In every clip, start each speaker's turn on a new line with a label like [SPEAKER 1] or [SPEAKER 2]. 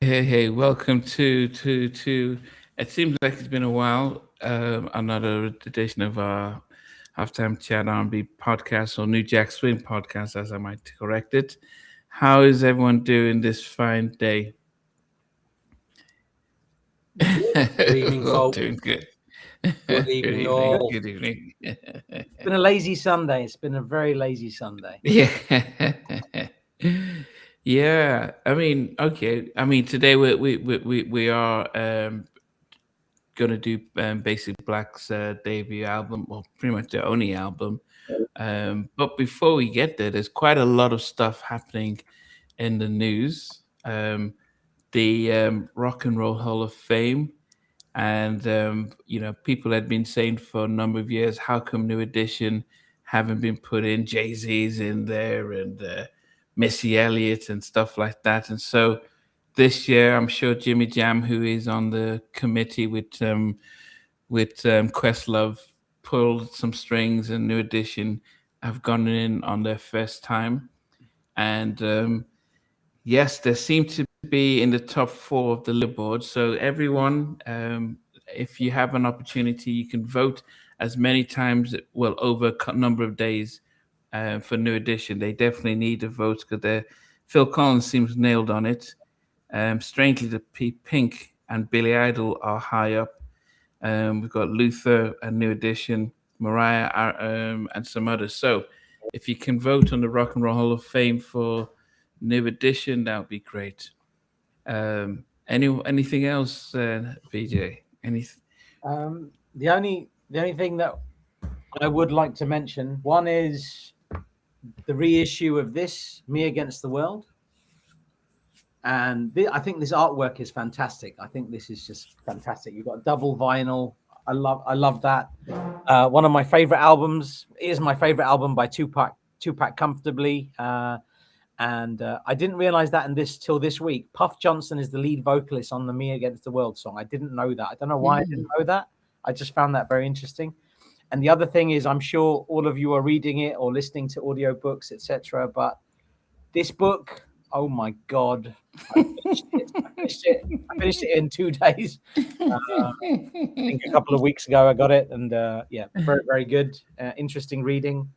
[SPEAKER 1] Hey, welcome to. It seems like it's been a while. Another edition of our halftime chat R&B podcast or New Jack Swing podcast, as I might correct it. How is everyone doing this fine day?
[SPEAKER 2] Good evening,
[SPEAKER 1] All
[SPEAKER 2] folks.
[SPEAKER 1] doing good.
[SPEAKER 2] Good
[SPEAKER 1] Good
[SPEAKER 2] evening,
[SPEAKER 1] evening.
[SPEAKER 2] all.
[SPEAKER 1] Good evening.
[SPEAKER 3] It's been a lazy Sunday. It's been a very lazy Sunday.
[SPEAKER 1] Yeah. Yeah. I mean, okay. I mean, today we are gonna do basically Black's debut album, well, pretty much their only album. But before we get there, there's quite a lot of stuff happening in the news. The Rock and Roll Hall of Fame, and people had been saying for a number of years, how come New Edition haven't been put in? Jay Z's in there, and Missy Elliott and stuff like that, and so. This year, I'm sure Jimmy Jam, who is on the committee with Questlove, pulled some strings, and New Edition have gone in on their first time. And yes, they seem to be in the top four of the leaderboard. So everyone, if you have an opportunity, you can vote as many times, well, over a number of days for New Edition. They definitely need the votes because Phil Collins seems nailed on it. Strangely, the Pink and Billy Idol are high up. We've got Luther and New Edition, Mariah, and some others. So, if you can vote on the Rock and Roll Hall of Fame for New Edition, that would be great. Anything else, VJ? Anything?
[SPEAKER 3] The only thing that I would like to mention, one is the reissue of this Me Against the World, and I think this artwork is fantastic. I think this is just fantastic. You've got a double vinyl. I love that. One of my favorite albums is my favorite album by Tupac Comfortably. And I didn't realize that till this week. Puff Johnson is the lead vocalist on the Me Against the World song. I didn't know that. I don't know why I didn't know that. I just found that very interesting. And the other thing is, I'm sure all of you are reading it or listening to audiobooks, etc. But this book, oh my God, I finished it in 2 days. I think a couple of weeks ago I got it, and very, very good, interesting reading.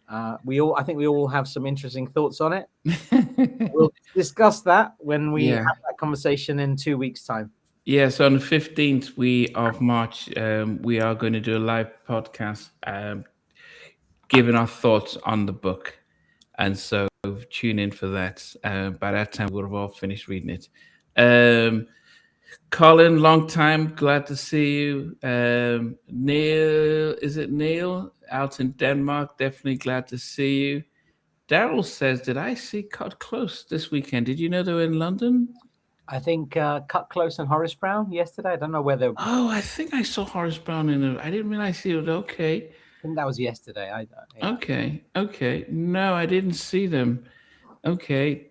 [SPEAKER 3] I think we all have some interesting thoughts on it. We'll discuss that when we have that conversation in 2 weeks' time.
[SPEAKER 1] Yeah, so on the 15th of March, we are going to do a live podcast giving our thoughts on the book. And so tune in for that. By that time, we'll have all finished reading it. Colin, long time. Glad to see you. Neil, is it Neil? Out in Denmark. Definitely glad to see you. Daryl says, did I see Cut Close this weekend? Did you know they were in London?
[SPEAKER 3] I think Cut Close and Horace Brown yesterday. I don't know whether.
[SPEAKER 1] Oh, I think I saw Horace Brown I didn't realize he was okay.
[SPEAKER 3] I think that was yesterday.
[SPEAKER 1] Okay. No, I didn't see them. Okay.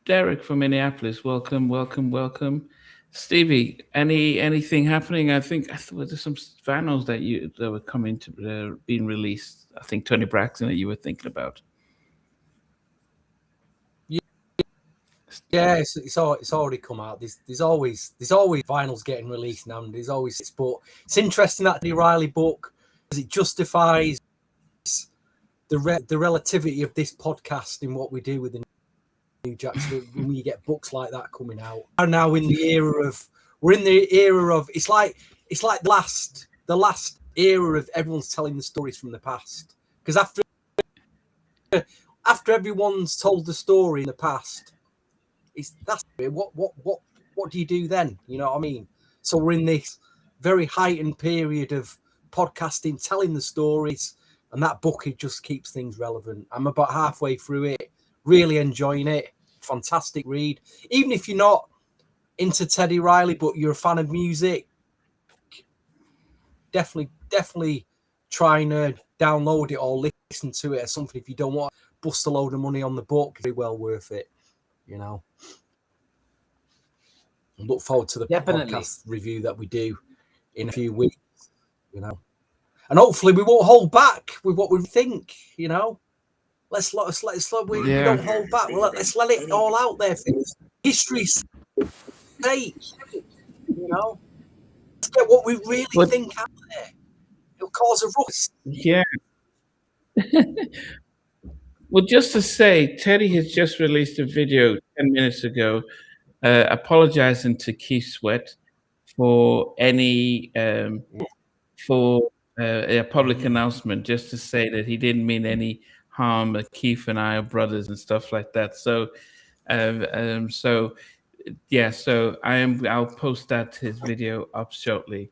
[SPEAKER 1] Derek from Minneapolis, welcome. Stevie, anything happening? I thought there's some vinyls that were coming to being released. I think Tony Braxton that you were thinking about.
[SPEAKER 2] Yeah, it's already come out. There's always vinyls getting released now. And there's always, but it's interesting that the Riley book, because it justifies the relativity of this podcast in what we do with the New Jacks. When you get books like that coming out, we're now in the era of it's like the last era of everyone's telling the stories from the past, because after everyone's told the story in the past, that's what do you do then? You know what I mean? So we're in this very heightened period of podcasting, telling the stories, and that book, it just keeps things relevant. I'm about halfway through it, really enjoying it. Fantastic read. Even if you're not into Teddy Riley, but you're a fan of music, definitely try and download it or listen to it or something. If you don't want to bust a load of money on the book, it's very well worth it. You know, I look forward to the podcast review that we do in a few weeks, you know, and hopefully we won't hold back with what we think, you know. We don't hold back. Let's let it all out there. History say, you know, let's get what we really think out there. It'll cause a ruckus.
[SPEAKER 1] Yeah. Well, just to say, Teddy has just released a video 10 minutes ago apologizing to Keith Sweat for any for a public announcement, just to say that he didn't mean any harm. Keith and I are brothers and stuff like that. So, so yeah, so I'll post his video up shortly.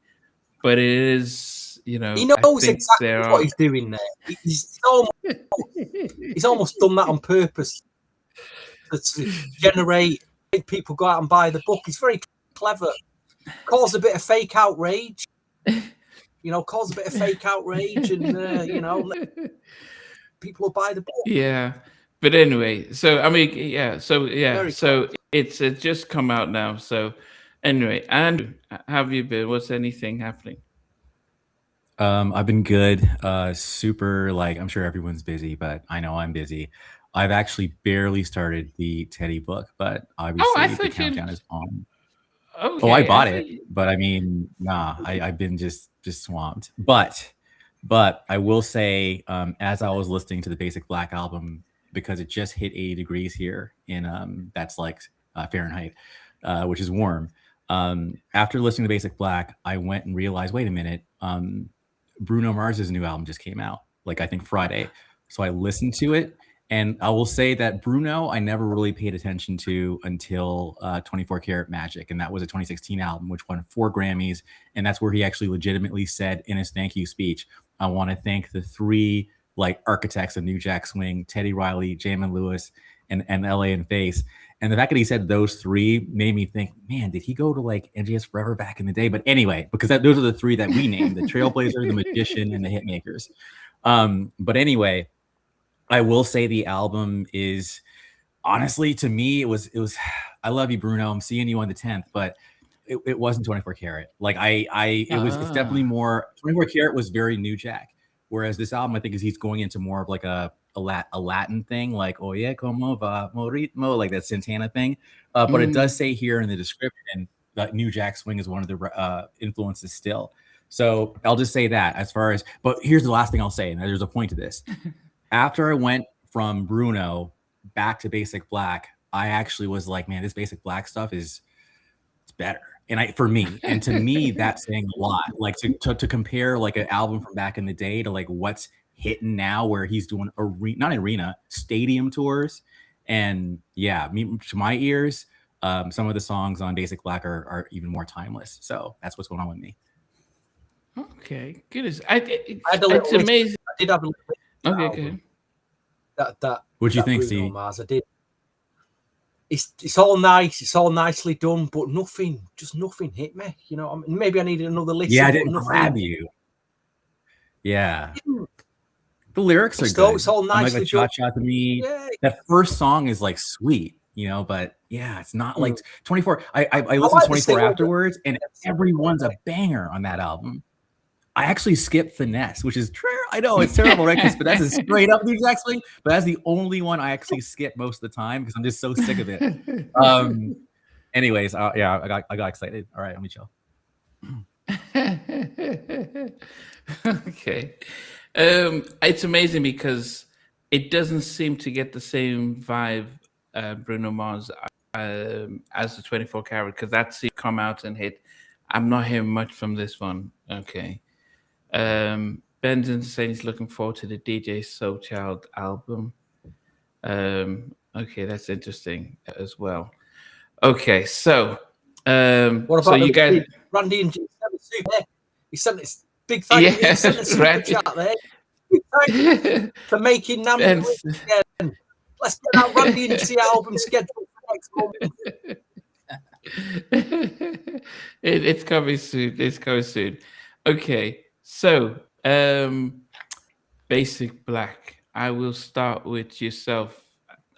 [SPEAKER 1] But it is,
[SPEAKER 2] he knows exactly what he's doing there. He's almost done that on purpose to generate people go out and buy the book. He's very clever. Cause a bit of fake outrage. Cause a bit of fake outrage, and people will buy the book.
[SPEAKER 1] Yeah, but anyway, so I mean, yeah, so it's just come out now. So anyway, Andrew, how have you been? What's anything happening?
[SPEAKER 4] I've been good. Super, I'm sure everyone's busy, but I know I'm busy. I've actually barely started the Teddy book, but obviously the countdown is on.
[SPEAKER 1] Okay,
[SPEAKER 4] I bought it, but I mean, nah, I've been just swamped. But I will say, as I was listening to the Basic Black album, because it just hit 80 degrees here in that's Fahrenheit, which is warm. After listening to Basic Black, I went and realized, wait a minute, Bruno Mars's new album just came out, I think Friday. So I listened to it, and I will say that Bruno, I never really paid attention to until 24 Karat Magic, and that was a 2016 album, which won 4 Grammys, and that's where he actually legitimately said in his thank you speech, I want to thank the 3 architects of New Jack Swing, Teddy Riley, Jamin Lewis, and LA and Face. And the fact that he said those 3 made me think, man, did he go to NGS Forever back in the day? But anyway, because those are the 3 that we named, the Trailblazer, the Magician, and the Hitmakers. But anyway, I will say the album is, honestly, to me, it was I love you, Bruno. I'm seeing you on the 10th, but it wasn't 24 Karat. It's definitely more, 24 Karat was very New Jack. Whereas this album, I think, he's going into more of a Latin thing, oye, como va, ritmo, like that Santana thing. But it does say here in the description that New Jack Swing is one of the influences still. So I'll just say that but here's the last thing I'll say, and there's a point to this. After I went from Bruno back to Basic Black, I actually was like, man, this Basic Black stuff it's better. And for me, and to me, that's saying a lot. To compare an album from back in the day to what's hitting now, where he's doing stadium tours. And yeah, to my ears, some of the songs on Basic Black are even more timeless. So that's what's going on with me.
[SPEAKER 1] Okay, goodness.
[SPEAKER 2] It's amazing. I did have a little bit.
[SPEAKER 1] Okay, good.
[SPEAKER 4] What'd you think, Steve?
[SPEAKER 2] Mars, I did. It's all nice. It's all nicely done, but nothing hit me. Maybe I needed another listen.
[SPEAKER 4] Yeah, I didn't grab you. Yeah. The lyrics are good.
[SPEAKER 2] It's all nicely
[SPEAKER 4] done. Cha-cha to me.
[SPEAKER 2] Yeah.
[SPEAKER 4] That first song is sweet, but yeah, it's not 24. I listened to 24 afterwards, and everyone's a banger on that album. I actually skipped Finesse, which is I know it's terrible, right? Because Finesse is straight up New Jack Swing, but that's the only one I actually skip most of the time because I'm just so sick of it. Anyways, yeah, I got excited. All right, let me chill.
[SPEAKER 1] Okay. It's amazing because it doesn't seem to get the same vibe, Bruno Mars, as the 24 Karat, because that's come out and hit. I'm not hearing much from this one. Okay. Benson saying he's looking forward to the DJ Soul Child album. Okay, that's interesting as well. Okay, so
[SPEAKER 2] what about you guys? Randy and Jim he sent this big thank you. He sent a super chat there. Thank you for making Nambi again. Let's get that Randy and Jim album scheduled for next month.
[SPEAKER 1] It's coming soon. It's coming soon. Okay, so Basic Black. I will start with yourself,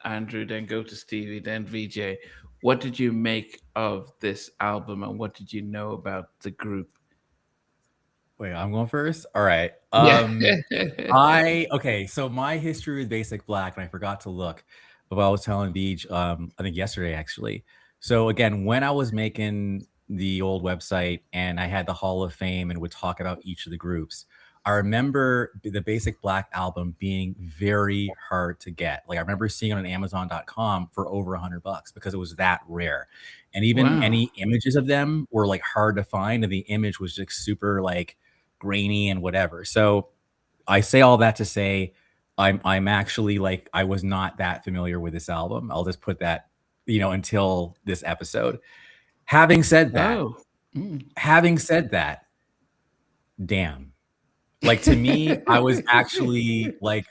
[SPEAKER 1] Andrew, then go to Stevie, then VJ. What did you make of this album, and what did you know about the group?
[SPEAKER 4] Wait, I'm going first? All right. So my history with Basic Black, and I forgot to look, but I was telling Beej, I think yesterday actually. So again, when I was making the old website and I had the Hall of Fame and would talk about each of the groups, I remember the Basic Black album being very hard to get. Like I remember seeing it on Amazon.com for over $100 because it was that rare. And even any images of them were like hard to find, and the image was just super like grainy and whatever. So I say all that to say I'm actually like I was not that familiar with this album. I'll just put that, until this episode. Having said that, damn. Like to me, I was actually like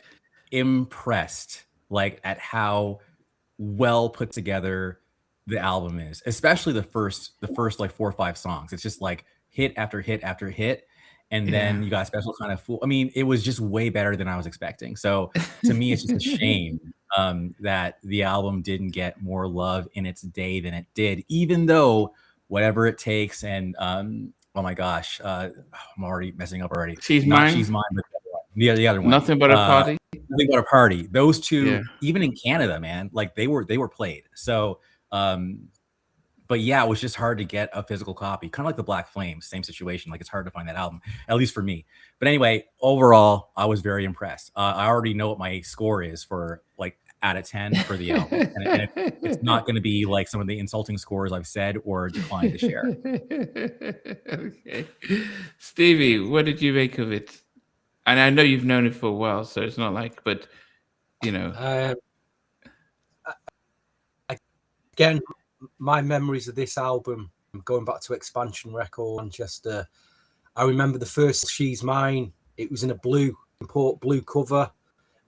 [SPEAKER 4] impressed like at how well put together the album is, especially the first like 4 or 5 songs. It's just like hit after hit after hit. And then you got a special kind of fool. I mean, it was just way better than I was expecting. So to me, it's just a shame that the album didn't get more love in its day than it did, even though Whatever It Takes and oh my gosh, I'm already messing up already.
[SPEAKER 1] She's Mine,
[SPEAKER 4] but the other one.
[SPEAKER 1] Nothing But a Party.
[SPEAKER 4] Nothing But a Party. Those two, even in Canada, man, like they were played. So but yeah, it was just hard to get a physical copy. Kind of like the Black Flames, same situation. Like it's hard to find that album, at least for me. But anyway, overall, I was very impressed. I already know what my score is for like out of 10 for the album. and it's not going to be like some of the insulting scores I've said or declined to share.
[SPEAKER 1] Okay. Stevie, what did you make of it? And I know you've known it for a while, so it's not like, but
[SPEAKER 2] again, my memories of this album, going back to Expansion Record, Manchester, I remember the first She's Mine. It was in a blue cover,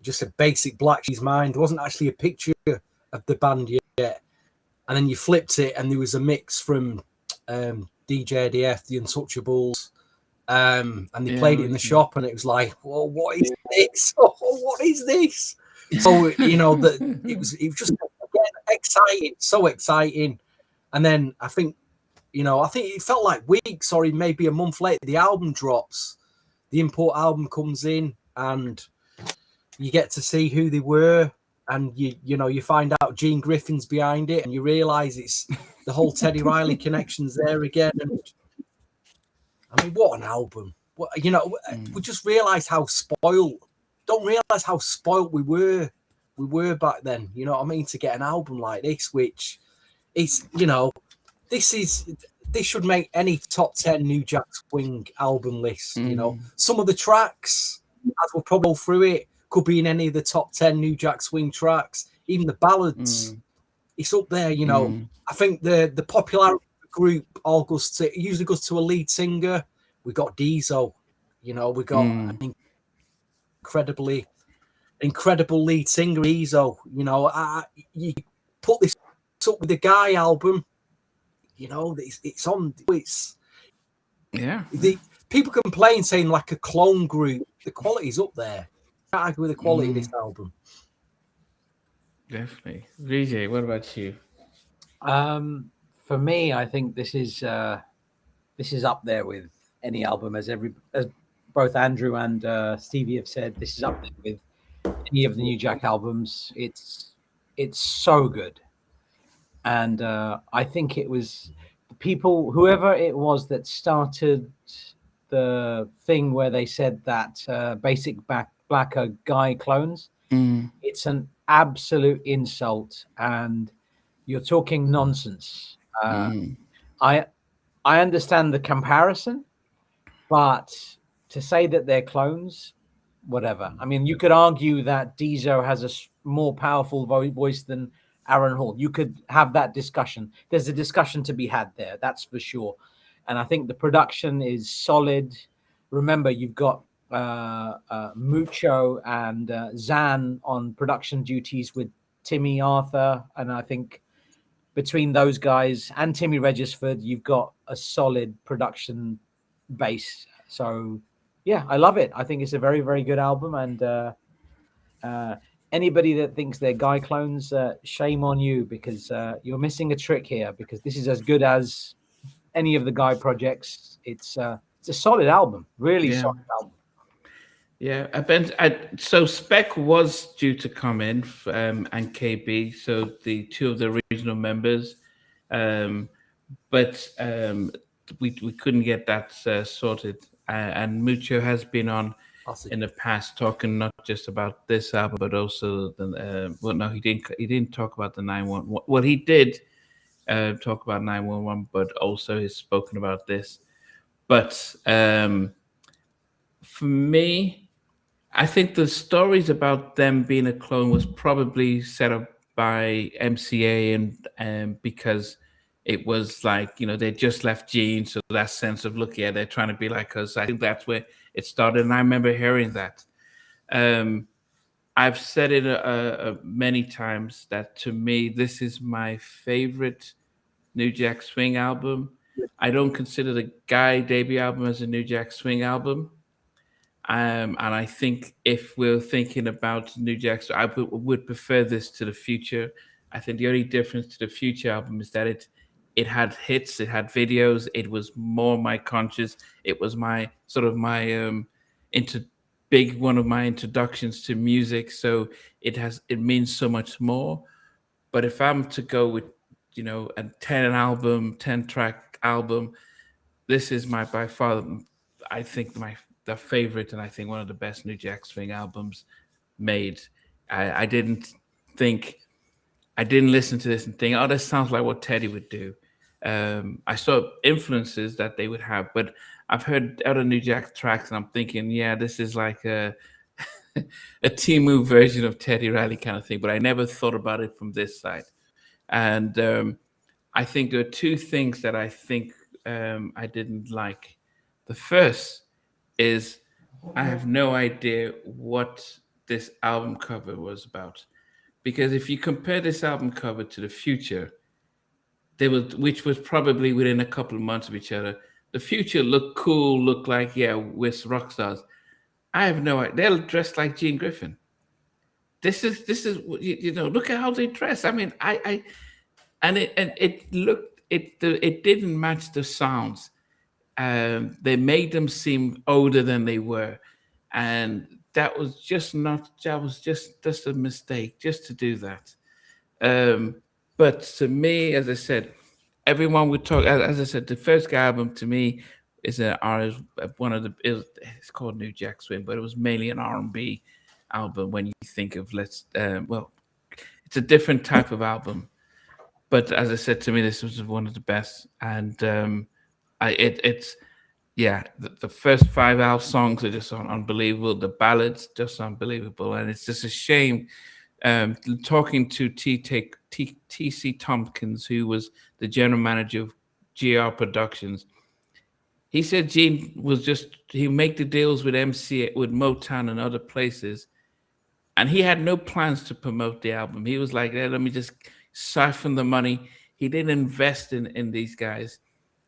[SPEAKER 2] just a basic black She's Mine. There wasn't actually a picture of the band yet. And then you flipped it and there was a mix from DJDF, The Untouchables, and they played it in the shop, and it was like, whoa, what is this? Oh, what is this? So, it was just exciting, so exciting. And then I think it felt like weeks or maybe a month later, the album drops, the import album comes in, and you get to see who they were, and you find out Gene Griffin's behind it, and you realize it's the whole Teddy Riley connection's there again. And I mean, what an album! We just realized how spoiled. Don't realize how spoiled we were back then. You know what I mean? To get an album like this, which is, this should make any top 10 New Jack Swing album list. Some of the tracks, as we'll probably go through it, could be in any of the top 10 New Jack Swing tracks. Even the ballads, it's up there. I think the popularity of the group usually goes to a lead singer. We got Diesel. We got an incredible lead singer, Diesel. You put this up with the Guy album. It's on. The people complain saying like a clone group. The quality's up there. Can't argue with the quality of this album.
[SPEAKER 1] Definitely. VJ, what about you?
[SPEAKER 3] For me, I think this is up there with any album, as both Andrew and Stevie have said. This is up there with any of the New Jack albums. It's so good. And I think it was the people, whoever it was that started the thing where they said that Basic Black are Guy clones. It's an absolute insult, and you're talking nonsense. I understand the comparison, but to say that they're clones, whatever. I mean, you could argue that Diesel has a more powerful voice than Aaron Hall. You could have that discussion. There's a discussion to be had there, that's for sure. And I think the production is solid. Remember, you've got Mucho and Zan on production duties with Timmy Arthur, and I think between those guys and Timmy Regisford, you've got a solid production base. So yeah, I love it. I think it's a very, very good album, and anybody that thinks they're Guy clones, shame on you, because you're missing a trick here, because this is as good as any of the Guy projects. It's a solid album, really solid album.
[SPEAKER 1] Yeah, so Spec was due to come in, and KB, so the two of the original members, But we couldn't get that sorted. And Mucho has been on in the past talking not just about this album but also the well, no, he didn't talk about the 911. Well, he did talk about 911, but also he's spoken about this. But for me, I think the stories about them being a clone was probably set up by MCA, and because it was like, you know, they just left Gene, so that sense of look, yeah, they're trying to be like us. I think that's where it started, and I remember hearing that. I've said it many times that to me this is my favorite New Jack Swing album. I don't consider the Guy debut album as a New Jack Swing album. And I think if we're thinking about New Jack, I would prefer this to the Future. I think the only difference to the Future album is that it had hits, it had videos, it was more my conscious. It was my sort of my one of my introductions to music. So it means so much more. But if I'm to go with, you know, a 10 track album, this is my by far, I think the favorite, and I think one of the best New Jack Swing albums made. I didn't listen to this and think, oh, this sounds like what Teddy would do. I saw influences that they would have, but I've heard other New Jack tracks and I'm thinking, yeah, this is like a a Timu version of Teddy Riley kind of thing, but I never thought about it from this side. And I think there are two things that I think I didn't like. The first is I have no idea what this album cover was about. Because if you compare this album cover to the Future, which was probably within a couple of months of each other, the Future looked cool, looked like, yeah, we're rock stars. I have no idea. They're dressed like Gene Griffin. This is you know, look at how they dress. I mean, it didn't match the sounds. They made them seem older than they were, and that was just a mistake just to do that. But to me, as I said, everyone would talk. As I said, the first album to me is one of the. It's called New Jack Swing, but it was mainly an R&B album. When you think of it's a different type of album. But as I said, to me, this was one of the best, and the first 5 songs are just unbelievable. The ballads just unbelievable, and it's just a shame. Talking to T.C. Tompkins, who was the general manager of GR Productions, he said Gene he make the deals with MCA, with Motown and other places, and he had no plans to promote the album. He was like, hey, let me just siphon the money. He didn't invest in these guys,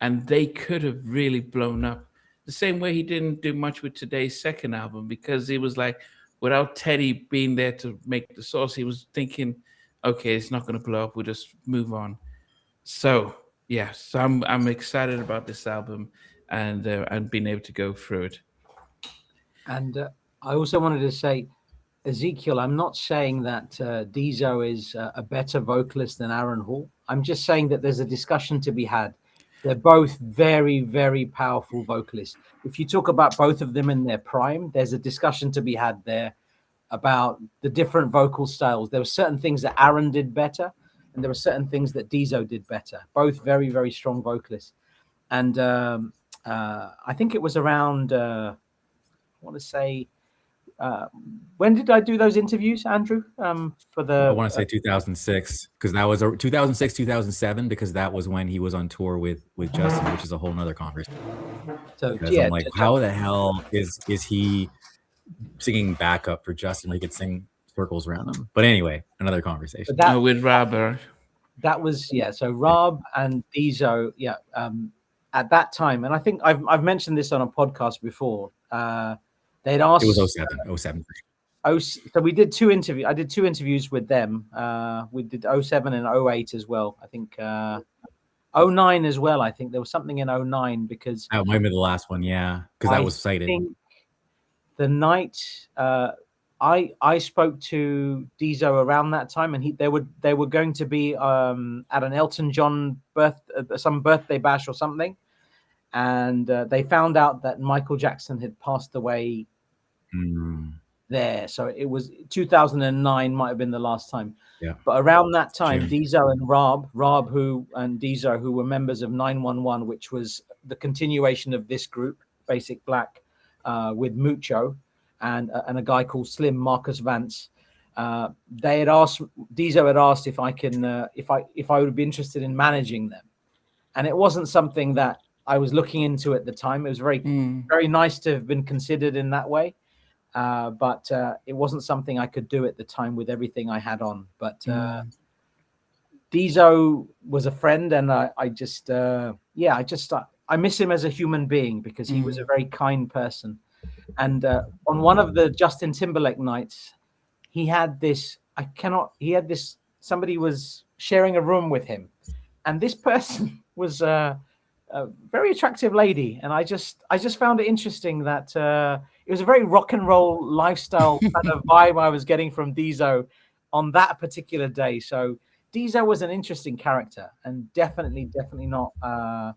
[SPEAKER 1] and they could have really blown up. The same way he didn't do much with today's second album, because he was like, without Teddy being there to make the sauce, he was thinking, okay, it's not going to blow up. We'll just move on. So I'm excited about this album and being able to go through it.
[SPEAKER 3] And I also wanted to say, Ezekiel, I'm not saying that Deezo is a better vocalist than Aaron Hall. I'm just saying that there's a discussion to be had. They're both very, very powerful vocalists. If you talk about both of them in their prime, there's a discussion to be had there about the different vocal styles. There were certain things that Aaron did better, and there were certain things that Deezo did better. Both very, very strong vocalists. And I think it was around, I want to say, when did I do those interviews, Andrew? I
[SPEAKER 4] want to say 2006, because that was 2006, 2007, because that was when he was on tour with Justin, which is a whole nother conversation. So I'm like, how the hell is he singing backup for Justin? He could sing circles around him. But anyway, another conversation.
[SPEAKER 1] With Rob.
[SPEAKER 3] That was So Rob and Deezo, at that time, and I think I've mentioned this on a podcast before. They'd asked.
[SPEAKER 4] It was 07.
[SPEAKER 3] So we did 2 interviews. I did 2 interviews with them. We did 07 and 08 as well. I think 09 as well. I think there was something in 09 because
[SPEAKER 4] that might be the last one. Yeah, because that was cited.
[SPEAKER 3] The night I spoke to Diesel around that time, and they were going to be at an Elton John some birthday bash or something, and they found out that Michael Jackson had passed away there. So it was 2009, might have been the last time.
[SPEAKER 4] Yeah.
[SPEAKER 3] But around that time,
[SPEAKER 4] June.
[SPEAKER 3] Diesel and Rob and Diesel, who were members of 911, which was the continuation of this group, Basic Black, with Mucho and a guy called Slim Marcus Vance. They had asked, Diesel had asked if I would be interested in managing them, and it wasn't something that I was looking into at the time. It was very nice to have been considered in that way. But it wasn't something I could do at the time with everything I had on. But Diesel was a friend, and I miss him as a human being because he was a very kind person. And on one of the Justin Timberlake nights, somebody was sharing a room with him, and this person was a very attractive lady, and I just found it interesting that it was a very rock and roll lifestyle kind of vibe I was getting from Diesel on that particular day. So Diesel was an interesting character, and definitely not a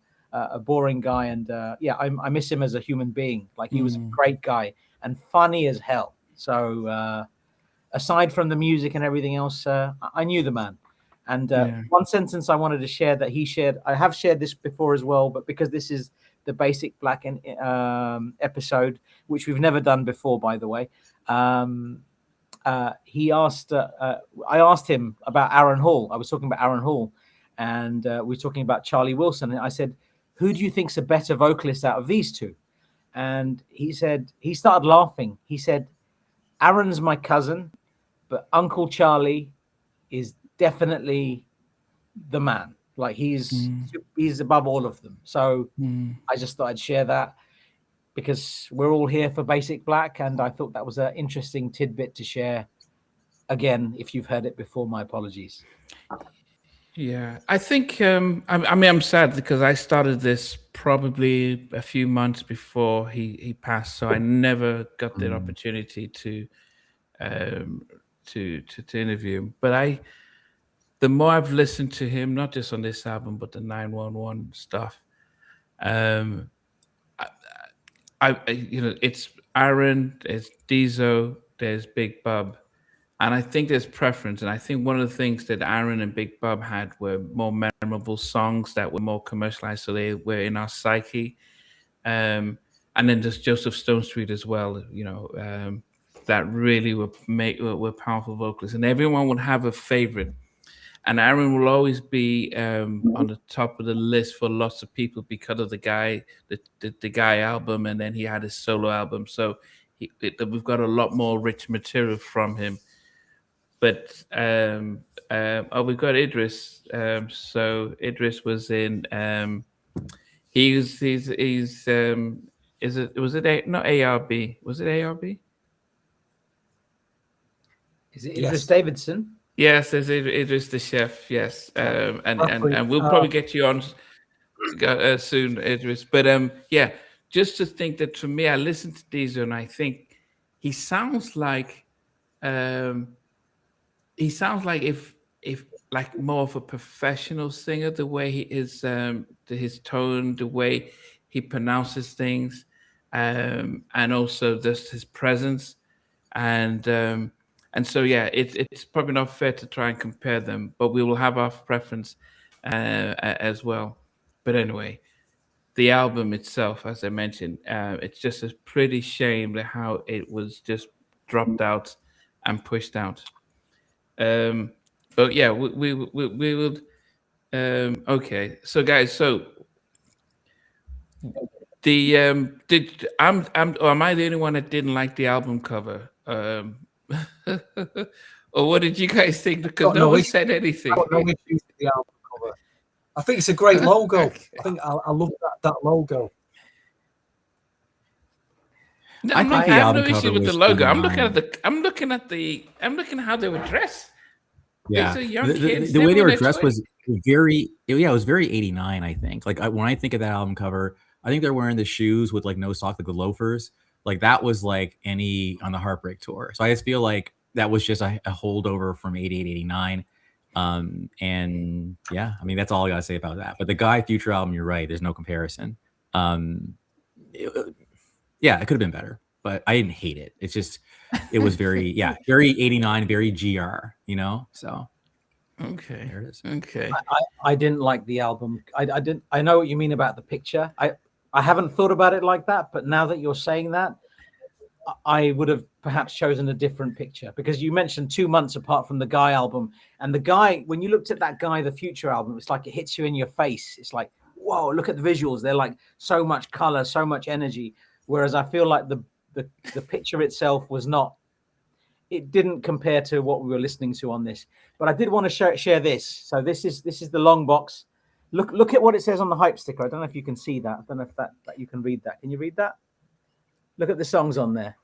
[SPEAKER 3] boring guy. And I miss him as a human being. Like, he was a great guy and funny as hell. So aside from the music and everything else, I knew the man. And one sentence I wanted to share that he shared, I have shared this before as well, but because this is the Basic Black episode, which we've never done before, by the way, he asked, I asked him about Aaron Hall. I was talking about Aaron Hall, and we were talking about Charlie Wilson. And I said, who do you think's a better vocalist out of these two? And he said, he started laughing. He said, Aaron's my cousin, but Uncle Charlie is definitely the man. Like, he's above all of them. So I just thought I'd share that because we're all here for Basic Black, and I thought that was an interesting tidbit to share. Again, if you've heard it before, my apologies.
[SPEAKER 1] Yeah, I think I'm sad because I started this probably a few months before he passed, so I never got the opportunity to interview him. But the more I've listened to him, not just on this album but the 911 stuff, it's Aaron, there's Diesel, there's Big Bub, and I think there's preference. And I think one of the things that Aaron and Big Bub had were more memorable songs that were more commercialized, so they were in our psyche. And then there's Joseph Stonestreet as well, that really were powerful vocalists, and everyone would have a favorite. And Aaron will always be on the top of the list for lots of people because of the Guy album, and then he had his solo album. So we've got a lot more rich material from him. But we've got Idris. So Idris was in. Was it not ARB? Was it ARB?
[SPEAKER 3] Is it Idris Davidson?
[SPEAKER 1] Yes, there's Idris the chef. Yes, and we'll probably get you on soon, Idris. But just to think that for me, I listen to Diesel and I think he sounds like if like more of a professional singer, the way he is, his tone, the way he pronounces things, and also just his presence, and so it's probably not fair to try and compare them, but we will have our preference as well. But anyway, the album itself, as I mentioned, it's just a pretty shame how it was just dropped out and pushed out. But yeah, we would. Okay, so guys, so the am I the only one that didn't like the album cover? Or what did you guys think? Because no one said anything.
[SPEAKER 2] No issues with the album cover. I think it's a great logo. Okay. I think I love that logo.
[SPEAKER 1] No, I have no issue with the logo. I'm looking at how they were dressed.
[SPEAKER 4] Yeah, the way they were dressed was very. It was very 89. I think. Like when I think of that album cover, I think they're wearing the shoes with like no socks, like the loafers. Like that was like any on the Heartbreak tour. So I just feel like that was just a holdover from 88, 89. And yeah, I mean, that's all I gotta say about that. But the Guy Future album, you're right. There's no comparison. Yeah, it could have been better, but I didn't hate it. It's just, it was very, very 89, very GR, you know? So
[SPEAKER 1] Okay.
[SPEAKER 4] there it is.
[SPEAKER 1] Okay.
[SPEAKER 3] I didn't like the album. I know what you mean about the picture. I haven't thought about it like that, but now that you're saying that, I would have perhaps chosen a different picture, because you mentioned 2 months apart from the Guy album, and the Guy, when you looked at that Guy, the Future album, it's like it hits you in your face. It's like, whoa, look at the visuals. They're like so much color, so much energy. Whereas I feel like the picture itself was not, it didn't compare to what we were listening to on this. But I did want to share this. So this is the long box. Look at what it says on the hype sticker. I don't know if you can see that. I don't know if that you can read that. Can you read that? Look at the songs on there.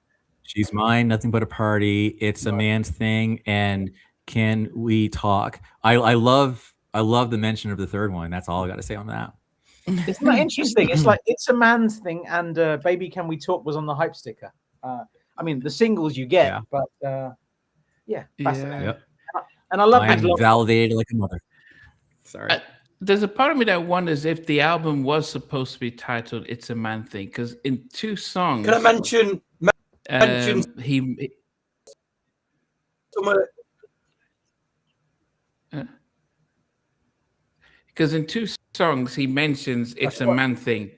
[SPEAKER 4] She's Mine, Nothing But a Party, It's a Man's Thing, and Can We Talk? I love the mention of the third one. That's all I got to say on that.
[SPEAKER 3] Isn't that interesting? It's like It's a Man's Thing and Baby Can We Talk was on the hype sticker. I mean, the singles you get, but fascinating.
[SPEAKER 4] Yep.
[SPEAKER 3] And I love
[SPEAKER 4] I am
[SPEAKER 3] that.
[SPEAKER 4] validated like a mother. Sorry.
[SPEAKER 1] There's a part of me that wonders if the album was supposed to be titled "It's a Man Thing," because in 2 songs,
[SPEAKER 2] Can I mention
[SPEAKER 1] he because in 2 songs he mentions it's a man thing.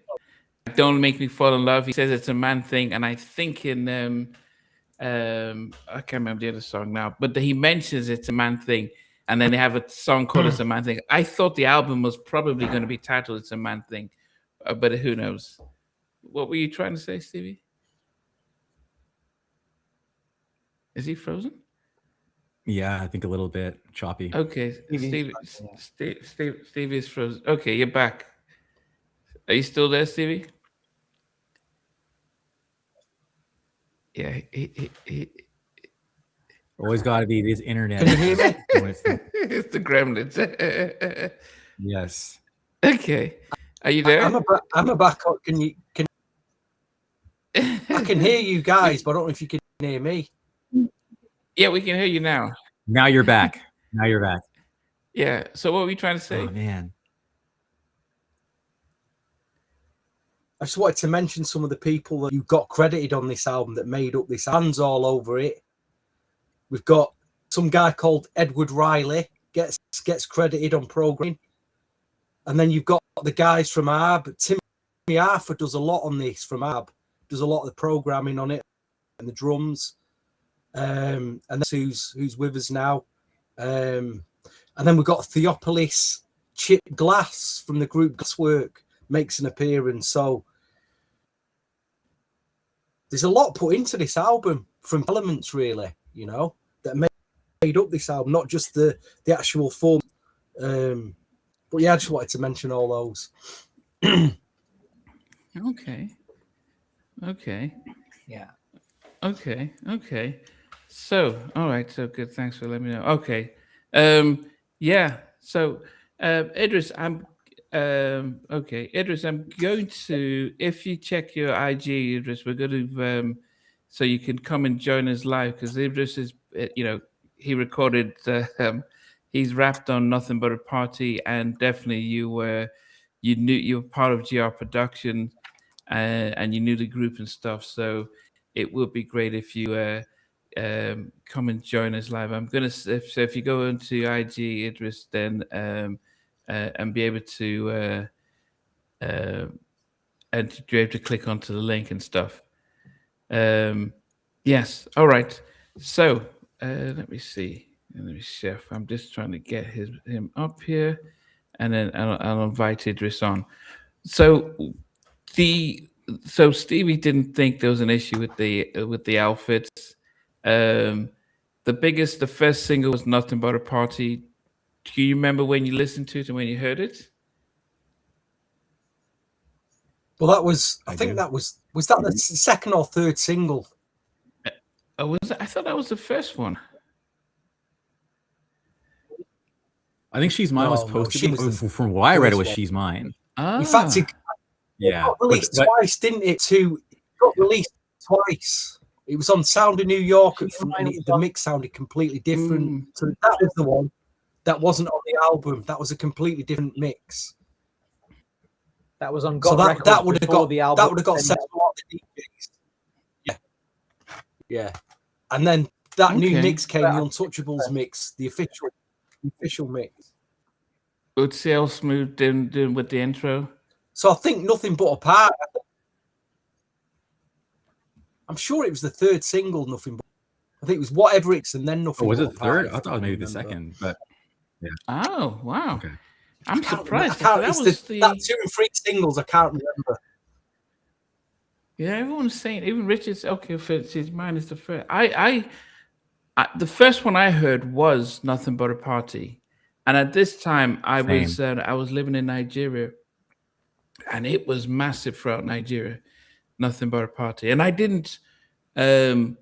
[SPEAKER 1] Don't Make Me Fall in Love. He says it's a man thing, and I think in I can't remember the other song now, but he mentions it's a man thing, and then they have a song called "It's a Man Thing." I thought the album was probably going to be titled "It's a Man Thing," but who knows? What were you trying to say, Stevie? Is he frozen?
[SPEAKER 4] Yeah, I think a little bit choppy.
[SPEAKER 1] Okay, Stevie is frozen. Okay, you're back. Are you still there, Stevie? Yeah, he
[SPEAKER 4] Always got to be these internet.
[SPEAKER 2] Can you hear me?
[SPEAKER 1] it's the gremlins.
[SPEAKER 4] Yes.
[SPEAKER 1] Okay, are you there?
[SPEAKER 2] I'm a back. Can I can hear you guys, but I don't know if you can hear me.
[SPEAKER 1] Yeah, we can hear you now.
[SPEAKER 4] Now you're back. Now you're back.
[SPEAKER 1] Yeah. So what were you trying to say?
[SPEAKER 4] Oh man.
[SPEAKER 2] I just wanted to mention some of the people that you got credited on this album that made up this. Hands all over it. We've got some guy called Edward Riley gets credited on programming, and then you've got the guys from ARB. Timmy Arthur does a lot on this from ARB. Does a lot of the programming on it and the drums. And that's who's with us now. And then we've got Theopolis. Chip Glass from the group Glasswork makes an appearance. So there's a lot put into this album from elements, really, you know, that made up this album, not just the actual form. But yeah, I just wanted to mention all those.
[SPEAKER 1] Okay.
[SPEAKER 3] Yeah.
[SPEAKER 1] Okay. So, all right. So good. Thanks for letting me know. Okay. Yeah. So, Idris, Idris, I'm going to, if you check your IG, Idris, we're going to, so you can come and join us live, because Idris is, he recorded, he's rapped on Nothing But a Party, and definitely you were part of GR Production, and you knew the group and stuff. So it would be great if you come and join us live. I'm gonna, if you go into IG, Idris, then and be able to and to be able to click onto the link and stuff. Yes. All right. So let me see. Chef, I'm just trying to get him up here, and then I'll invite Idris on. So Stevie didn't think there was an issue with the outfits. The first single was Nothing But a Party. Do you remember when you listened to it and when you heard it?
[SPEAKER 2] Well, that was, I think that was that the second or third single?
[SPEAKER 1] I thought that was the first one.
[SPEAKER 4] I think She's Mine was posted. From what I read, it was She's Mine.
[SPEAKER 2] In fact, it got released twice, didn't it? It got released twice. It was on Sound of New York, and the mix sounded completely different. So that was the one that wasn't on the album. That was a completely different mix.
[SPEAKER 3] That was on
[SPEAKER 2] So
[SPEAKER 3] God
[SPEAKER 2] that would have got
[SPEAKER 3] the album.
[SPEAKER 2] that would have got set a lot of the DJs. Yeah. And then that new mix came, the Untouchables mix, the official mix.
[SPEAKER 1] Would CL Smooth doing with the intro?
[SPEAKER 2] So I think Nothing But a Part. I'm sure it was the third single, Nothing But. I think it was Whatever It's and then Nothing.
[SPEAKER 4] Was
[SPEAKER 2] But
[SPEAKER 4] it the third? I thought it was maybe the second, but yeah.
[SPEAKER 1] Oh wow!
[SPEAKER 4] Okay.
[SPEAKER 1] I'm surprised.
[SPEAKER 2] That 2 and 3 singles. I can't remember.
[SPEAKER 1] Yeah, everyone's saying, even Richard's okay. His mine is the first. I the first one I heard was Nothing But a Party, and at this time I was living in Nigeria, and it was massive throughout Nigeria. Nothing But a Party, and I didn't, and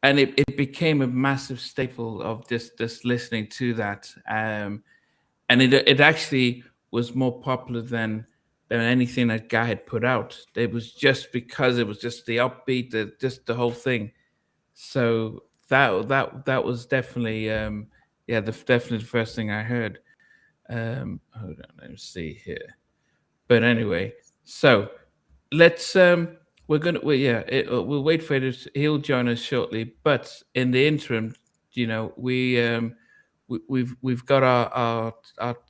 [SPEAKER 1] it became a massive staple of just listening to that, and it actually was more popular than anything that guy had put out. It was just because it was just the upbeat, just the whole thing. So that was definitely definitely the first thing I heard. Hold on, let me see here. But anyway, so let's we'll wait for it. He'll join us shortly. But in the interim, we've got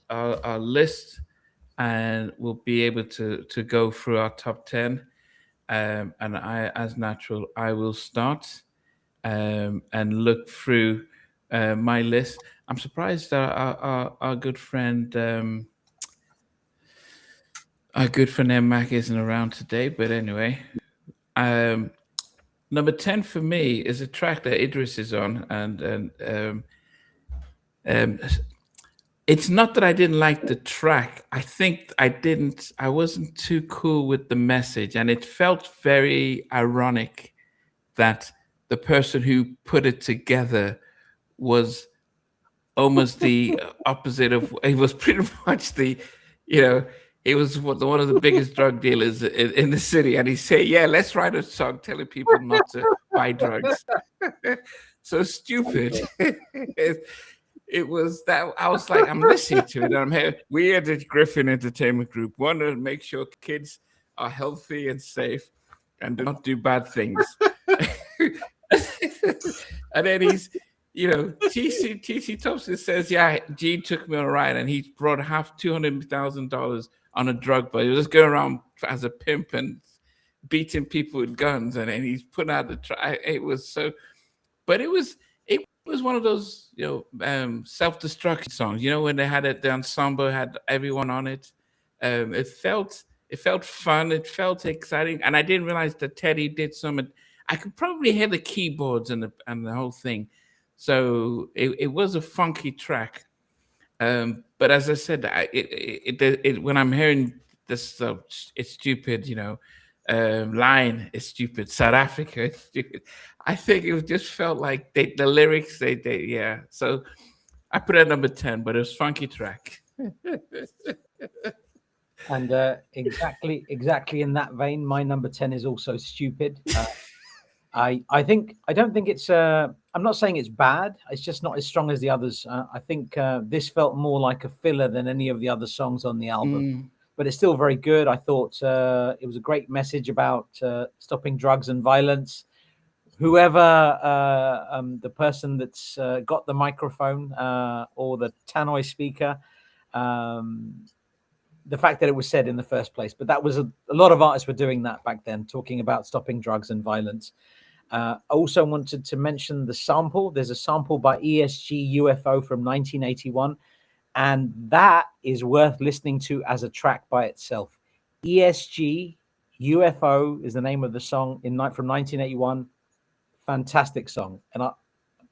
[SPEAKER 1] our list, and we'll be able to go through our top 10. And I, as natural, I will start and look through my list. I'm surprised our good friend M. Mac isn't around today, but anyway, number 10 for me is a track that Idris is on, and it's not that I didn't like the track. I think I wasn't too cool with the message, and it felt very ironic that the person who put it together was almost the opposite of, it was pretty much the, he was one of the biggest drug dealers in the city, and he said, "Yeah, let's write a song telling people not to buy drugs." So stupid. It was that I was like, I'm listening to it. And I'm here. We at the Griffin Entertainment Group want to make sure kids are healthy and safe and do not do bad things. And then he's, TC Thompson says, "Yeah, Gene took me on a ride, and he brought $200,000 on a drug, but he was just going around as a pimp and beating people with guns, and then he's putting out the try." It was so, but it was one of those, self-destruction songs. When they had it, the ensemble had everyone on it. It felt fun. It felt exciting, and I didn't realize that Teddy did some. I could probably hear the keyboards and the whole thing. So it was a funky track. But as I said, when I'm hearing this, it's stupid, line is stupid, South Africa is stupid. I think it just felt like the lyrics, yeah. So I put it at number 10, but it was funky track.
[SPEAKER 3] And exactly in that vein, my number 10 is also stupid. I don't think it's I'm not saying it's bad. It's just not as strong as the others. I think this felt more like a filler than any of the other songs on the album. But it's still very good. I thought it was a great message about stopping drugs and violence. Whoever the person that's got the microphone or the tannoy speaker, the fact that it was said in the first place. But that was a lot of artists were doing that back then, talking about stopping drugs and violence. I also wanted to mention the sample. There's a sample by ESG UFO from 1981. And that is worth listening to as a track by itself. ESG UFO is the name of the song from 1981. Fantastic song. And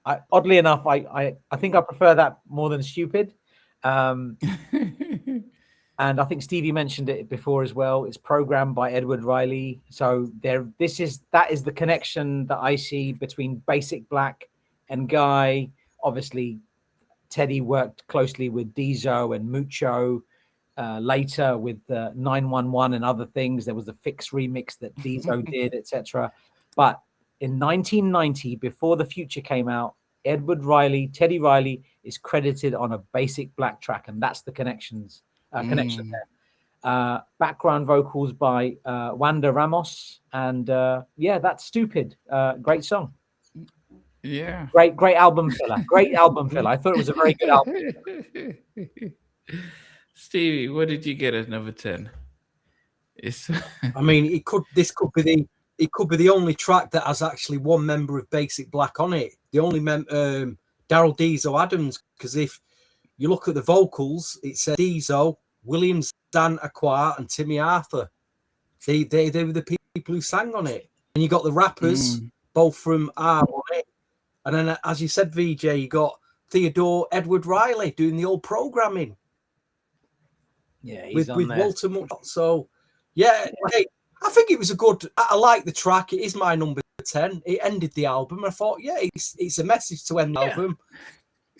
[SPEAKER 3] I oddly enough, I think I prefer that more than Stupid. And I think Stevie mentioned it before as well. It's programmed by Edward Riley. So that is the connection that I see between Basic Black and Guy. Obviously, Teddy worked closely with Deezo and Mucho. Later with 911 and other things. There was the Fix remix that Deezo did, etc. But in 1990, before The Future came out, Teddy Riley is credited on a Basic Black track, and that's the connection there. Background vocals by Wanda Ramos, and that's Stupid. Great song.
[SPEAKER 1] Yeah.
[SPEAKER 3] Great album filler. Great album filler. I thought it was a very good album.
[SPEAKER 1] Stevie, what did you get as number 10?
[SPEAKER 2] I mean, this could be the only track that has actually one member of Basic Black on it. The only Daryl Deezo Adams, because if you look at the vocals, it says Deezo, Williams, Dan Aqua, and Timmy Arthur. They were the people who sang on it. And you got the rappers, both from R on it. And then, as you said, VJ, you got Theodore Edward Riley doing the old programming.
[SPEAKER 3] Yeah, he's
[SPEAKER 2] with
[SPEAKER 3] on there.
[SPEAKER 2] Walter Much. So, yeah, I think it was a good. I like the track. It is my number 10. It ended the album. I thought, yeah, it's a message to end the album,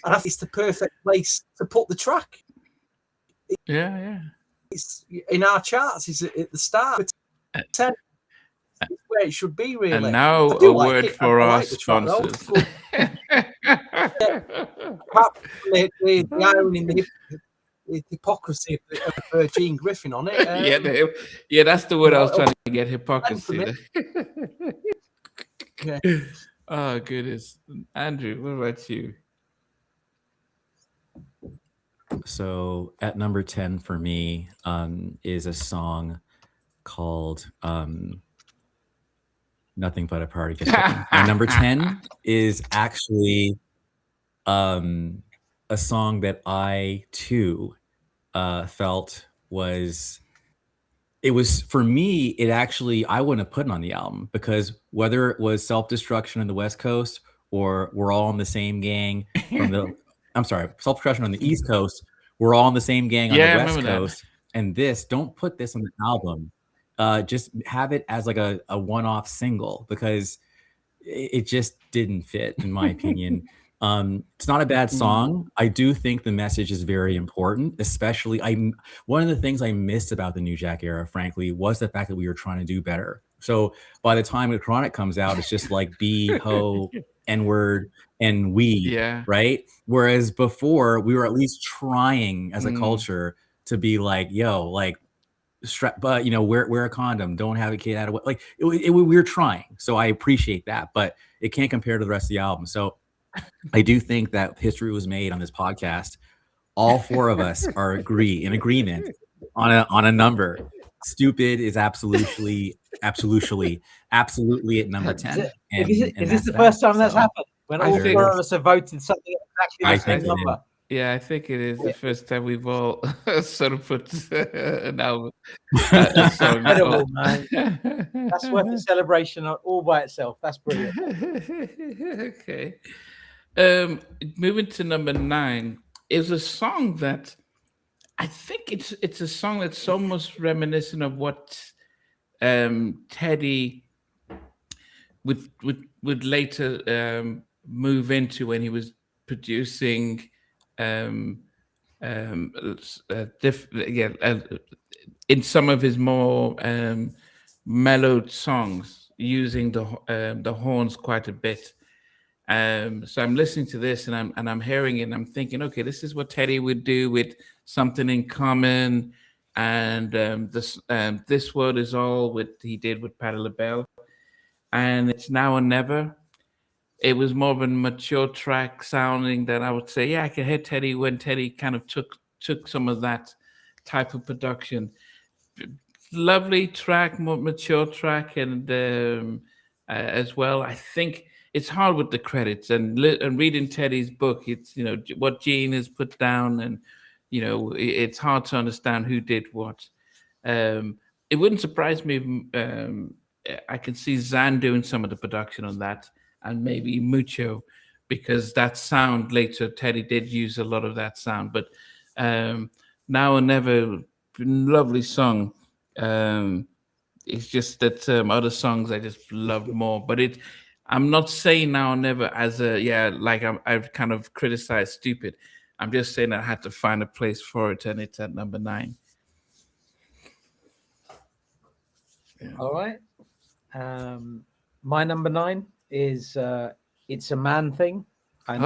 [SPEAKER 2] and I think it's the perfect place to put the track. It's in our charts. It's at the start. 10. It's where it should be, really.
[SPEAKER 1] And now a word for our sponsors.
[SPEAKER 2] The irony, the hypocrisy of Gene Griffin on it.
[SPEAKER 1] Yeah, that's the word I was trying to get, hypocrisy. Oh, goodness. Andrew, what about you?
[SPEAKER 4] So at number 10 for me is a song called Nothing But a Party. Just kidding. And number 10 is actually a song that I too felt was for me, it actually, I wouldn't have put it on the album, because whether it was Self-Destruction on the West Coast or We're All in the Same Gang from Self-Destruction on the East Coast, We're All in the Same Gang on the West Coast. And don't put this on the album. Just have it as like a one-off single, because it just didn't fit, in my opinion. It's not a bad song. I do think the message is very important, especially one of the things I missed about the New Jack era, frankly, was the fact that we were trying to do better. So by the time the Chronic comes out, it's just like B, ho, N-word, and we, right? Whereas before, we were at least trying as a culture to be like, yo, like, but wear a condom, don't have a kid out of it. Like we were trying. So I appreciate that, but it can't compare to the rest of the album. So I do think that history was made on this podcast. All four of us are in agreement on a number. Stupid is absolutely at number 10.
[SPEAKER 3] Is this the first time that's happened? When all four of us have voted something exactly the same number?
[SPEAKER 1] Yeah, I think it is the first time we've all sort of put an album. A song.
[SPEAKER 3] Incredible, man. That's worth a celebration all by itself. That's brilliant.
[SPEAKER 1] Okay. Moving to number 9 is a song that I think it's a song that's almost reminiscent of what Teddy would later move into when he was producing in some of his more mellowed songs, using the horns quite a bit. So I'm listening to this and I'm hearing it and I'm thinking, okay, this is what Teddy would do with Something in Common, and This World Is All, what he did with Patti LaBelle, and It's Now or Never. It was more of a mature track sounding that I would say, yeah, I can hear Teddy when Teddy kind of took some of that type of production. Lovely track, more mature track, and as well, I think it's hard with the credits and reading Teddy's book. It's what Gene has put down, and it's hard to understand who did what. It wouldn't surprise me if I can see Zan doing some of the production on that, and maybe Mucho, because that sound later, Teddy did use a lot of that sound. But Now or Never, lovely song. It's just that other songs I just loved more. But I'm not saying Now or Never as I've kind of criticized Stupid. I'm just saying I had to find a place for it, and it's at number 9.
[SPEAKER 3] Yeah. All right. My number 9 is It's a Man Thing. I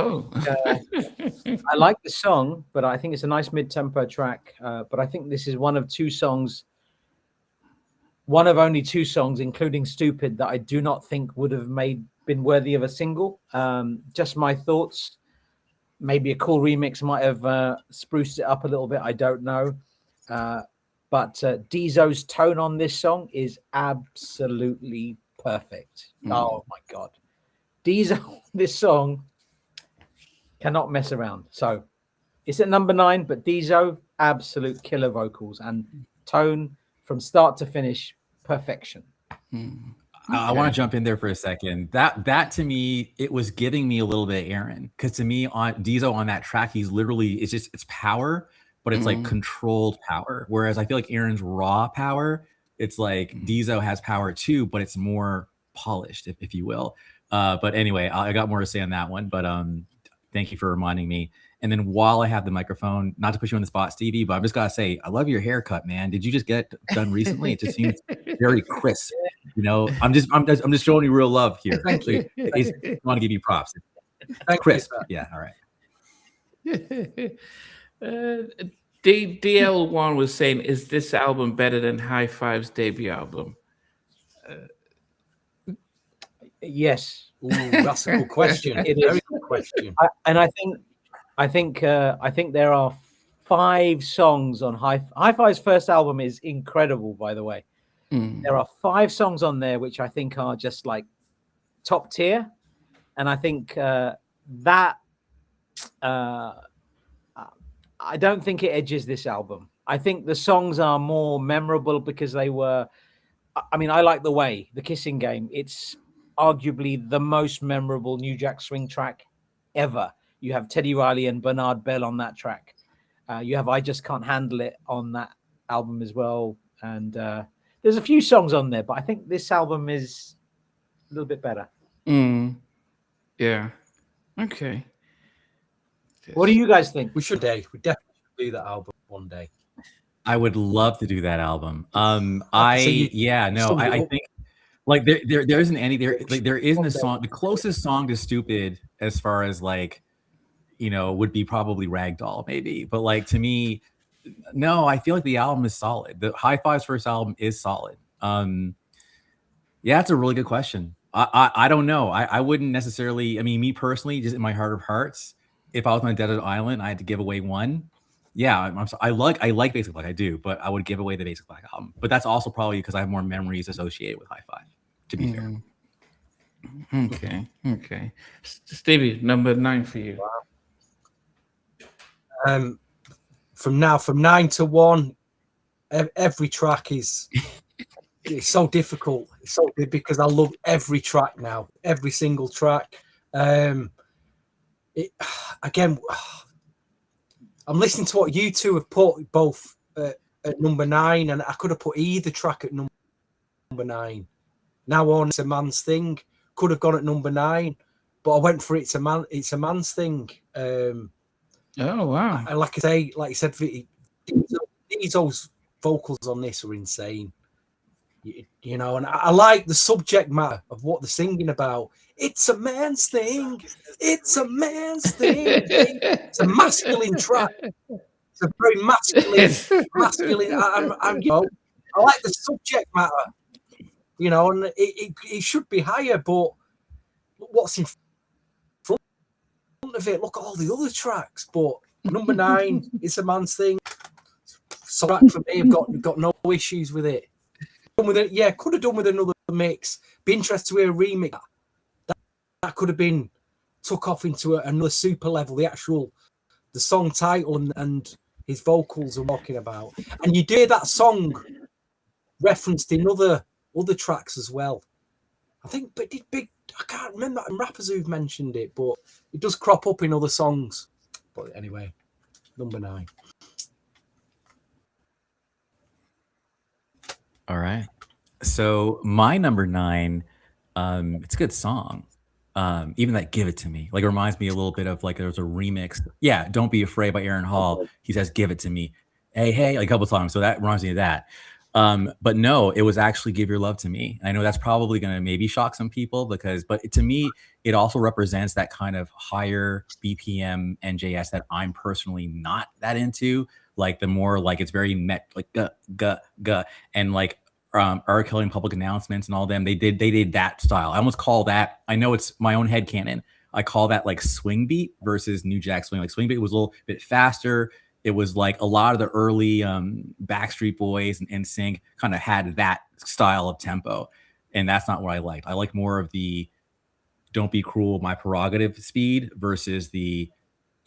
[SPEAKER 3] like the song, but I think it's a nice mid-tempo track. But I think this is one of only two songs, including Stupid, that I do not think would have been worthy of a single. Just my thoughts. Maybe a cool remix might have spruced it up a little bit. I don't know. But Diezo's tone on this song is absolutely perfect. Oh my God. Diezo, this song cannot mess around. So it's at number 9, but Diezo, absolute killer vocals and tone from start to finish, perfection.
[SPEAKER 4] I want to jump in there for a second. That to me, it was giving me a little bit of Aaron, because to me, on Diezo on that track, he's literally, it's power, but it's like controlled power. Whereas I feel like Aaron's raw power, it's like Diezo has power too, but it's more polished, if you will. But anyway, I got more to say on that one. But thank you for reminding me. And then while I have the microphone, not to put you on the spot, Stevie, but I'm just gotta say, I love your haircut, man. Did you just get it done recently? It just seems very crisp. You know, I'm just showing you real love here.
[SPEAKER 2] Thank you.
[SPEAKER 4] I want to give you props. It's crisp. Yeah. All right.
[SPEAKER 1] DL1 was saying, is this album better than High Five's debut album?
[SPEAKER 3] Yes.
[SPEAKER 2] Ooh, that's a good question. It is a very good question.
[SPEAKER 3] I think there are 5 songs on High Five's first album is incredible, by the way. There are 5 songs on there which I think are just like top tier, and I think that I don't think it edges this album. I think the songs are more memorable because they were. I mean, I like The Way, The Kissing Game. It's arguably the most memorable New Jack Swing track ever. You have Teddy Riley and Bernard Bell on that track. You have I Just Can't Handle It on that album as well. And there's a few songs on there, but I think this album is a little bit better.
[SPEAKER 1] Yeah. Okay.
[SPEAKER 3] What do you guys think?
[SPEAKER 2] We definitely should do that album one day.
[SPEAKER 4] I would love to do that album. I think like there isn't any there isn't a song. The closest song to Stupid as far as like, you know, would be probably Ragdoll maybe, but like to me, no, I feel like the album is solid. The High Five's first album is solid. Yeah, it's a really good question. I don't know. I wouldn't necessarily. I mean, me personally, just in my heart of hearts, if I was on a desert island, I had to give away one. Yeah, I like Basic Black, I do, but I would give away the Basic Black album. But that's also probably because I have more memories associated with High Five, to be fair.
[SPEAKER 1] Okay. Stevie, number 9 for you.
[SPEAKER 2] Wow. From 9 to 1, every track is it's so difficult. It's so good because I love every track now, every single track. Again, I'm listening to what you two have put both at number 9, and I could have put either track at number 9. Now on It's a Man's Thing could have gone at number 9, but I went for It's a Man's Thing.
[SPEAKER 1] Oh wow!
[SPEAKER 2] And like you said, these vocals on this are insane. You know, and I like the subject matter of what they're singing about. It's a man's thing. It's a man's thing. It's a masculine track. It's a very masculine. You know, I like the subject matter. You know, and it should be higher, but what's in front of it? Look at all the other tracks. But number 9, It's a Man's Thing. So that for me, I've got no issues with it. Yeah, could have done with another mix. Be interested to hear a remix. That could have been took off into another super level. The song title and his vocals are walking about, and you hear that song referenced in other tracks as well. I think, but I can't remember rappers who've mentioned it, but it does crop up in other songs. But anyway, number 9.
[SPEAKER 4] All right. So my number 9, it's a good song. Even that Give It To Me, like it reminds me a little bit of like there's a remix. Yeah, Don't Be Afraid by Aaron Hall. He says, Give It To Me. Hey, like a couple times. So that reminds me of that. But no, it was actually Give Your Love to Me. I know that's probably going to maybe shock some people but to me, it also represents that kind of higher BPM NJS that I'm personally not that into. Like the more like it's very met, like guh, and like R. Kelly and Public Announcements and all them. They did that style. I almost call that. I know it's my own headcanon. I call that like swing beat versus New Jack Swing. Like swing beat was a little bit faster. It was like a lot of the early Backstreet Boys and NSYNC kind of had that style of tempo. And that's not what I liked. I like more of the Don't Be Cruel, My Prerogative speed versus the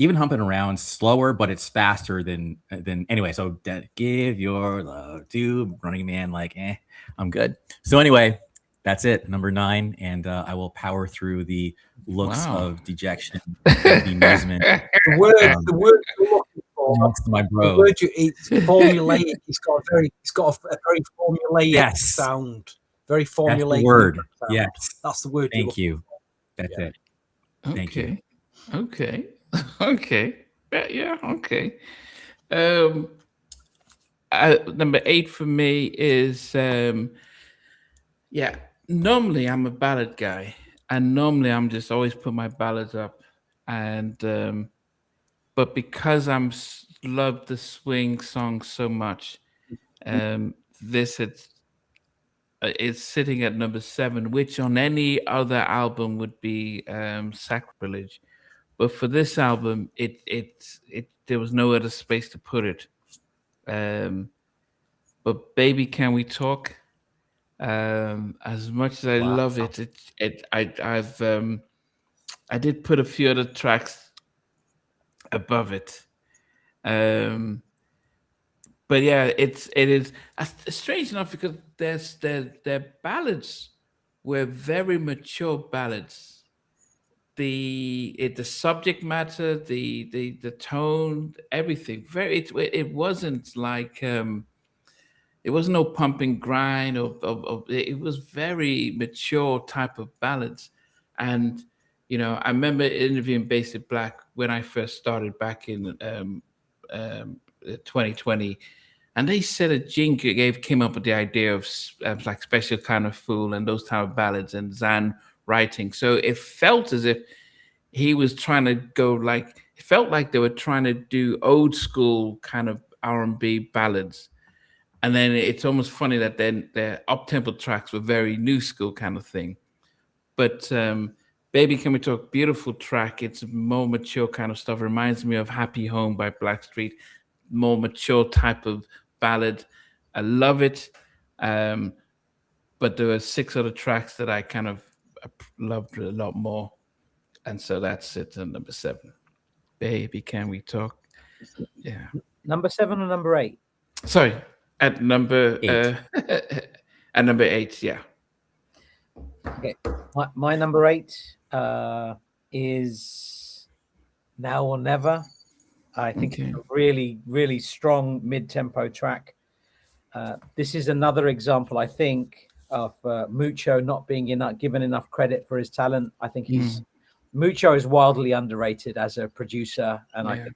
[SPEAKER 4] even Humping Around slower, but it's faster than anyway. So Give Your Love to Running Man, like, I'm good. So anyway, that's it. Number 9. And I will power through the looks of dejection, amusement.
[SPEAKER 2] The word you're looking for,
[SPEAKER 4] next to my bro.
[SPEAKER 2] the word it's formulaic. It's got a very formulaic sound. Very formulaic.
[SPEAKER 4] That's the word.
[SPEAKER 2] Sound.
[SPEAKER 4] Yes.
[SPEAKER 2] That's the word.
[SPEAKER 4] Thank you. That's it. Thank you.
[SPEAKER 1] Okay. Okay. Yeah. Okay. Number 8 for me is normally I'm a ballad guy, and normally I'm just always put my ballads up, and but because love the swing song so much, this it's sitting at number 7, which on any other album would be sacrilege. But for this album, there was no other space to put it. But Baby Can We Talk? As much as I love it, I did put a few other tracks above it. But yeah, it is strange enough because their ballads were very mature ballads. The subject matter, the tone, everything. It wasn't like it was no pump and grind it was very mature type of ballads. And I remember interviewing Basic Black when I first started back in 2020, and they said that Gene came up with the idea of like Special Kind of Fool and those type of ballads and Zan writing. So it felt as if he was trying to go it felt like they were trying to do old school kind of R&B ballads. And then it's almost funny that then their up-tempo tracks were very new school kind of thing. But Baby Can We Talk, beautiful track. It's more mature kind of stuff. Reminds me of Happy Home by Blackstreet, more mature type of ballad. I love it. But there were 6 other tracks that I kind of loved a lot more. And so that's it on number 7. Baby, Can We Talk? Yeah.
[SPEAKER 3] Number 7 or number 8?
[SPEAKER 1] Sorry, at number
[SPEAKER 4] 8.
[SPEAKER 1] At number 8, yeah.
[SPEAKER 3] Okay. My number 8 is Now or Never. I think it's a really, really strong mid-tempo track. This is another example, I think, of Mucho not being given enough credit for his talent. I think Mucho is wildly underrated as a producer, and I think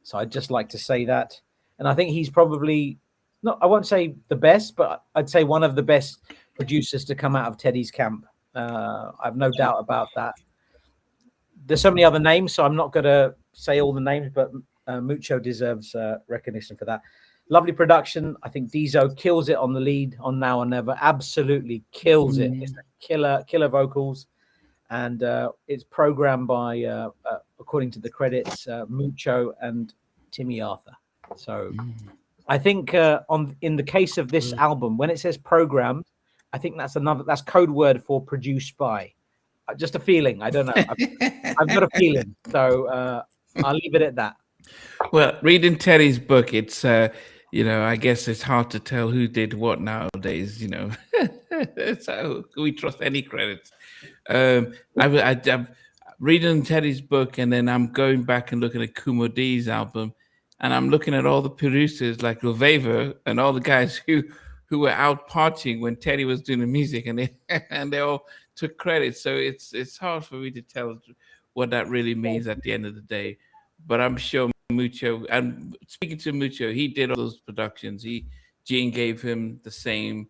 [SPEAKER 3] so. I'd just like to say that, and I think he's probably I won't say the best, but I'd say one of the best producers to come out of Teddy's camp. I've no doubt about that. There's so many other names, so I'm not going to say all the names, but Mucho deserves recognition for that. Lovely production. I think Dizo kills it on the lead on Now or Never. Absolutely kills it. It's killer vocals. And it's programmed by, according to the credits, Mucho and Timmy Arthur. So I think in the case of this album, when it says programmed, I think that's code word for produced by. Just a feeling. I don't know. I've got a feeling. So I'll leave it at that.
[SPEAKER 1] Well, reading Teddy's book, it's I guess it's hard to tell who did what nowadays. So we trust any credits. I'm reading Teddy's book, and then I'm going back and looking at Kumo D's album, and I'm looking at all the producers like Leveva and all the guys who were out partying when Teddy was doing the music, and they all took credit. So it's hard for me to tell what that really means at the end of the day. But I'm sure Mucho, and speaking to Mucho, he did all those productions. He Gene gave him the same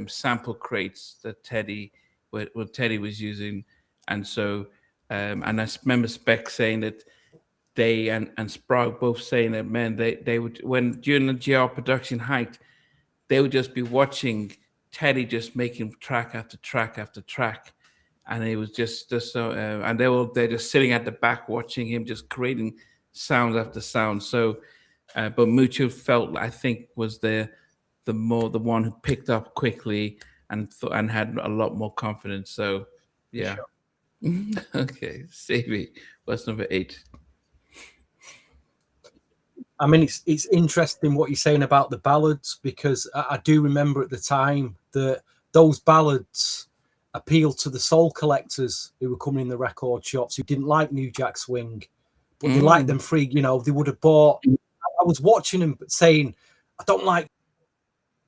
[SPEAKER 1] sample crates that Teddy was using, and so and I remember Speck saying that they and Sprague both saying that, man, they would, when during the GR production height, they would just be watching Teddy just making track after track after track, and it was just so and they're just sitting at the back watching him just creating sound after sound. So but Mucho felt, I think, was the one who picked up quickly and had a lot more confidence. So yeah. Sure. Okay, Stevie, what's number 8?
[SPEAKER 2] I mean, it's interesting what you're saying about the ballads, because I do remember at the time that those ballads appealed to the soul collectors who were coming in the record shops who didn't like New Jack Swing, but they liked them free. You know, they would have bought. I was watching them saying, I don't like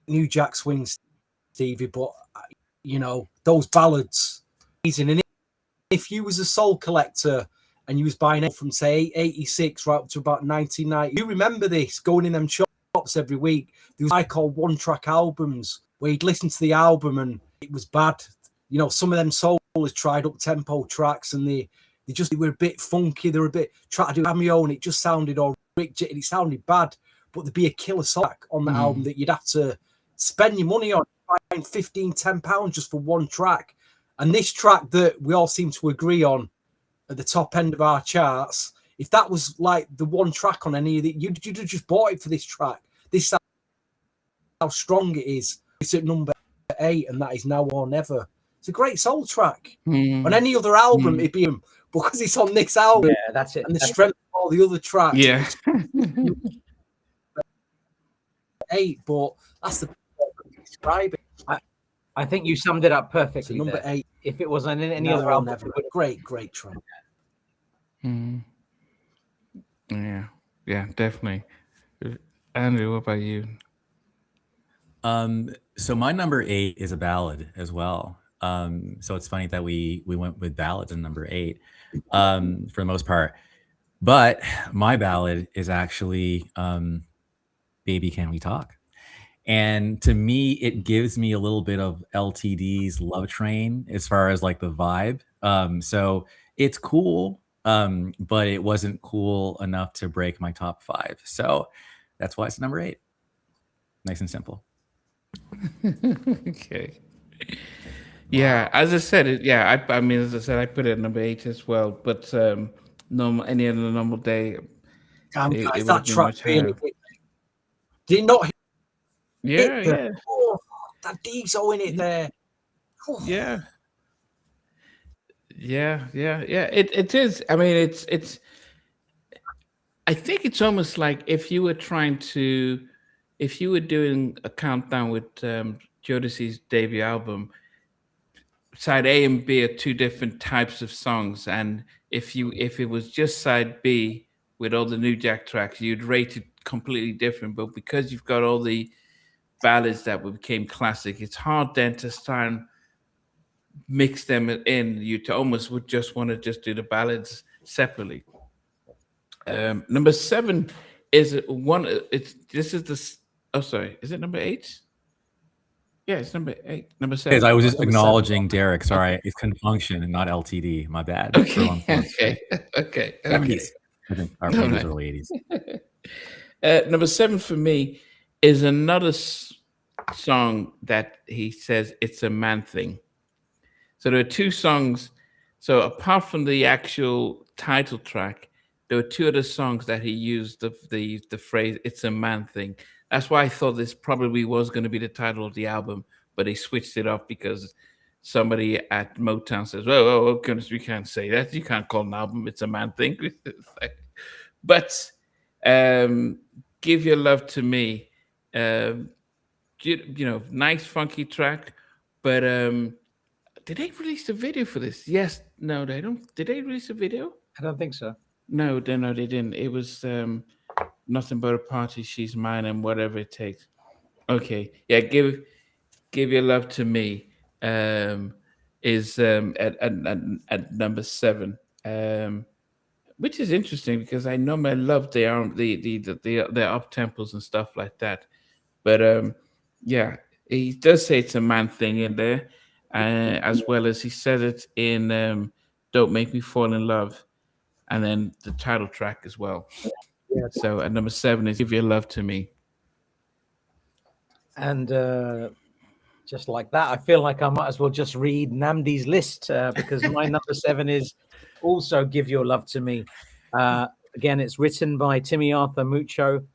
[SPEAKER 2] New Jack Swing, Stevie, but you know, those ballads. And if you was a soul collector and you was buying it from, say, 86 right up to about 1990, you remember this, going in them shops every week. There was what I call one-track albums, where you'd listen to the album and it was bad. You know, some of them soul has tried up-tempo tracks, and they were a bit funky. They were a bit, trying to do cameo, and it just sounded all rigged, and it sounded bad. But there'd be a killer song on the album that you'd have to spend your money on, buying £15-10 just for one track. And this track that we all seem to agree on at the top end of our charts, if that was like the one track on any of it, you'd have just bought it for this track. This is how strong it is. It's at number 8, and that is Now or Never. It's a great soul track. On any other album, it'd be because it's on this album.
[SPEAKER 3] Yeah, that's it.
[SPEAKER 2] And the strength of all the other tracks.
[SPEAKER 1] Yeah.
[SPEAKER 2] 8, but that's the describe it.
[SPEAKER 3] I think you summed it up perfectly.
[SPEAKER 2] Number
[SPEAKER 3] there.
[SPEAKER 2] 8.
[SPEAKER 3] If it was on any
[SPEAKER 2] Now
[SPEAKER 3] other
[SPEAKER 2] or
[SPEAKER 3] album,
[SPEAKER 2] Never. Great track.
[SPEAKER 1] Yeah, definitely. Andrew, what about you?
[SPEAKER 4] So my number 8 is a ballad as well. So it's funny that we went with ballads in number 8 for the most part. But my ballad is actually Baby Can We Talk? And to me, it gives me a little bit of LTD's Love Train as far as like the vibe. So it's cool, but it wasn't cool enough to break my top 5. So that's why it's number 8. Nice and simple.
[SPEAKER 1] Okay. Yeah, as I said, I mean, as I said, I put it at number 8 as well. But any other normal day,
[SPEAKER 2] Guys, that track really did not.
[SPEAKER 1] Yeah.
[SPEAKER 2] Oh, that diesel in it there. Oh.
[SPEAKER 1] Yeah. It is. I mean, it's. I think it's almost like if you were doing a countdown with Jodeci's debut album, side A and B are 2 different types of songs, and if it was just side B with all the New Jack tracks, you'd rate it completely different. But because you've got all the ballads that became classic, it's hard then to start and mix them in. You almost would just want to just do the ballads separately. Number 7 is one. Is it number 8? Yeah, it's number 8. Number 7.
[SPEAKER 4] Because I was just acknowledging Derek. Sorry, it's Confunction and not LTD. My bad.
[SPEAKER 1] Okay.
[SPEAKER 4] I think our was early
[SPEAKER 1] 80s. Number 7 for me is another song that he says it's a man thing. So there are 2 songs. So apart from the actual title track, there were 2 other songs that he used the phrase "it's a man thing." That's why I thought this probably was going to be the title of the album, but they switched it up because somebody at Motown says, "Oh goodness, we can't say that. You can't call an album "It's a Man Thing." But "Give Your Love to Me," nice funky track. But did they release a video for this? Yes, no, they don't. Did they release a video?
[SPEAKER 3] I don't think so.
[SPEAKER 1] No, they didn't. It was Nothing But a Party, She's Mine, and Whatever It Takes. Okay, yeah, give Your Love to Me is at number 7, which is interesting because I normally love their up tempos and stuff like that. But yeah, he does say it's a man thing in there, as well as he said it in "Don't Make Me Fall in Love," and then the title track as well.
[SPEAKER 2] Yeah.
[SPEAKER 1] So at number 7 is "Give Your Love to Me."
[SPEAKER 3] And just like that, I feel like I might as well just read Namdi's list because my number 7 is also "Give Your Love to Me." Again, it's written by Timmy Arthur Mucho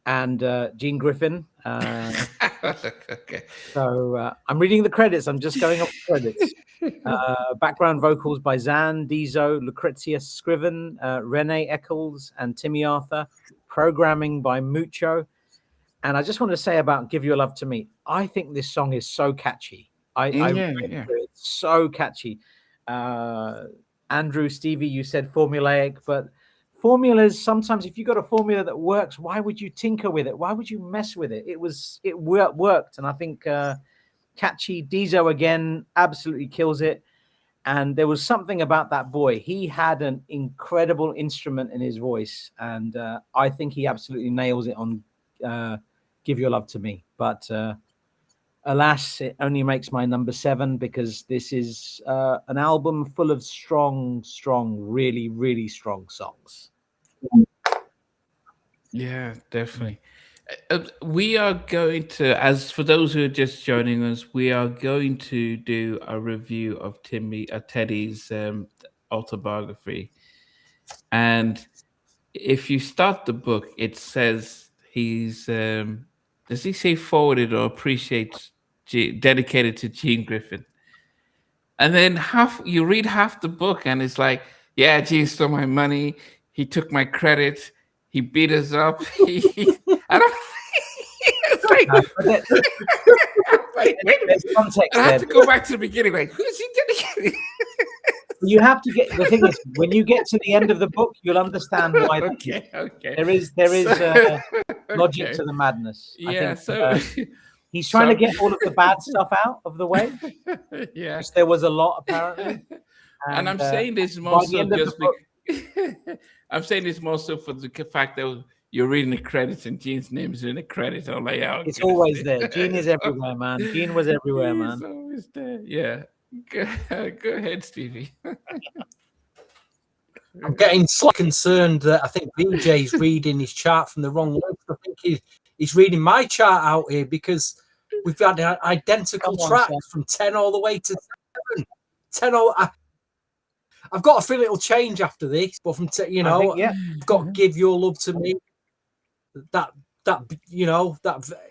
[SPEAKER 3] and Gene Griffin.
[SPEAKER 1] Okay.
[SPEAKER 3] So I'm reading the credits. I'm just going off the credits. Background vocals by Zan, Dizo, Lucrezia Scriven, Renee Eccles, and Timmy Arthur. Programming by Mucho. And I just want to say about "Give Your Love to Me." I think this song is so catchy. It's so catchy. Andrew, Stevie, you said formulaic, but formulas, sometimes if you got a formula that works, why would you tinker with it? Why would you mess with it? It worked. And I think catchy. Dizo again absolutely kills it. And there was something about that boy. He had an incredible instrument in his voice. And I think he absolutely nails it on "Give Your Love to Me." But alas, it only makes my number 7 because this is an album full of strong, really, really strong songs.
[SPEAKER 1] Yeah, definitely. We are going to, as for those who are just joining us, we are going to do a review of Teddy's autobiography. And if you start the book, it says he's does he say forwarded or appreciates dedicated to Gene Griffin? And then you read half the book and it's like, yeah, Gene stole my money. He took my credit. He beat us up. I don't. It's like, wait a minute.
[SPEAKER 3] Context
[SPEAKER 1] I have to go back to the beginning. Like, who's he dedicated?
[SPEAKER 3] You have to get, the thing is, when you get to the end of the book, you'll understand why.
[SPEAKER 1] Okay.
[SPEAKER 3] There is logic to the madness.
[SPEAKER 1] Yeah,
[SPEAKER 3] I think, he's trying to get all of the bad stuff out of the way.
[SPEAKER 1] Yeah,
[SPEAKER 3] there was a lot apparently.
[SPEAKER 1] And I'm saying this more so just I'm saying this more so for the fact that you're reading the credits and Gene's name is in the credits. I'm like, oh,
[SPEAKER 3] it's always there. Gene is everywhere, man. Gene was everywhere, man.
[SPEAKER 1] He's always there. Yeah. Go ahead, Stevie.
[SPEAKER 2] I'm getting slightly concerned that I think VJ's reading his chart from the wrong list. I think he's reading my chart out here because we've got identical tracks from 10 all the way to 7. 10 all. I've got a feeling it'll change after this, but from I've got "Give Your Love to Me." That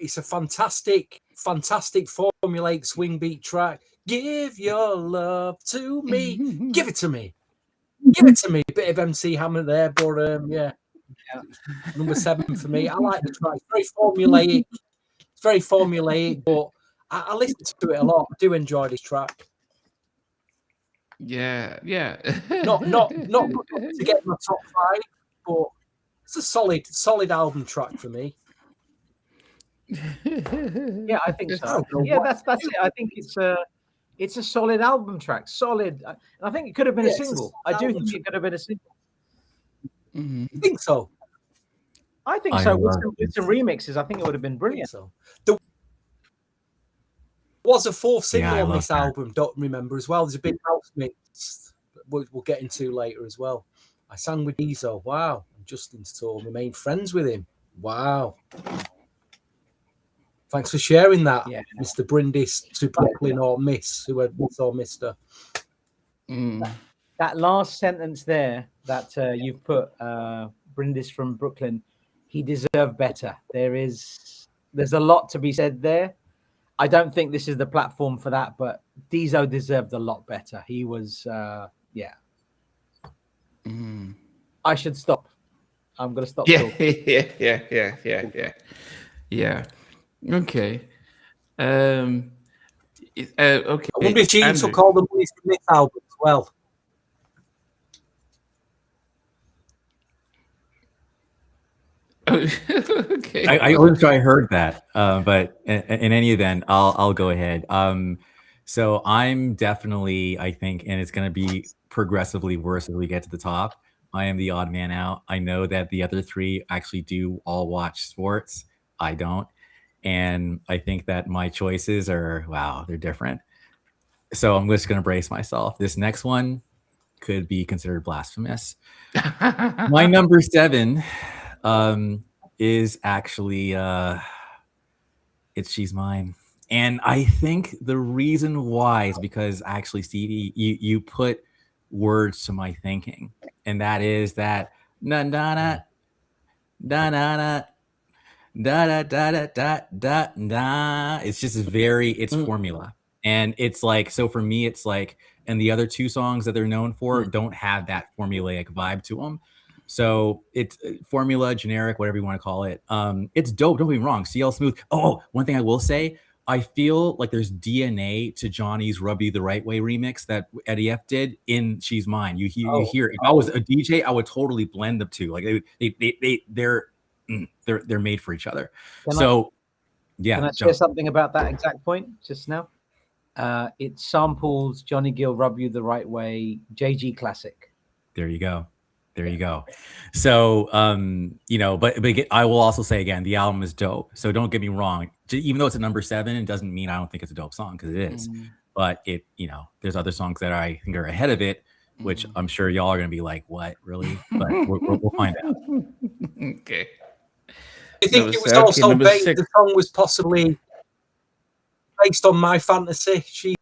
[SPEAKER 2] it's a fantastic formulaic swing beat track. Give your love to me. Give it to me. Give it to me. Bit of MC Hammer there, but number 7 for me. I like the track. It's very formulaic. It's very formulaic, but I listen to it a lot. I do enjoy this track.
[SPEAKER 1] Yeah.
[SPEAKER 2] not to get my top 5, but it's a solid album track for me.
[SPEAKER 3] Yeah, I think so. Yeah, that's it. I think it's a solid album track. Solid. I think it could have been a single. I do think it could have been a single.
[SPEAKER 2] You think so?
[SPEAKER 3] I think so. With some remixes, I think it would have been brilliant.
[SPEAKER 2] So there was a 4th single on this album, don't remember as well. There's a big house mix we'll get into later as well. I sang with Dizo. Wow. And Justin's told me remain friends with him. Wow. Thanks for sharing that, Mr. Brindis to Brooklyn or Miss, whoever Miss or Mr.
[SPEAKER 3] That last sentence there that you've put, Brindis from Brooklyn, he deserved better. There's a lot to be said there. I don't think this is the platform for that, but Dizo deserved a lot better. He was, I should stop. I'm going to stop.
[SPEAKER 1] Yeah. Okay. Okay.
[SPEAKER 2] I wonder if Gene took all the money from this album as well.
[SPEAKER 1] Okay.
[SPEAKER 4] I wasn't sure I heard that, but in any event, I'll go ahead. So I'm definitely, I think, and it's going to be progressively worse as we get to the top. I am the odd man out. I know that the other 3 actually do all watch sports. I don't. And I think that my choices are, wow, they're different. So I'm just going to brace myself. This next one could be considered blasphemous. My number 7 is actually it's She's Mine. And I think the reason why is because actually, Stevie, you put words to my thinking. And that is that na na na da na na da da da da da da da. It's just it's formula. And it's like, so for me, it's like, and the other 2 songs that they're known for don't have that formulaic vibe to them. So it's formula, generic, whatever you want to call it. It's dope. Don't get me wrong. CL Smooth. Oh, one thing I will say, I feel like there's DNA to Johnny's "Rub You the Right Way" remix that Eddie F did in "She's Mine." You hear. If I was a DJ, I would totally blend them two. Like they're made for each other.
[SPEAKER 3] Can I share something about that exact point just now? It samples Johnny Gill "Rub You the Right Way" JG classic.
[SPEAKER 4] There you go. So, but I will also say again, the album is dope. So don't get me wrong. Even though it's a number 7, it doesn't mean I don't think it's a dope song, because it is. But there's other songs that I think are ahead of it, which I'm sure y'all are going to be like, what, really? But we'll find out.
[SPEAKER 1] Okay.
[SPEAKER 2] I think it was also based, the song was possibly based on My Fantasy. She's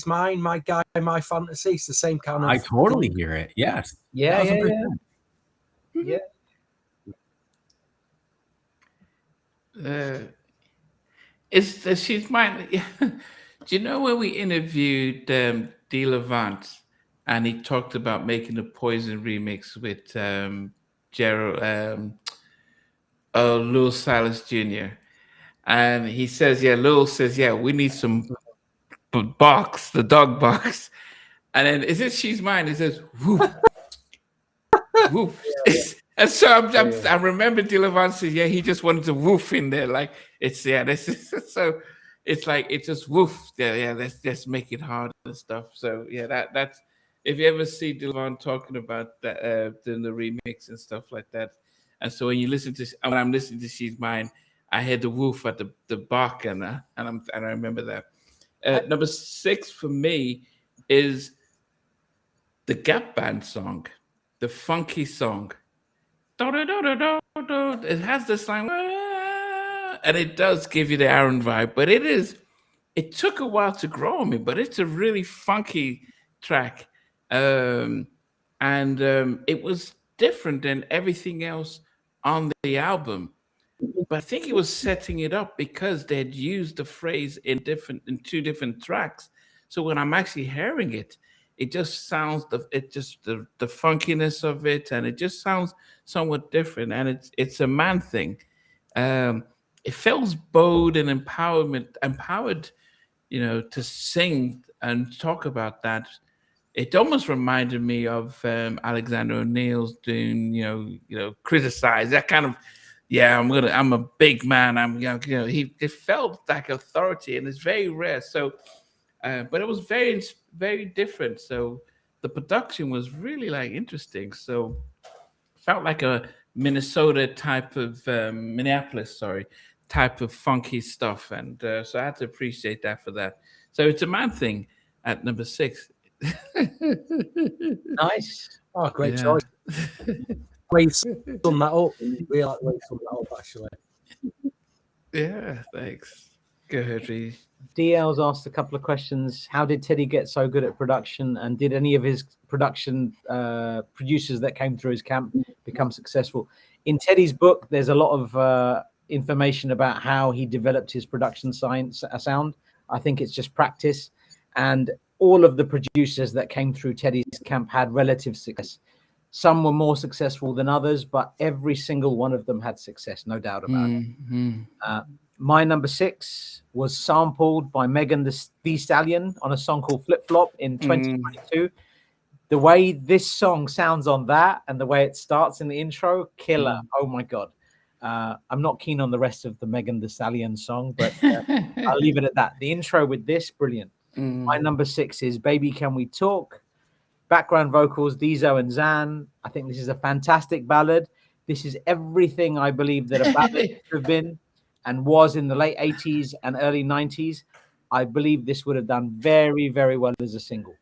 [SPEAKER 2] Mine, My Guy, My Fantasy. It's the same kind of.
[SPEAKER 4] I totally hear it. Yes.
[SPEAKER 3] Yeah.
[SPEAKER 1] She's Mine. Do you know when we interviewed De Levant and he talked about making a Poison remix with Lil Silas Jr. And he says, Lil says, we need some box, the dog box. And then is it She's Mine? It says, woof. Woof. And so I remember De Levant says, he just wanted to woof in there. Like it's, this is so it's like, it's just woof. Let's just make it hard and stuff. So that's, if you ever see De Levant talking about that, doing the remix and stuff like that. And so when I'm listening to She's Mine, I heard the woof at the bark, and I remember that. Number 6 for me is the Gap Band song, the funky song. It has this line, and it does give you the Aaron vibe, but it took a while to grow on me, but it's a really funky track. And it was different than everything else on the album. But I think it was setting it up because they had used the phrase in 2 different tracks. So when I'm actually hearing it, it just sounds the funkiness of it, and it just sounds somewhat different. And it's a man thing. It feels bold and empowered, to sing and talk about that. It almost reminded me of Alexander O'Neill's doing, criticize that kind of. I'm a big man. It felt like authority, and it's very rare. So, but it was very, very different. So the production was really interesting. So felt like a Minneapolis type of funky stuff. And so I had to appreciate that for that. So it's a man thing at number 6.
[SPEAKER 3] Nice.
[SPEAKER 2] Oh, great choice. We've summed that up. We like to sum that up, actually.
[SPEAKER 1] Yeah, thanks. Go ahead, Reed.
[SPEAKER 3] DL's asked a couple of questions. How did Teddy get so good at production? And did any of his production producers that came through his camp become successful? In Teddy's book, there's a lot of information about how he developed his production sound. I think it's just practice. And all of the producers that came through Teddy's camp had relative success. Some were more successful than others, but every single one of them had success, no doubt about it. My number 6 was sampled by Megan Thee Stallion on a song called Flip Flop in 2022. The way this song sounds on that and the way it starts in the intro, killer. Oh my God. I'm not keen on the rest of the Megan Thee Stallion song, but I'll leave it at that. The intro with this, brilliant. My number 6 is Baby Can We Talk? Background vocals, Dizo and Zan. I think this is a fantastic ballad. This is everything I believe that a ballad should have been. and was in the late 80s and early 90s, I believe this would have done very, very well as a single.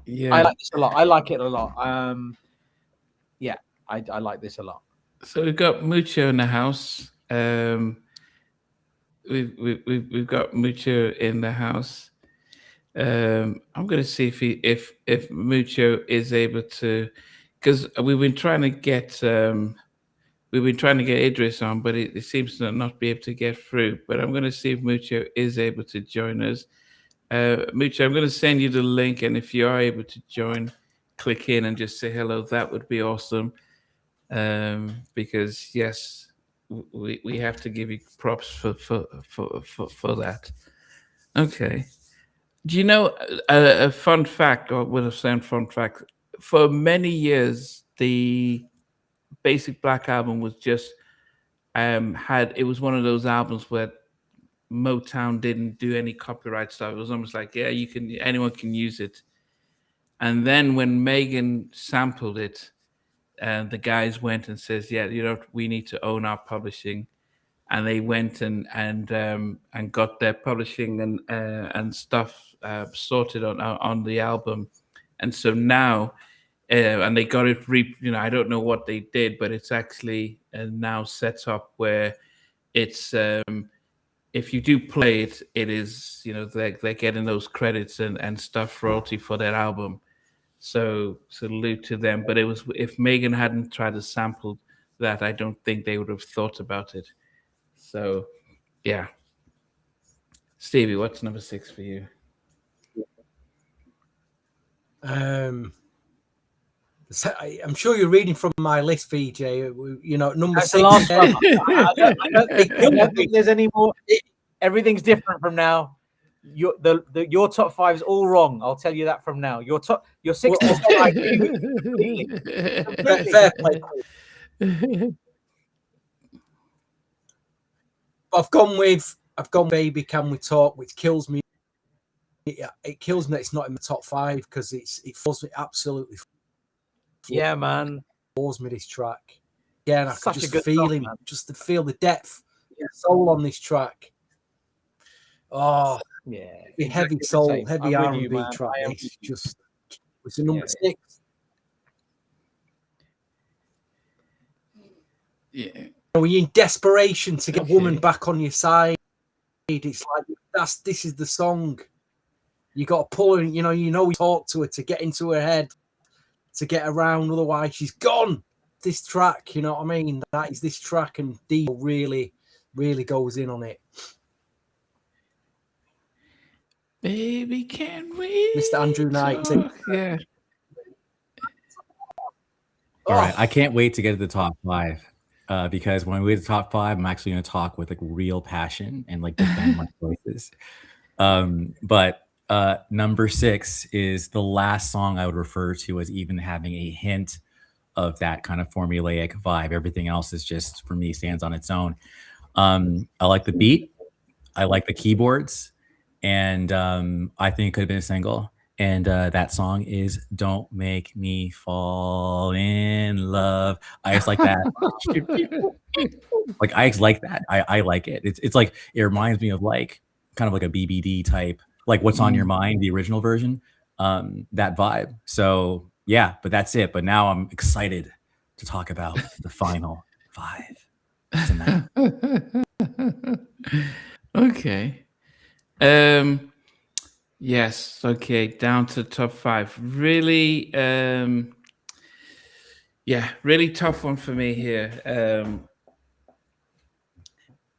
[SPEAKER 1] Yeah,
[SPEAKER 3] I like this a lot. I like it a lot. Yeah, I like this a lot.
[SPEAKER 1] so we've got Mucho in the house. We've got Mucho in the house. I'm gonna see if Mucho is able to, because we've been trying to get Idris on, but it seems to not be able to get through. But I'm gonna see if Mucho is able to join us. Mucho, I'm gonna send you the link, and if you are able to join, click in and just say hello. That would be awesome. Because yes, we have to give you props for that. Okay. Do you know a fun fact, or would have sound fun fact? For many years, the Basic Black album was just it was one of those albums where Motown didn't do any copyright stuff. It was almost like, yeah, anyone can use it. And then when Megan sampled it, and the guys went and says, yeah, we need to own our publishing, and they went and got their publishing and stuff sorted on the album. And so now and they got it I don't know what they did, but it's actually now set up where it's if you do play it, it is they're getting those credits and stuff, royalty for that album. So salute to them. But it was, if Megan hadn't tried to sample that, I don't think they would have thought about it. So yeah. Stevie, what's number 6 for you?
[SPEAKER 2] I'm sure you're reading from my list, VJ. Number 6.
[SPEAKER 3] I don't think there's any more. Everything's different from now. Your top 5 is all wrong. I'll tell you that from now. Your 6 is right.
[SPEAKER 2] Fair play. I've gone Baby Can We Talk, which kills me. It kills me that it's not in the top 5, because it falls me absolutely.
[SPEAKER 3] Yeah, man.
[SPEAKER 2] Floors me, this track. Again, I could
[SPEAKER 3] Such a
[SPEAKER 2] just
[SPEAKER 3] good
[SPEAKER 2] feel
[SPEAKER 3] song,
[SPEAKER 2] him,
[SPEAKER 3] man.
[SPEAKER 2] just to feel the depth, the soul on this track. Oh,
[SPEAKER 3] Yeah,
[SPEAKER 2] heavy soul,
[SPEAKER 3] same.
[SPEAKER 2] heavy
[SPEAKER 3] I'm with you,
[SPEAKER 2] R&B
[SPEAKER 3] man.
[SPEAKER 2] track.
[SPEAKER 3] I am
[SPEAKER 2] It's
[SPEAKER 3] with you.
[SPEAKER 2] just, it's a number 6.
[SPEAKER 1] Yeah.
[SPEAKER 2] When you're in desperation to get a woman back on your side, it's like this is the song. You got to pull her, you talk to her to get into her head, to get around. Otherwise, she's gone. This track, you know what I mean? That is this track, and Dio really, really goes in on it.
[SPEAKER 1] Baby, can we?
[SPEAKER 2] Mr. Andrew Knight.
[SPEAKER 1] Talk? Yeah.
[SPEAKER 4] All right, I can't wait to get to the top 5 because when we get to the top 5, I'm actually going to talk with like real passion and like defend my choices. But number 6 is the last song I would refer to as even having a hint of that kind of formulaic vibe. Everything else is just, for me, stands on its own. I like the beat. I like the keyboards. And I think it could have been a single. And that song is Don't Make Me Fall in Love. I just like that. I just like that. I like it. It's like, it reminds me of like kind of like a BBD type, like What's on Your Mind, the original version, that vibe. So yeah, but that's it. But now I'm excited to talk about the final 5 tonight.
[SPEAKER 1] Okay. Yes. Okay. Down to the top 5. Really, really tough one for me here. And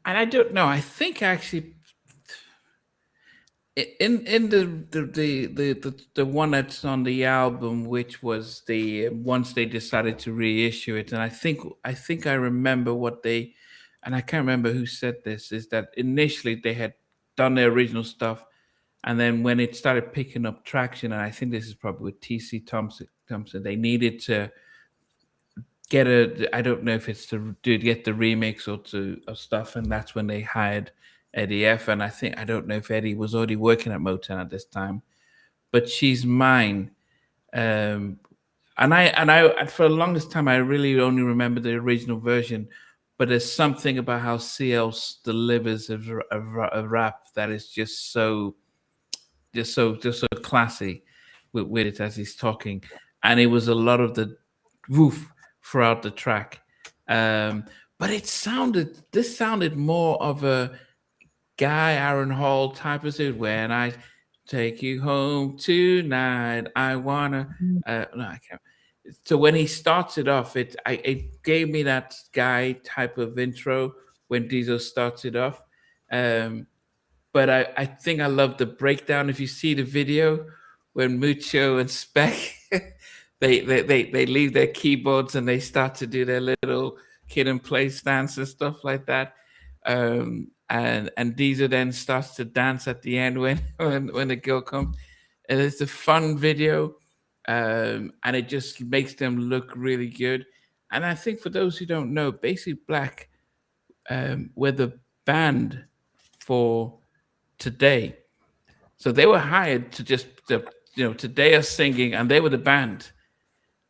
[SPEAKER 1] I don't know. I think actually, in the one that's on the album, which was the once they decided to reissue it, and I think I remember what they, and I can't remember who said this, is that initially they had done their original stuff, and then when it started picking up traction, and I think this is probably with T.C. Thompson, they needed to get I don't know if it's to get the remix or of stuff, and that's when they hired Eddie F. And I don't know if Eddie was already working at Motown at this time, but She's Mine. And I for the longest time, I really only remember the original version, but there's something about how CL delivers a rap that is just so classy with it as he's talking, and it was a lot of the woof throughout the track. But this sounded more of a Guy Aaron Hall type of suit. When I take you home tonight, I wanna. No, I can't. So when he started off, it gave me that Guy type of intro when Diesel started off. Um, but I think I love the breakdown. If you see the video when Mucho and Spec they leave their keyboards and they start to do their little kid and play stance and stuff like that. And Diesel then starts to dance at the end when the girl comes. And it's a fun video, and it just makes them look really good. And I think for those who don't know, Basic Black were the band for Today. So they were hired to Today are singing, and they were the band,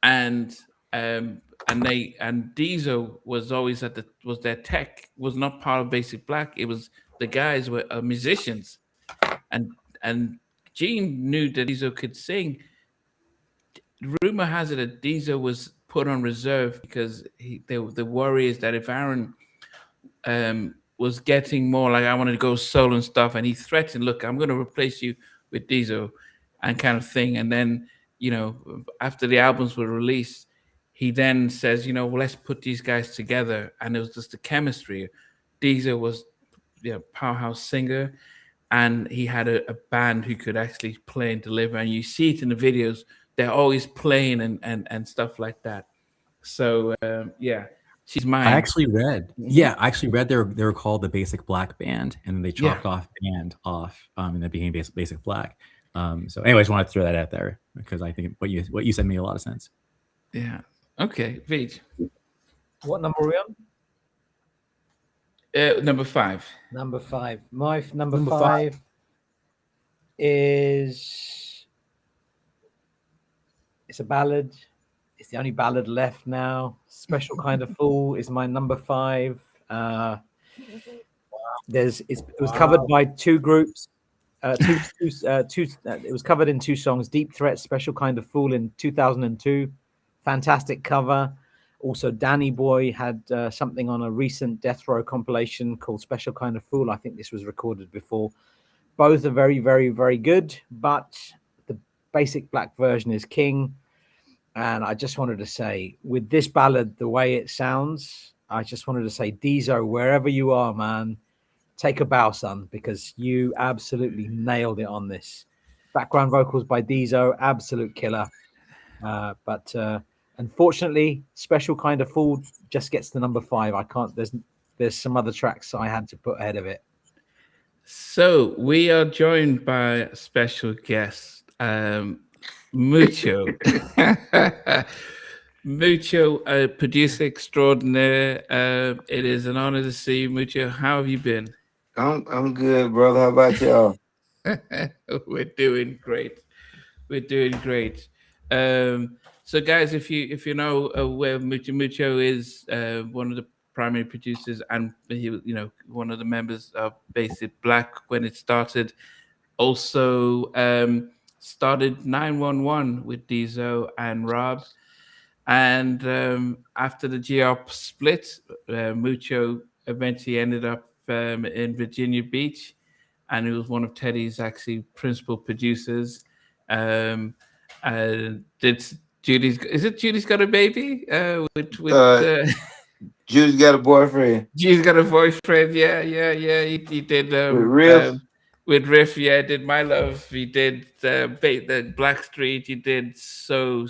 [SPEAKER 1] and Diesel was always was their tech, was not part of Basic Black. It was the guys were musicians, and Gene knew that Diesel could sing. Rumor has it that Diesel was put on reserve because the worry is that if Aaron was getting more like I wanted to go solo and stuff, and he threatened, "Look, I'm going to replace you with Diesel," and kind of thing. And then, after the albums were released, he then says, well, let's put these guys together, and it was just the chemistry. Diesel was, powerhouse singer, and he had a band who could actually play and deliver, and you see it in the videos. They're always playing and stuff like that. So she's mine.
[SPEAKER 4] I actually read they were called the Basic Black Band, and then they chopped off band off, and it became Basic Black. So anyway, I just wanted to throw that out there because I think what you said made a lot of sense.
[SPEAKER 1] Yeah. Okay, Vij.
[SPEAKER 3] What number are we on?
[SPEAKER 1] Number 5.
[SPEAKER 3] Number 5. My number 5 is it's a ballad. It's the only ballad left now. Special Kind of Fool is my number 5. It was covered by two groups. It was covered in 2 songs. Deep Threat, Special Kind of Fool in 2002. Fantastic cover. Also, Danny Boy had something on a recent Death Row compilation called Special Kind of Fool. I think this was recorded before. Both are very, very, very good, but the Basic Black version is king. And I just wanted to say, with this ballad, the way it sounds, I just wanted to say, Diesel, wherever you are, man, take a bow, son, because you absolutely nailed it on this. Background vocals by Diesel, absolute killer. But unfortunately, Special Kind of Fool just gets to number 5. I can't. There's some other tracks I had to put ahead of it.
[SPEAKER 1] So we are joined by a special guest, Mucho. Mucho, producer extraordinaire. It is an honor to see you, Mucho. How have you been?
[SPEAKER 5] I'm good, brother. How about y'all?
[SPEAKER 1] We're doing great. So guys, if you know where Mucho is, one of the primary producers, and he was one of the members of Basic Black when it started. Also started 911 with Diesel and Rob, and after the GOP split, Mucho eventually ended up in Virginia Beach, and he was one of Teddy's actually principal producers. Judy's got a baby?
[SPEAKER 5] Judy's got a boyfriend.
[SPEAKER 1] Judy's got a boyfriend. Yeah. He did
[SPEAKER 5] with Riff.
[SPEAKER 1] With Riff, did My Love. He did the Black Street. He did so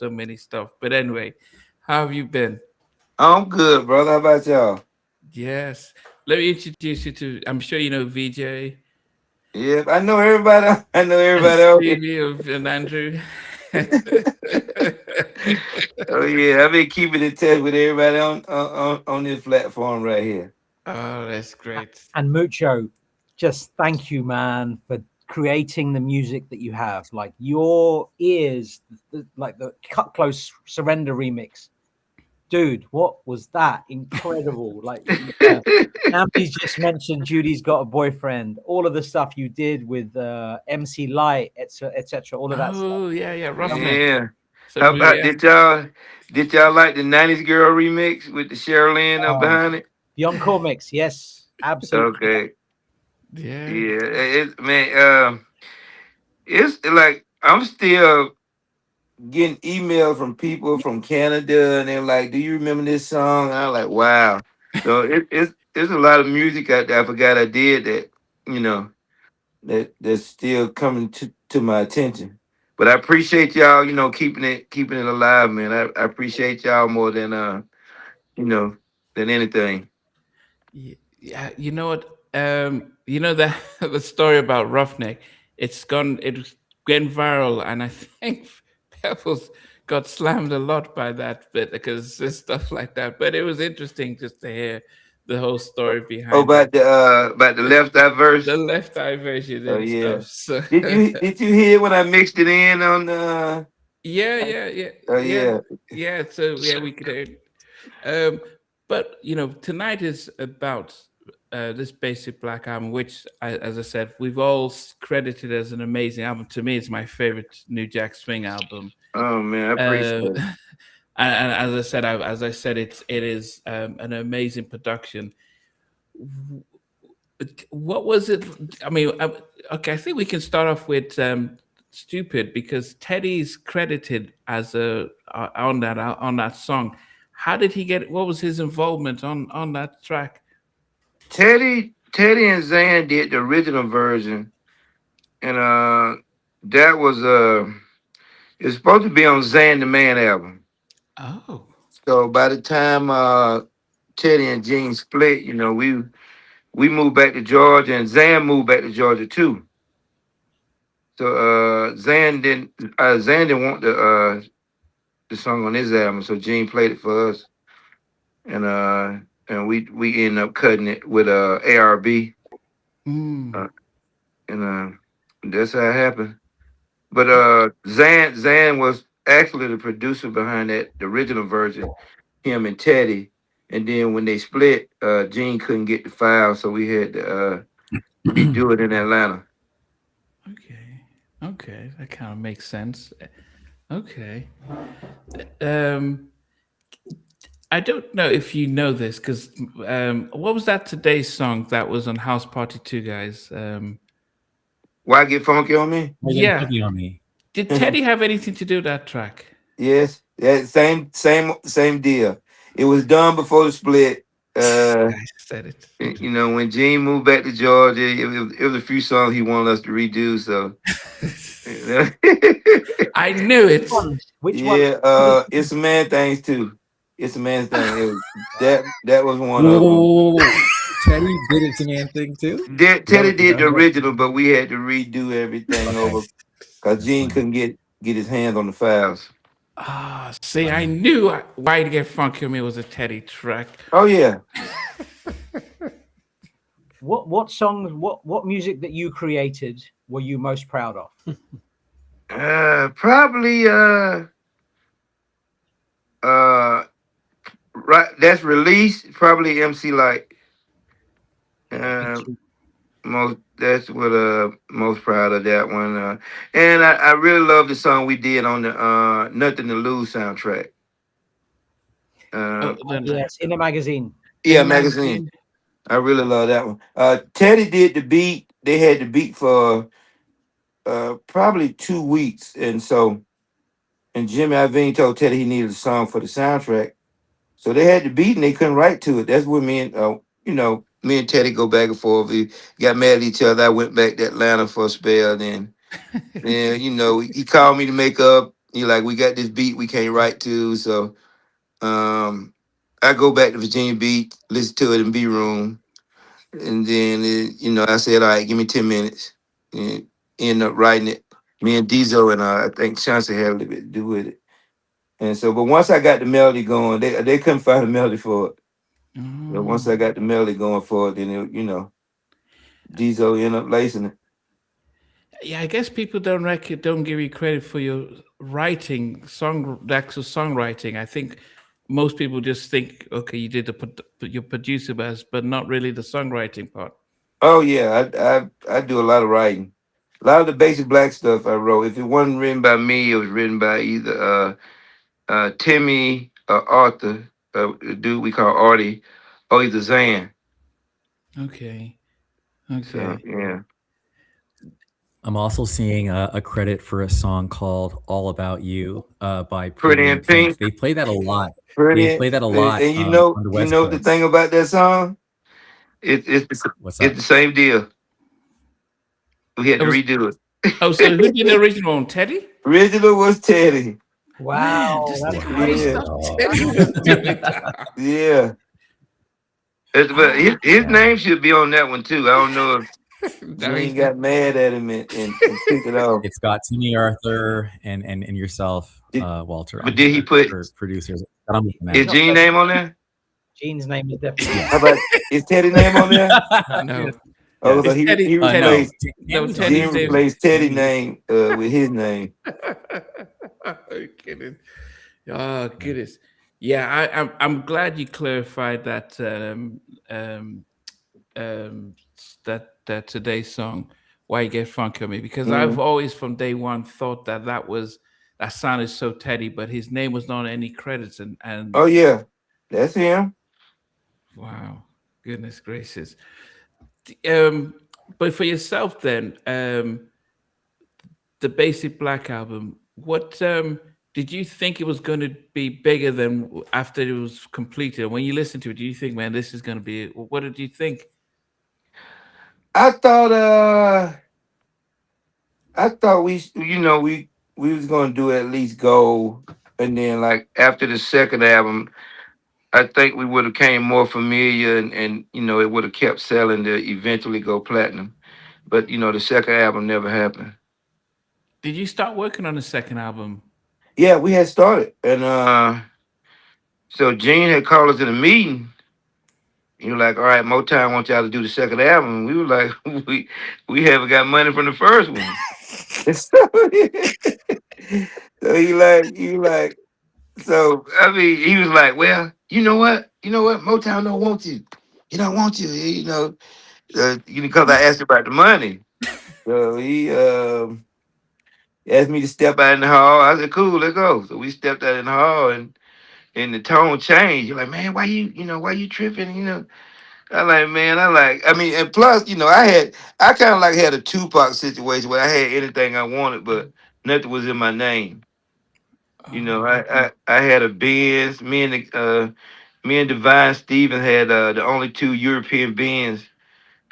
[SPEAKER 1] many stuff. But anyway, how have you been?
[SPEAKER 5] I'm good, brother. How about y'all?
[SPEAKER 1] Yes. Let me introduce you to. I'm sure you know VJ.
[SPEAKER 5] Yeah, I know everybody. And
[SPEAKER 1] Stevie and Andrew.
[SPEAKER 5] Oh yeah, I've been keeping in touch with everybody on this platform right here.
[SPEAKER 1] Oh, that's great.
[SPEAKER 3] And Mucho, just thank you, man, for creating the music that you have. Like your ears, like the Cut Close Surrender remix. Dude, what was that? Incredible. Like, Nappy's just mentioned Judy's Got a Boyfriend. All of the stuff you did with MC Light, etc. All of that stuff.
[SPEAKER 1] Oh yeah, Roughneck.
[SPEAKER 5] Yeah.
[SPEAKER 1] So
[SPEAKER 5] How about
[SPEAKER 1] yeah.
[SPEAKER 5] did y'all like the '90s girl remix with the Sherilyn up behind it?
[SPEAKER 3] The encore mix, yes, absolutely.
[SPEAKER 5] Okay.
[SPEAKER 1] Yeah.
[SPEAKER 5] Yeah. It's like I'm still getting emails from people from Canada, and they're like, "Do you remember this song?" And I'm like, "Wow!" So it's a lot of music out there. I forgot I did that. You know that's still coming to my attention. But I appreciate y'all. Keeping it alive, man. I appreciate y'all more than you know than anything.
[SPEAKER 1] Yeah, you know what? You know that the story about Roughneck. It's gone viral, and I think Pebbles got slammed a lot by that bit because there's stuff like that. But it was interesting just to hear the whole story
[SPEAKER 5] Oh,
[SPEAKER 1] behind it,
[SPEAKER 5] about the left eye verse.
[SPEAKER 1] the left eye version
[SPEAKER 5] Oh
[SPEAKER 1] and
[SPEAKER 5] yeah.
[SPEAKER 1] stuff. So
[SPEAKER 5] Did you hear when I mixed it in on the? Oh
[SPEAKER 1] yeah,
[SPEAKER 5] yeah.
[SPEAKER 1] yeah. So yeah, we could. But tonight is about this basic black album, which, as I said, we've all credited as an amazing album. To me, it's my favorite New Jack Swing album.
[SPEAKER 5] Oh man, I appreciate
[SPEAKER 1] Uh,
[SPEAKER 5] it.
[SPEAKER 1] and as I said, it is an amazing production. What was it? I mean, okay, I think we can start off with "Stupid" because Teddy's credited as on that song. How did he get? What was his involvement on that track?
[SPEAKER 5] Teddy and Zan did the original version, and that was it's supposed to be on Zan the Man album.
[SPEAKER 1] Oh,
[SPEAKER 5] So by the time Teddy and Gene split, we moved back to Georgia, and Zan moved back to Georgia too. So Zan didn't want the song on his album, so Gene played it for us, and we ended up cutting it with ARB,
[SPEAKER 1] mm.
[SPEAKER 5] uh, and that's how it happened. But Zan was actually the producer behind the original version, him and Teddy. And then when they split, Gene couldn't get the file, so we had to redo it in Atlanta.
[SPEAKER 1] Okay, that kind of makes sense. Okay, um, I don't know if you know this because what was that today's song that was on House Party 2, guys?
[SPEAKER 5] Why get funky on me?
[SPEAKER 1] Yeah.
[SPEAKER 4] Funky on me.
[SPEAKER 1] Did Teddy have anything to do with that track?
[SPEAKER 5] Yes, yeah, same deal. It was done before the split.
[SPEAKER 1] I said it.
[SPEAKER 5] When Gene moved back to Georgia, it was a few songs he wanted us to redo. So,
[SPEAKER 1] I knew it.
[SPEAKER 3] Which one?
[SPEAKER 5] yeah, it's a man things too. It's a man's thing. That was one of them.
[SPEAKER 4] Oh, Teddy did it to Man Thing too.
[SPEAKER 5] Teddy did the original, but we had to redo everything over because Gene couldn't get his hands on the files.
[SPEAKER 1] See, I knew Why to Get Funky on Me was a Teddy track.
[SPEAKER 5] Oh yeah.
[SPEAKER 3] What songs? What music that you created were you most proud of?
[SPEAKER 5] Probably right. That's released. Probably MC Light. That's what most proud of that one. And I really love the song we did on the Nothing to Lose soundtrack.
[SPEAKER 3] Yes, in a magazine.
[SPEAKER 5] Yeah, magazine. I really love that one. Teddy did the beat. They had the beat for probably 2 weeks, and Jimmy Iovine told Teddy he needed a song for the soundtrack, so they had the beat and they couldn't write to it. That's when me and Teddy go back and forth. We got mad at each other. I went back to Atlanta for a spell. Then he called me to make up. He like, we got this beat we can't write to, so I go back to Virginia Beach, listen to it in B room. And then, I said, all right, give me 10 minutes. And end up writing it. Me and Diesel and I think Chauncey had a little bit to do with it. And so, but once I got the melody going, they couldn't find a melody for it. But once I got the melody going for it, then, Diesel ended up lacing it.
[SPEAKER 1] Yeah, I guess people don't give you credit for your writing, actual songwriting. I think most people just think, okay, you did your producer best, but not really the songwriting part.
[SPEAKER 5] Oh yeah, I do a lot of writing. A lot of the basic black stuff I wrote. If it wasn't written by me, it was written by either Timmy or Arthur, a dude we call Artie, or either Zan.
[SPEAKER 1] Okay,
[SPEAKER 5] So
[SPEAKER 1] okay.
[SPEAKER 5] yeah,
[SPEAKER 4] I'm also seeing a credit for a song called "All About You" by
[SPEAKER 5] Pretty
[SPEAKER 4] Pretty in
[SPEAKER 5] in Pink,
[SPEAKER 4] Pink. They play that a lot. They
[SPEAKER 5] pretty,
[SPEAKER 4] play that a lot
[SPEAKER 5] and
[SPEAKER 4] on the
[SPEAKER 5] you
[SPEAKER 4] West
[SPEAKER 5] know the thing
[SPEAKER 4] Coast.
[SPEAKER 5] about that song,
[SPEAKER 4] What's
[SPEAKER 5] it's
[SPEAKER 4] up?
[SPEAKER 5] the same deal. We had
[SPEAKER 1] It
[SPEAKER 5] to
[SPEAKER 1] was.
[SPEAKER 5] redo
[SPEAKER 1] Oh, so who did the
[SPEAKER 5] it.
[SPEAKER 1] original one? Teddy?
[SPEAKER 5] Original was Teddy.
[SPEAKER 1] Man,
[SPEAKER 3] Wow,
[SPEAKER 1] just
[SPEAKER 3] that's
[SPEAKER 1] crazy
[SPEAKER 5] Yeah,
[SPEAKER 3] crazy.
[SPEAKER 1] stuff. Teddy was doing that.
[SPEAKER 5] yeah. But
[SPEAKER 1] Ah,
[SPEAKER 5] his
[SPEAKER 4] Yeah.
[SPEAKER 5] name should be on that one too. I don't know if
[SPEAKER 1] no,
[SPEAKER 5] Gene
[SPEAKER 1] he's not.
[SPEAKER 5] got mad at him and took it off.
[SPEAKER 4] It's got Timmy Arthur and yourself,
[SPEAKER 5] Did,
[SPEAKER 4] Walter,
[SPEAKER 5] but
[SPEAKER 4] on
[SPEAKER 5] did he
[SPEAKER 4] here
[SPEAKER 5] put
[SPEAKER 4] for producers. But I'm with the
[SPEAKER 5] his
[SPEAKER 3] Not
[SPEAKER 5] Gene
[SPEAKER 3] bad.
[SPEAKER 5] name on there?
[SPEAKER 3] Gene's name is definitely
[SPEAKER 5] How
[SPEAKER 4] Yes.
[SPEAKER 5] about is Teddy name on there?
[SPEAKER 1] No,
[SPEAKER 5] Oh, so
[SPEAKER 1] it's
[SPEAKER 4] Yes.
[SPEAKER 1] Teddy.
[SPEAKER 5] he
[SPEAKER 1] Teddy.
[SPEAKER 4] No,
[SPEAKER 5] replaced
[SPEAKER 1] No,
[SPEAKER 4] Tammy's on
[SPEAKER 1] Teddy's
[SPEAKER 5] Gene
[SPEAKER 4] there
[SPEAKER 1] name.
[SPEAKER 4] too.
[SPEAKER 5] replaced Teddy
[SPEAKER 4] Tammy.
[SPEAKER 5] name with his name.
[SPEAKER 1] Are you kidding? Oh goodness. Yeah, I'm glad you clarified that um that today's song, "Why You Get Funky on Me," because I've
[SPEAKER 5] Mm.
[SPEAKER 1] always from day one thought that that sounded so Teddy, but his name was not on any credits, and
[SPEAKER 5] Oh yeah, that's him.
[SPEAKER 1] wow, goodness gracious. Um, but for yourself then, the Basic Black album, what did you think it was going to be bigger than after it was completed? When you listen to it, do you think, man, this is going to be? What did you think?
[SPEAKER 5] I thought we was gonna do at least gold, and then like after the second album, I think we would have came more familiar, and it would have kept selling to eventually go platinum. But the second album never happened.
[SPEAKER 1] Did you start working on the second album?
[SPEAKER 5] Yeah, we had started, and so Gene had called us in a meeting. He was like, "All right, Motown wants y'all to do the second album." And we were like, "We haven't got money from the first one." So he like, so I mean, he was like, "Well, you know what, Motown don't want you. He don't want you, because I asked about the money." So he asked me to step out in the hall. I said, "Cool, let's go." So we stepped out in the hall, and the tone changed. You're like, "Man, why you tripping?" I mean, and plus, I kind of like had a Tupac situation where I had anything I wanted, but nothing was in my name.
[SPEAKER 1] Oh,
[SPEAKER 5] I had a Benz. Me and Divine Stevens had the only two European Benz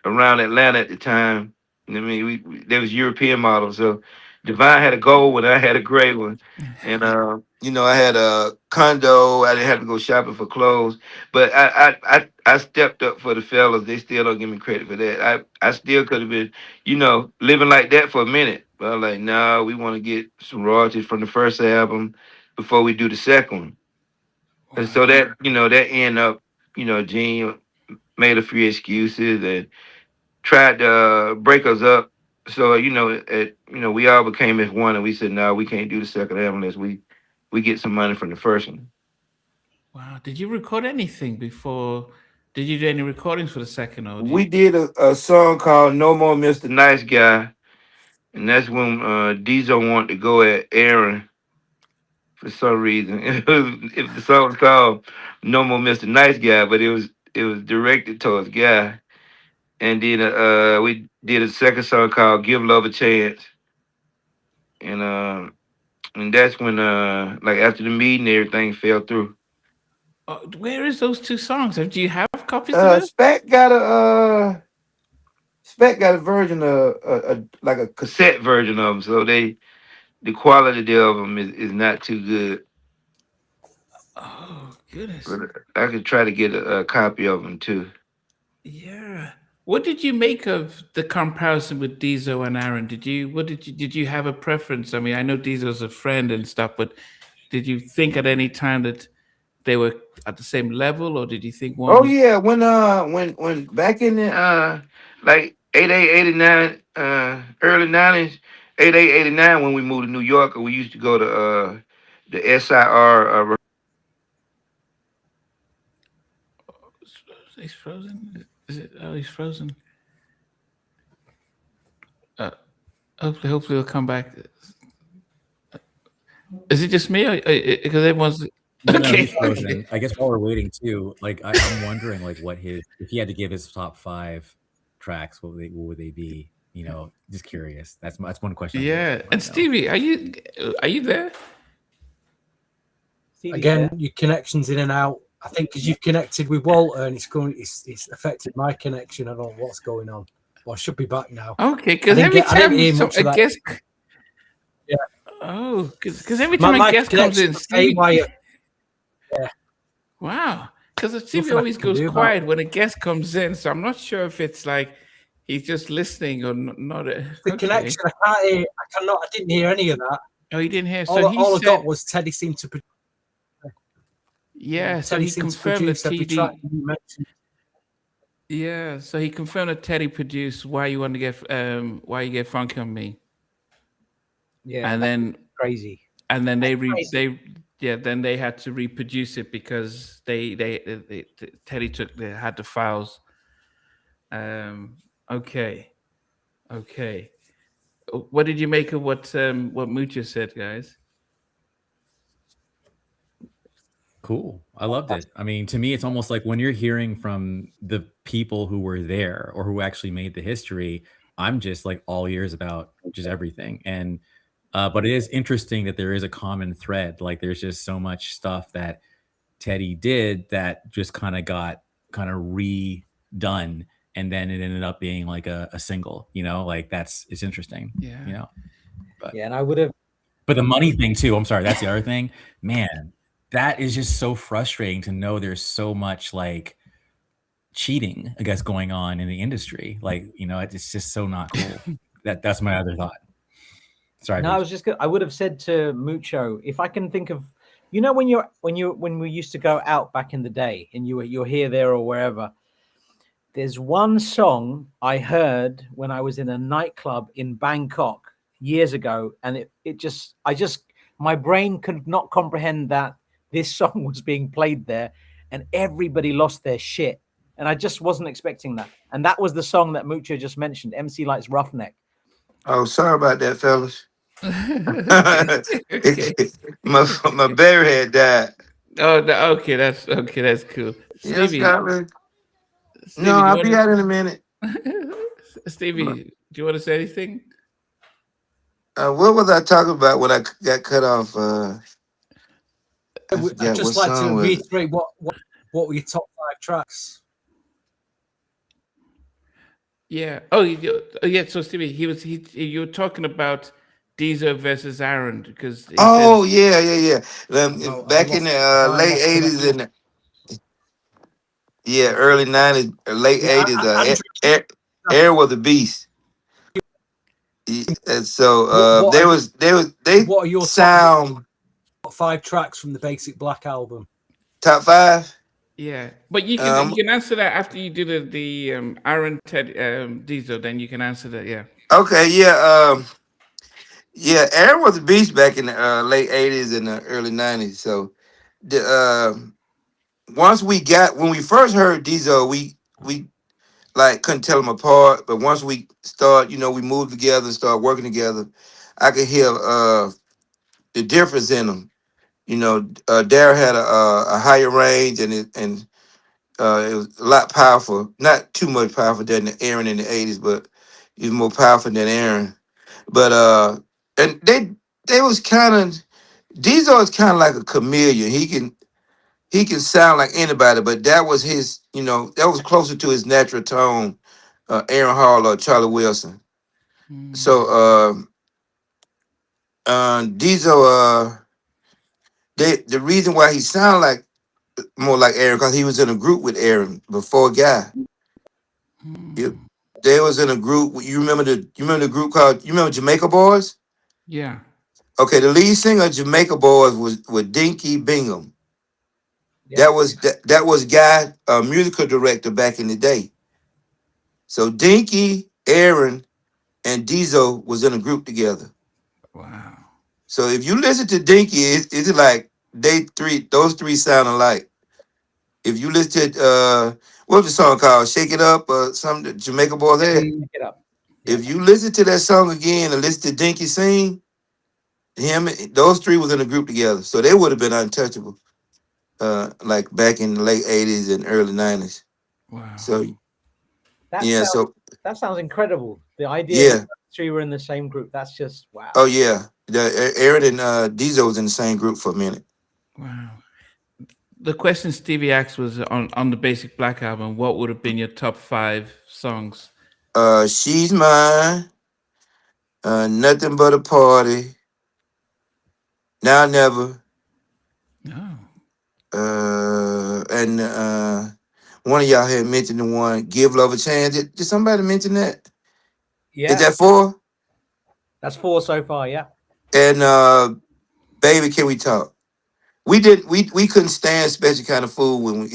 [SPEAKER 5] around Atlanta at the time. I mean, there was European models. So Divine had a gold one, I had a gray one, and I had a condo. I didn't have to go shopping for clothes, but I stepped up for the fellas. They still don't give me credit for that. I still could have been, living like that for a minute. But I was like, no, we want to get some royalties from the first album before we do the second one. And so
[SPEAKER 1] wow.
[SPEAKER 5] that ended up, Gene made a few excuses and tried to break us up. So we all became as one, and we said, "No, we can't do the second album unless we get some money from the first one."
[SPEAKER 1] Wow. Did you record anything before? Did you do any recordings for the second, or did
[SPEAKER 5] We did a song called "No More Mr. Nice Guy," and that's when Diesel wanted to go at Aaron for some reason. If the song was called "No More Mr. Nice Guy," but it was directed towards Guy. And then we did a second song called "Give Love a Chance," and that's when like after the meeting, everything fell through.
[SPEAKER 1] where is those two songs? Do you have copies of it?
[SPEAKER 5] Spec got a version of like a cassette version of them, so the quality of them is not too good.
[SPEAKER 1] Oh goodness.
[SPEAKER 5] But I could try to get a copy of them too.
[SPEAKER 1] Yeah. What did you make of the comparison with Diesel and Aaron? Did you have a preference? I mean, I know Diesel's a friend and stuff, but did you think at any time that they were at the same level, or did you think one
[SPEAKER 5] Oh
[SPEAKER 1] was?
[SPEAKER 5] yeah, when back in the like 88, 89, early 90s, 88, 89, when we moved to New York, we used to go to the SIR
[SPEAKER 1] he's frozen. Is it? Oh, he's frozen. Uh, hopefully he'll come back. Is it just me? Because everyone's
[SPEAKER 4] No,
[SPEAKER 1] okay.
[SPEAKER 4] he's frozen. I guess while we're waiting too, like I'm wondering, like what his if he had to give his top 5 tracks, what would they be? You know, just curious. That's one question.
[SPEAKER 1] Yeah, and Stevie, are you there?
[SPEAKER 3] Stevie's
[SPEAKER 2] Again,
[SPEAKER 3] there.
[SPEAKER 2] your connection's in and out. I think because you've connected with Walter and it's affected my connection. I don't know what's going on. Well, I should be back now.
[SPEAKER 1] Okay, because
[SPEAKER 2] I didn't
[SPEAKER 1] every
[SPEAKER 2] get- I didn't hear
[SPEAKER 1] time
[SPEAKER 2] much of
[SPEAKER 1] a
[SPEAKER 2] that.
[SPEAKER 1] guest,
[SPEAKER 2] Yeah.
[SPEAKER 1] oh, because every time
[SPEAKER 2] My
[SPEAKER 1] a guest comes in,
[SPEAKER 2] connection's
[SPEAKER 1] Stevie,
[SPEAKER 2] haywire.
[SPEAKER 1] wow, because Stevie
[SPEAKER 2] Nothing I
[SPEAKER 1] always
[SPEAKER 2] can
[SPEAKER 1] goes
[SPEAKER 2] do about
[SPEAKER 1] quiet when a guest comes in, so I'm not sure if it's like he's just listening or not.
[SPEAKER 2] The
[SPEAKER 1] Okay.
[SPEAKER 2] connection, I can't hear. I didn't hear any of that.
[SPEAKER 1] Oh, you didn't hear. So
[SPEAKER 2] All I
[SPEAKER 1] he
[SPEAKER 2] got
[SPEAKER 1] said,
[SPEAKER 2] was Teddy seemed to.
[SPEAKER 1] yeah. So
[SPEAKER 2] Teddy
[SPEAKER 1] he
[SPEAKER 2] seemed to
[SPEAKER 1] confirmed that
[SPEAKER 2] produce every track you mentioned.
[SPEAKER 1] Yeah, so he confirmed that Teddy produced "Why You Want to Get Why You Get Funky on Me,"
[SPEAKER 3] Yeah,
[SPEAKER 1] and then
[SPEAKER 3] crazy.
[SPEAKER 1] then
[SPEAKER 3] Crazy.
[SPEAKER 1] then they had to reproduce it because they Teddy they had the files. Okay. What did you make of what Mucha said, guys?
[SPEAKER 4] Cool. I loved it. I mean, to me, it's almost like when you're hearing from the people who were there or who actually made the history, I'm just like all ears about just everything. And, but it is interesting that there is a common thread. Like there's just so much stuff that Teddy did that just kind of got kind of redone. And then it ended up being like a single, you know, like it's interesting,
[SPEAKER 1] Yeah.
[SPEAKER 4] you know, but
[SPEAKER 3] Yeah, and I would have.
[SPEAKER 4] But the money thing too, I'm sorry, that's the other thing. Man, that is just so frustrating to know there's so much like cheating, I guess, going on in the industry. Like, you know, it's just so not cool. That's my other thought. Sorry.
[SPEAKER 3] No, I was just. I would have said to Mucho, if I can think of, you know, when we used to go out back in the day, and you're here, there, or wherever. There's one song I heard when I was in a nightclub in Bangkok years ago, and my brain could not comprehend that this song was being played there, and everybody lost their shit, and I just wasn't expecting that. And that was the song that Mucho just mentioned, MC Light's Roughneck.
[SPEAKER 5] Oh, sorry about that, fellas.
[SPEAKER 1] Okay.
[SPEAKER 5] my berry had died.
[SPEAKER 1] Oh, okay. That's cool.
[SPEAKER 5] Yes,
[SPEAKER 1] Stevie,
[SPEAKER 5] Scotland.
[SPEAKER 1] Stevie,
[SPEAKER 5] No,
[SPEAKER 1] do
[SPEAKER 5] I'll
[SPEAKER 1] you
[SPEAKER 5] be
[SPEAKER 1] want
[SPEAKER 5] out in a minute.
[SPEAKER 1] Stevie, do you want to say anything?
[SPEAKER 5] What was I talking about when I got cut off? I
[SPEAKER 2] I'd
[SPEAKER 5] forgot
[SPEAKER 2] just
[SPEAKER 5] what
[SPEAKER 2] like to
[SPEAKER 5] song was it.
[SPEAKER 2] reiterate what were your top 5 tracks?
[SPEAKER 1] Yeah. Oh, yeah. So Stevie, you were talking about Diesel versus Aaron because he
[SPEAKER 5] Oh yeah.
[SPEAKER 2] Oh,
[SPEAKER 5] Back
[SPEAKER 2] I
[SPEAKER 5] in the
[SPEAKER 2] lost
[SPEAKER 5] late '80s
[SPEAKER 2] connection.
[SPEAKER 5] and early '90s, late
[SPEAKER 2] Yeah,
[SPEAKER 5] '80s,
[SPEAKER 2] Andrew,
[SPEAKER 5] Air was a beast. And so
[SPEAKER 2] What are
[SPEAKER 5] they
[SPEAKER 2] what are your
[SPEAKER 5] sound
[SPEAKER 2] top 5 tracks from the Basic Black album?
[SPEAKER 5] top 5.
[SPEAKER 1] yeah. But you can answer that after you do the Aaron Ted Diesel. Then you can answer that. Yeah.
[SPEAKER 5] Okay, yeah. Air was a beast back in the late '80s and the early '90s. So the when we first heard Diesel, we like couldn't tell them apart. But once we start, we moved together and started working together, I could hear the difference in them. Daryl had a higher range and it was a lot powerful. Not too much powerful than Aaron in the '80s, but he was more powerful than Aaron. But and they was kind of Diesel is kind of like a chameleon. He can sound like anybody, but that was his. That was closer to his natural tone. Aaron Hall or Charlie Wilson. So Diesel, the reason why he sounded like more like Aaron because he was in a group with Aaron before Guy. They was in a group. You remember the group called? You remember Jamaica Boys?
[SPEAKER 1] Yeah.
[SPEAKER 5] Okay, the lead singer of Jamaica Boys was Dinky Bingham.
[SPEAKER 3] Yeah.
[SPEAKER 5] That was Guy, musical director back in the day. So Dinky, Aaron, and Diesel was in a group together.
[SPEAKER 1] Wow.
[SPEAKER 5] So if you listen to Dinky, it's like those three sound alike. If you listen to What's the song called? Shake It Up or something that Jamaica Boys had?
[SPEAKER 3] Pick it up. Yeah.
[SPEAKER 5] If you listen to that song again and listen to Dinky sing, those three was in a group together. So they would have been untouchable. Like back in the late 80s and early 90s.
[SPEAKER 1] Wow.
[SPEAKER 5] So
[SPEAKER 3] That
[SPEAKER 5] yeah,
[SPEAKER 3] sounds
[SPEAKER 5] so
[SPEAKER 3] that sounds incredible. The idea that
[SPEAKER 5] yeah.
[SPEAKER 3] the three were in the same group. That's just wow.
[SPEAKER 5] Oh yeah. Aaron and Diesel was in the same group for a minute.
[SPEAKER 1] Wow. The question Stevie asked was on the Basic Black album. What would have been your top 5 songs?
[SPEAKER 5] She's Mine, Nothing But a Party, Now Never,
[SPEAKER 1] Oh.
[SPEAKER 5] and one of y'all had mentioned the one Give Love a Chance. Did somebody mention that?
[SPEAKER 3] Yeah,
[SPEAKER 5] Is that 4?
[SPEAKER 3] that's 4 so far. Yeah.
[SPEAKER 5] And Baby, Can We Talk? We couldn't stand Special Kind of Food when we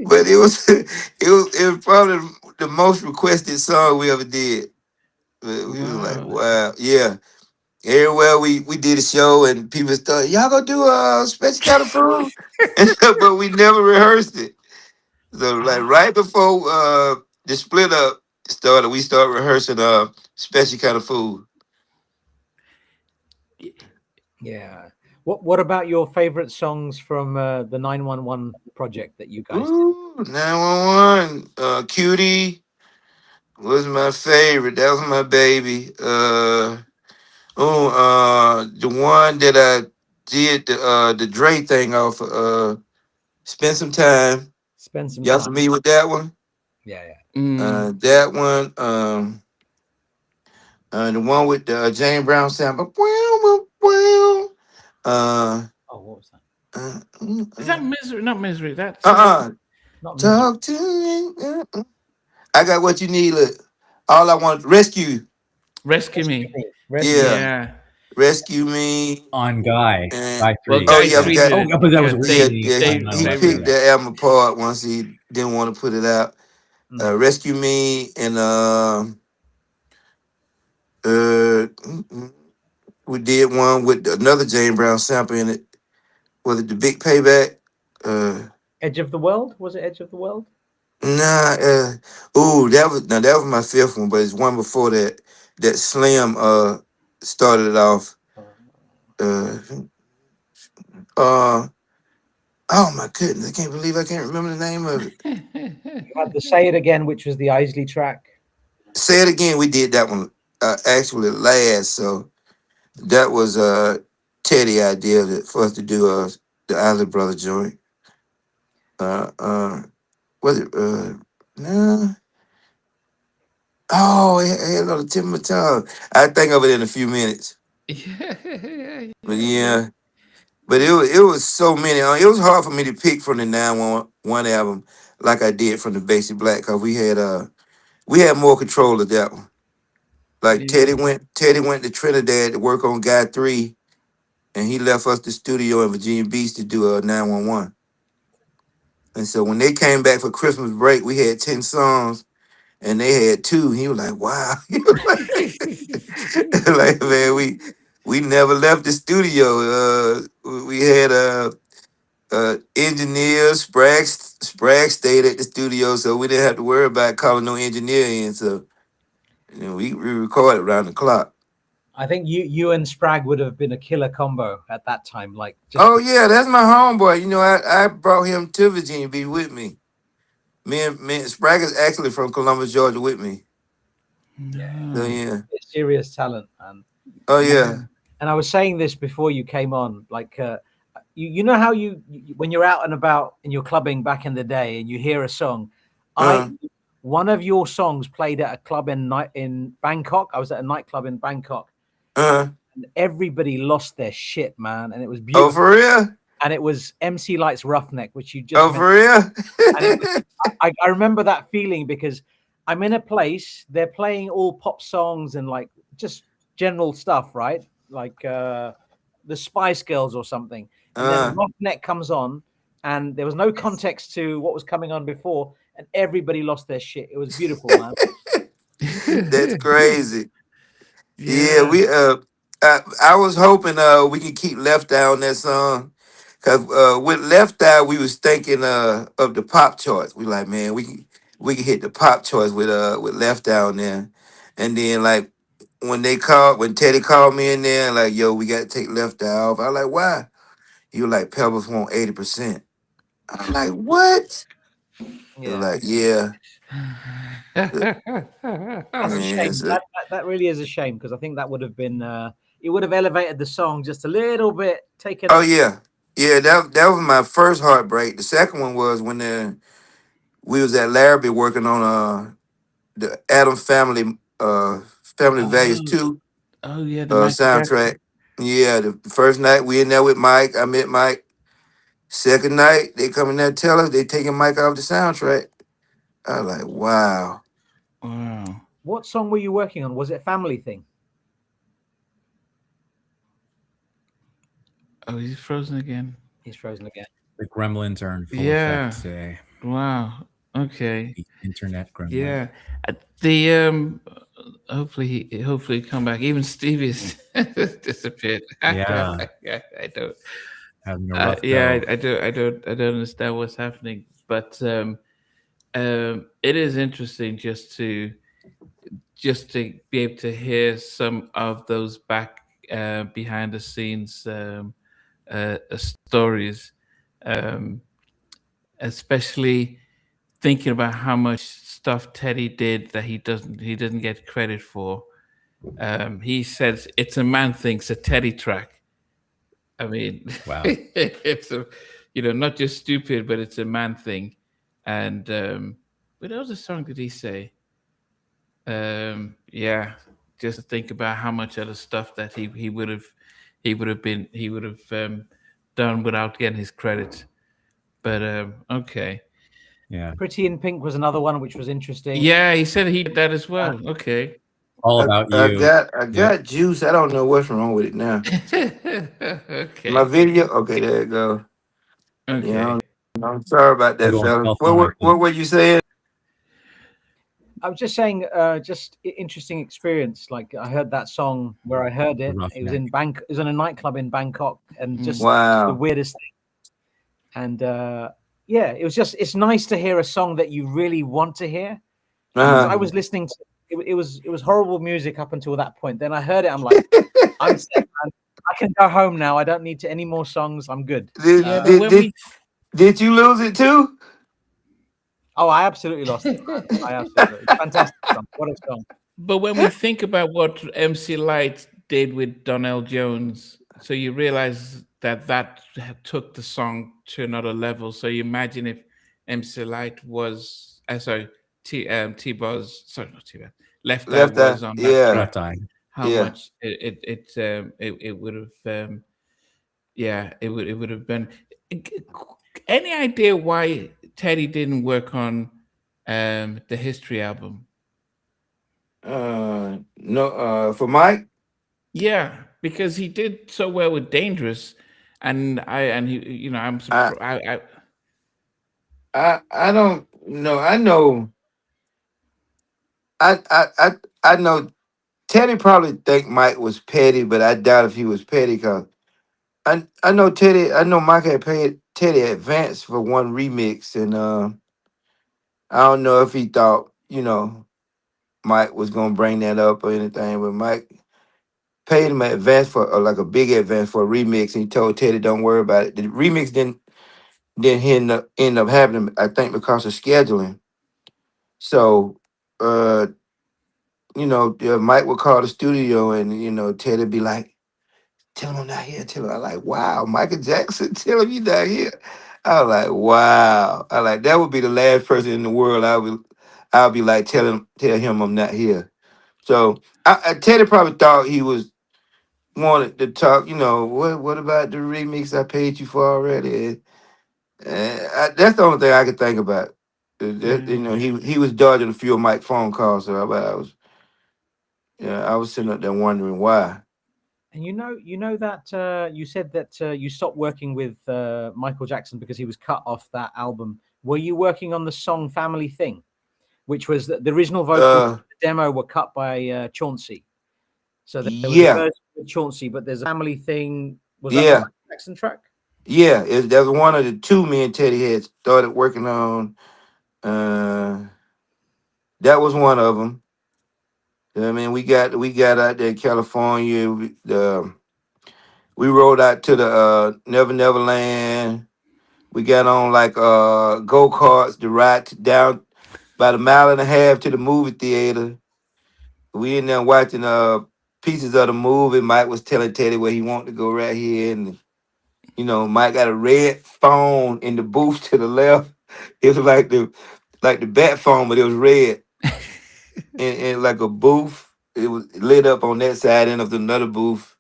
[SPEAKER 5] but it was probably the most requested song we ever did. But we was like,
[SPEAKER 1] Wow.
[SPEAKER 5] wow, yeah. Everywhere we did a show and people started, y'all gonna do a Special Kind of Food? But we never rehearsed it. So like right before the split up started, we started rehearsing Special Kind of Food.
[SPEAKER 3] Yeah. What about your favorite songs from the 911 project that you guys did?
[SPEAKER 5] Ooh, 911, Cutie was my favorite. That was my baby. The one that I did the Dre thing off. Spend Some Time.
[SPEAKER 3] Spend some
[SPEAKER 5] Y'all
[SPEAKER 3] time.
[SPEAKER 5] familiar with that one?
[SPEAKER 3] Yeah, yeah.
[SPEAKER 1] Mm.
[SPEAKER 5] That one. The one with the James Brown sample.
[SPEAKER 3] Oh, what was that?
[SPEAKER 1] Is that Misery? Not Misery. That's
[SPEAKER 3] Not Misery.
[SPEAKER 5] Talk to me. I got what you need. Look, all I want rescue.
[SPEAKER 1] Rescue
[SPEAKER 3] Rescue
[SPEAKER 1] Me.
[SPEAKER 3] Me. Rescue Me.
[SPEAKER 5] Yeah,
[SPEAKER 1] Yeah.
[SPEAKER 5] rescue me.
[SPEAKER 4] On Guy
[SPEAKER 5] And
[SPEAKER 1] Well,
[SPEAKER 4] 3.
[SPEAKER 5] oh
[SPEAKER 1] Guy
[SPEAKER 5] yeah, I
[SPEAKER 1] Three
[SPEAKER 5] forgot.
[SPEAKER 1] did
[SPEAKER 4] Oh,
[SPEAKER 1] it.
[SPEAKER 4] but that was
[SPEAKER 5] Yeah,
[SPEAKER 1] Dave,
[SPEAKER 4] originally
[SPEAKER 5] yeah.
[SPEAKER 4] on
[SPEAKER 1] Dave,
[SPEAKER 5] He
[SPEAKER 1] Dave
[SPEAKER 5] picked
[SPEAKER 1] did
[SPEAKER 4] yeah.
[SPEAKER 1] it.
[SPEAKER 5] that album apart once he didn't want to put it out. Rescue Me and uh, we did one with another James Brown sample in it. Was it the Big Payback?
[SPEAKER 3] Edge of the World? Was it Edge of the World?
[SPEAKER 5] Nah. That was my fifth one, but it's one before that. That Slim started it off. Uh, uh, oh my goodness, I can't believe I can't remember the name of it.
[SPEAKER 3] You had the Say It Again, which was the Isley track.
[SPEAKER 5] Say It Again. We did that one actually last, so that was Teddy idea for us to do the Isley Brother joint. Uh, uh, was it no? Oh, it had on the tip of my tongue. I think of it in a few minutes.
[SPEAKER 1] Yeah.
[SPEAKER 5] But yeah, but it was so many. It was hard for me to pick from the 911 album like I did from the Basic Black because we had more control of that one. Like
[SPEAKER 1] Yeah.
[SPEAKER 5] Teddy went to Trinidad to work on Guy 3, and he left us the studio in Virginia Beach to do a 911. And so when they came back for Christmas break, we had 10 songs and they had 2. He was like, wow. He was like, man, we never left the studio. We had engineers, Spragg stayed at the studio, so we didn't have to worry about calling no engineer in. So we recorded around the clock.
[SPEAKER 3] I think you and Spragg would have been a killer combo at that time. Like just
[SPEAKER 5] Oh yeah, that's my homeboy. I brought him to Virginia Beach with me. Me and Spragg is actually from Columbus, Georgia, with me. So
[SPEAKER 1] No.
[SPEAKER 5] yeah.
[SPEAKER 3] serious talent, man.
[SPEAKER 5] Oh yeah.
[SPEAKER 3] And I was saying this before you came on, like you know how when you're out and about and you're clubbing back in the day and you hear a song,
[SPEAKER 5] Uh,
[SPEAKER 3] one of your songs played at a club in Bangkok. I was at a nightclub in Bangkok,
[SPEAKER 5] uh.
[SPEAKER 3] and everybody lost their shit, man, and it was
[SPEAKER 5] Oh
[SPEAKER 3] beautiful.
[SPEAKER 5] for real?
[SPEAKER 3] And it was MC Light's Roughneck, which you just
[SPEAKER 5] Oh
[SPEAKER 3] mentioned.
[SPEAKER 5] for real?
[SPEAKER 3] And it was, I remember that feeling because I'm in a place, they're playing all pop songs and like just general stuff, right? Like the Spice Girls or something. And then Roughneck comes on and there was no context to what was coming on before and everybody lost their shit. It was beautiful, man.
[SPEAKER 5] That's crazy. Yeah,
[SPEAKER 1] Yeah.
[SPEAKER 5] I was hoping we could keep Left Eye on that song. Cause with Left Eye, we was thinking of the pop charts. We like, man, we can hit the pop charts with Left Eye on there. And then like when Teddy called me in there, like, yo, we got to take Left Eye off. I was like, why? He was like, Pebbles want 80%. I was like, what? He was
[SPEAKER 3] Yeah.
[SPEAKER 5] like, yeah.
[SPEAKER 3] That's a
[SPEAKER 5] Man,
[SPEAKER 3] shame.
[SPEAKER 5] so-
[SPEAKER 3] That really is a shame because I think that would have been it would have elevated the song just a little bit. Taken.
[SPEAKER 5] oh yeah. Yeah, that was my first heartbreak. The second one was when we was at Larrabee working on the Adam Family Values 2
[SPEAKER 1] Oh yeah, the Michael
[SPEAKER 5] soundtrack.
[SPEAKER 1] Jackson.
[SPEAKER 5] Yeah, the first night we in there with Mike. I met Mike. Second night, they come in there and tell us they taking Mike off the soundtrack. I was like, wow.
[SPEAKER 1] Wow.
[SPEAKER 3] What song were you working on? Was it Family Thing?
[SPEAKER 1] Oh, he's frozen again.
[SPEAKER 3] He's frozen again.
[SPEAKER 4] The gremlins are in full
[SPEAKER 1] Yeah.
[SPEAKER 4] effect today.
[SPEAKER 1] Wow. Okay.
[SPEAKER 4] The internet gremlin.
[SPEAKER 1] Yeah. The hopefully come back. Even Stevie's disappeared.
[SPEAKER 4] Yeah.
[SPEAKER 1] Yeah, I don't.
[SPEAKER 4] Having a rough
[SPEAKER 1] Yeah,
[SPEAKER 4] go.
[SPEAKER 1] I don't understand what's happening. But it is interesting just to be able to hear some of those back behind the scenes stories, especially thinking about how much stuff Teddy did that he didn't get credit for. He says it's a man thing, it's a Teddy track. I mean,
[SPEAKER 4] Wow.
[SPEAKER 1] it's a not just stupid, but it's a man thing. And what other song did he say? Yeah, just to think about how much other stuff that he would have done without getting his credit. But okay.
[SPEAKER 4] Yeah.
[SPEAKER 3] Pretty in Pink was another one which was interesting.
[SPEAKER 1] Yeah, he said he did that as well. Okay.
[SPEAKER 4] All about
[SPEAKER 5] I
[SPEAKER 4] you.
[SPEAKER 5] got juice. I don't know what's wrong with it now.
[SPEAKER 1] Okay.
[SPEAKER 5] My video. Okay, there it go.
[SPEAKER 1] Okay.
[SPEAKER 5] Yeah, I'm sorry about that,
[SPEAKER 4] Go on
[SPEAKER 5] fella.
[SPEAKER 4] cell phone, I
[SPEAKER 5] What
[SPEAKER 4] think.
[SPEAKER 5] were you saying?
[SPEAKER 3] I was just saying, interesting experience. Like I heard that song where I heard it. It was in It was in a nightclub in Bangkok, and just the
[SPEAKER 5] Wow.
[SPEAKER 3] weirdest thing. And yeah, it's nice to hear a song that you really want to hear. Because I was listening to it was horrible music up until that point. Then I heard it. I'm like, I'm set, man. I can go home now. I don't need any more songs. I'm good.
[SPEAKER 5] Did you lose it too?
[SPEAKER 3] Oh, I absolutely lost it. I absolutely. It's fantastic song. What a song.
[SPEAKER 1] But when we think about what MC Light did with Donnell Jones, so you realize that took the song to another level. So you imagine if MC Light was, T-Buzz, sorry, not T-Buzz, Left Eye was on that track,
[SPEAKER 4] Left Eye.
[SPEAKER 1] how much it would have, it would have been. Any idea why Teddy didn't work on the History album?
[SPEAKER 5] No, for Mike.
[SPEAKER 1] Yeah, because he did so well with Dangerous, and I'm surprised.
[SPEAKER 5] I don't know. I know. I know. Teddy probably think Mike was petty, but I doubt if he was petty because I know Teddy. I know Mike had paid Teddy advance for one remix, and I don't know if he thought Mike was gonna bring that up or anything, but Mike paid him an advance for like a big advance for a remix, and he told Teddy, "Don't worry about it." The remix didn't end up happening, I think, because of scheduling. So, Mike would call the studio, and Teddy be like, "Tell him I'm not here." Tell him, I'm like, "Wow, Michael Jackson, tell him you not here." I was like, "Wow." I like that would be the last person in the world I'll be like, tell him I'm not here. So Teddy probably thought he wanted to talk. What about the remix I paid you for already? That's the only thing I could think about. He was dodging a few of Mike's phone calls, so I was sitting up there wondering why.
[SPEAKER 3] And you know that you said that you stopped working with Michael Jackson because he was cut off that album. Were you working on the song "Family Thing," which was the original vocals, the demo were cut by Chauncey? So there was a version with Chauncey, but there's a Family Thing. Was that the Michael Jackson track?
[SPEAKER 5] Yeah, that was one of the two me and Teddy had started working on. That was one of them. I mean, we got out there in California. We rode out to the Never Never Land. We got on like go karts to ride down about a mile and a half to the movie theater. We in there watching pieces of the movie. Mike was telling Teddy where he wanted to go right here, and Mike got a red phone in the booth to the left. It was like the bat phone, but it was red, and like a booth. It was lit up on that side, and of another booth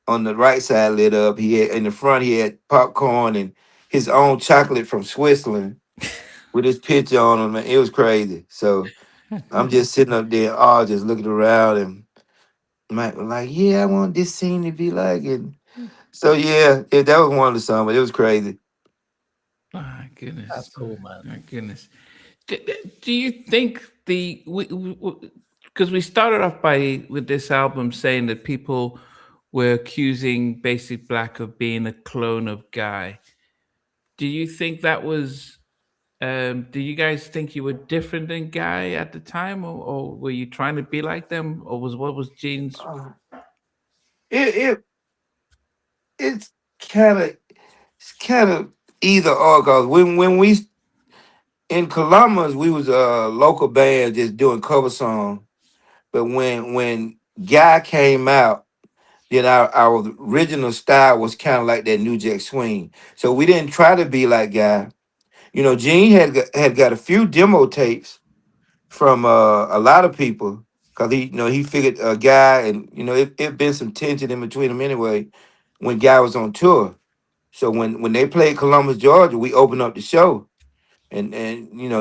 [SPEAKER 5] on the right side lit up. He had in the front he had popcorn and his own chocolate from Switzerland with his picture on him. Man, it was crazy. So I'm just sitting up there, all just looking around, and Mike was like, "Yeah, I want this scene to be like it." So yeah, that was one of the songs, but it was crazy.
[SPEAKER 1] My goodness.
[SPEAKER 3] That's cool, man.
[SPEAKER 1] My goodness. Do you think because we started off with this album saying that people were accusing Basic Black of being a clone of Guy? Do you think that was? Do you guys think you were different than Guy at the time, or were you trying to be like them, or what was Gene's?
[SPEAKER 5] It it it's kind of either or. Cause when we in Columbus, we was a local band just doing cover songs. But when Guy came out, then our original style was kind of like that New Jack Swing. So we didn't try to be like Guy. Gene had got a few demo tapes from a lot of people because he figured a Guy, and it been some tension in between them anyway when Guy was on tour. So when they played Columbus, Georgia, we opened up the show. And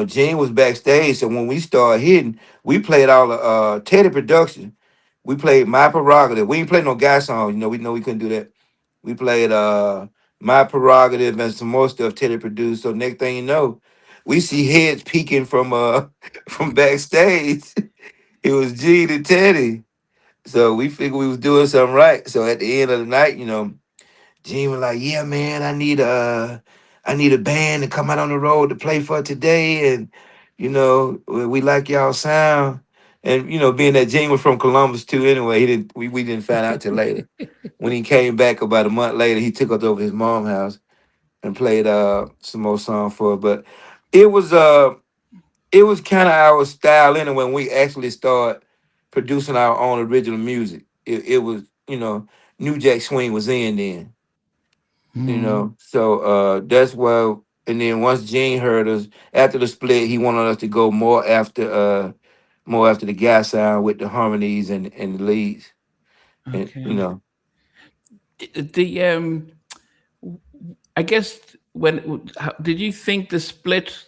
[SPEAKER 5] Gene was backstage. So when we started hitting, we played all the Teddy production. We played My Prerogative. We didn't play no Guy songs. We know we couldn't do that. We played My Prerogative and some more stuff Teddy produced. So next thing you know, we see heads peeking from from backstage. It was Gene and Teddy. So we figured we was doing something right. So at the end of the night, Gene was like, "Yeah, man, I need a band to come out on the road to play for today, and we like y'all sound." And being that Gene was from Columbus too, anyway, we didn't find out till later. When he came back about a month later, he took us over to his mom's house and played some more songs for us. But it was kind of our style anyway. When we actually started producing our own original music, it was New Jack Swing was in then. So that's why. And then once Gene heard us after the split, he wanted us to go more after the Guy sound with the harmonies and the leads. And
[SPEAKER 1] Okay. The I guess did you think the split?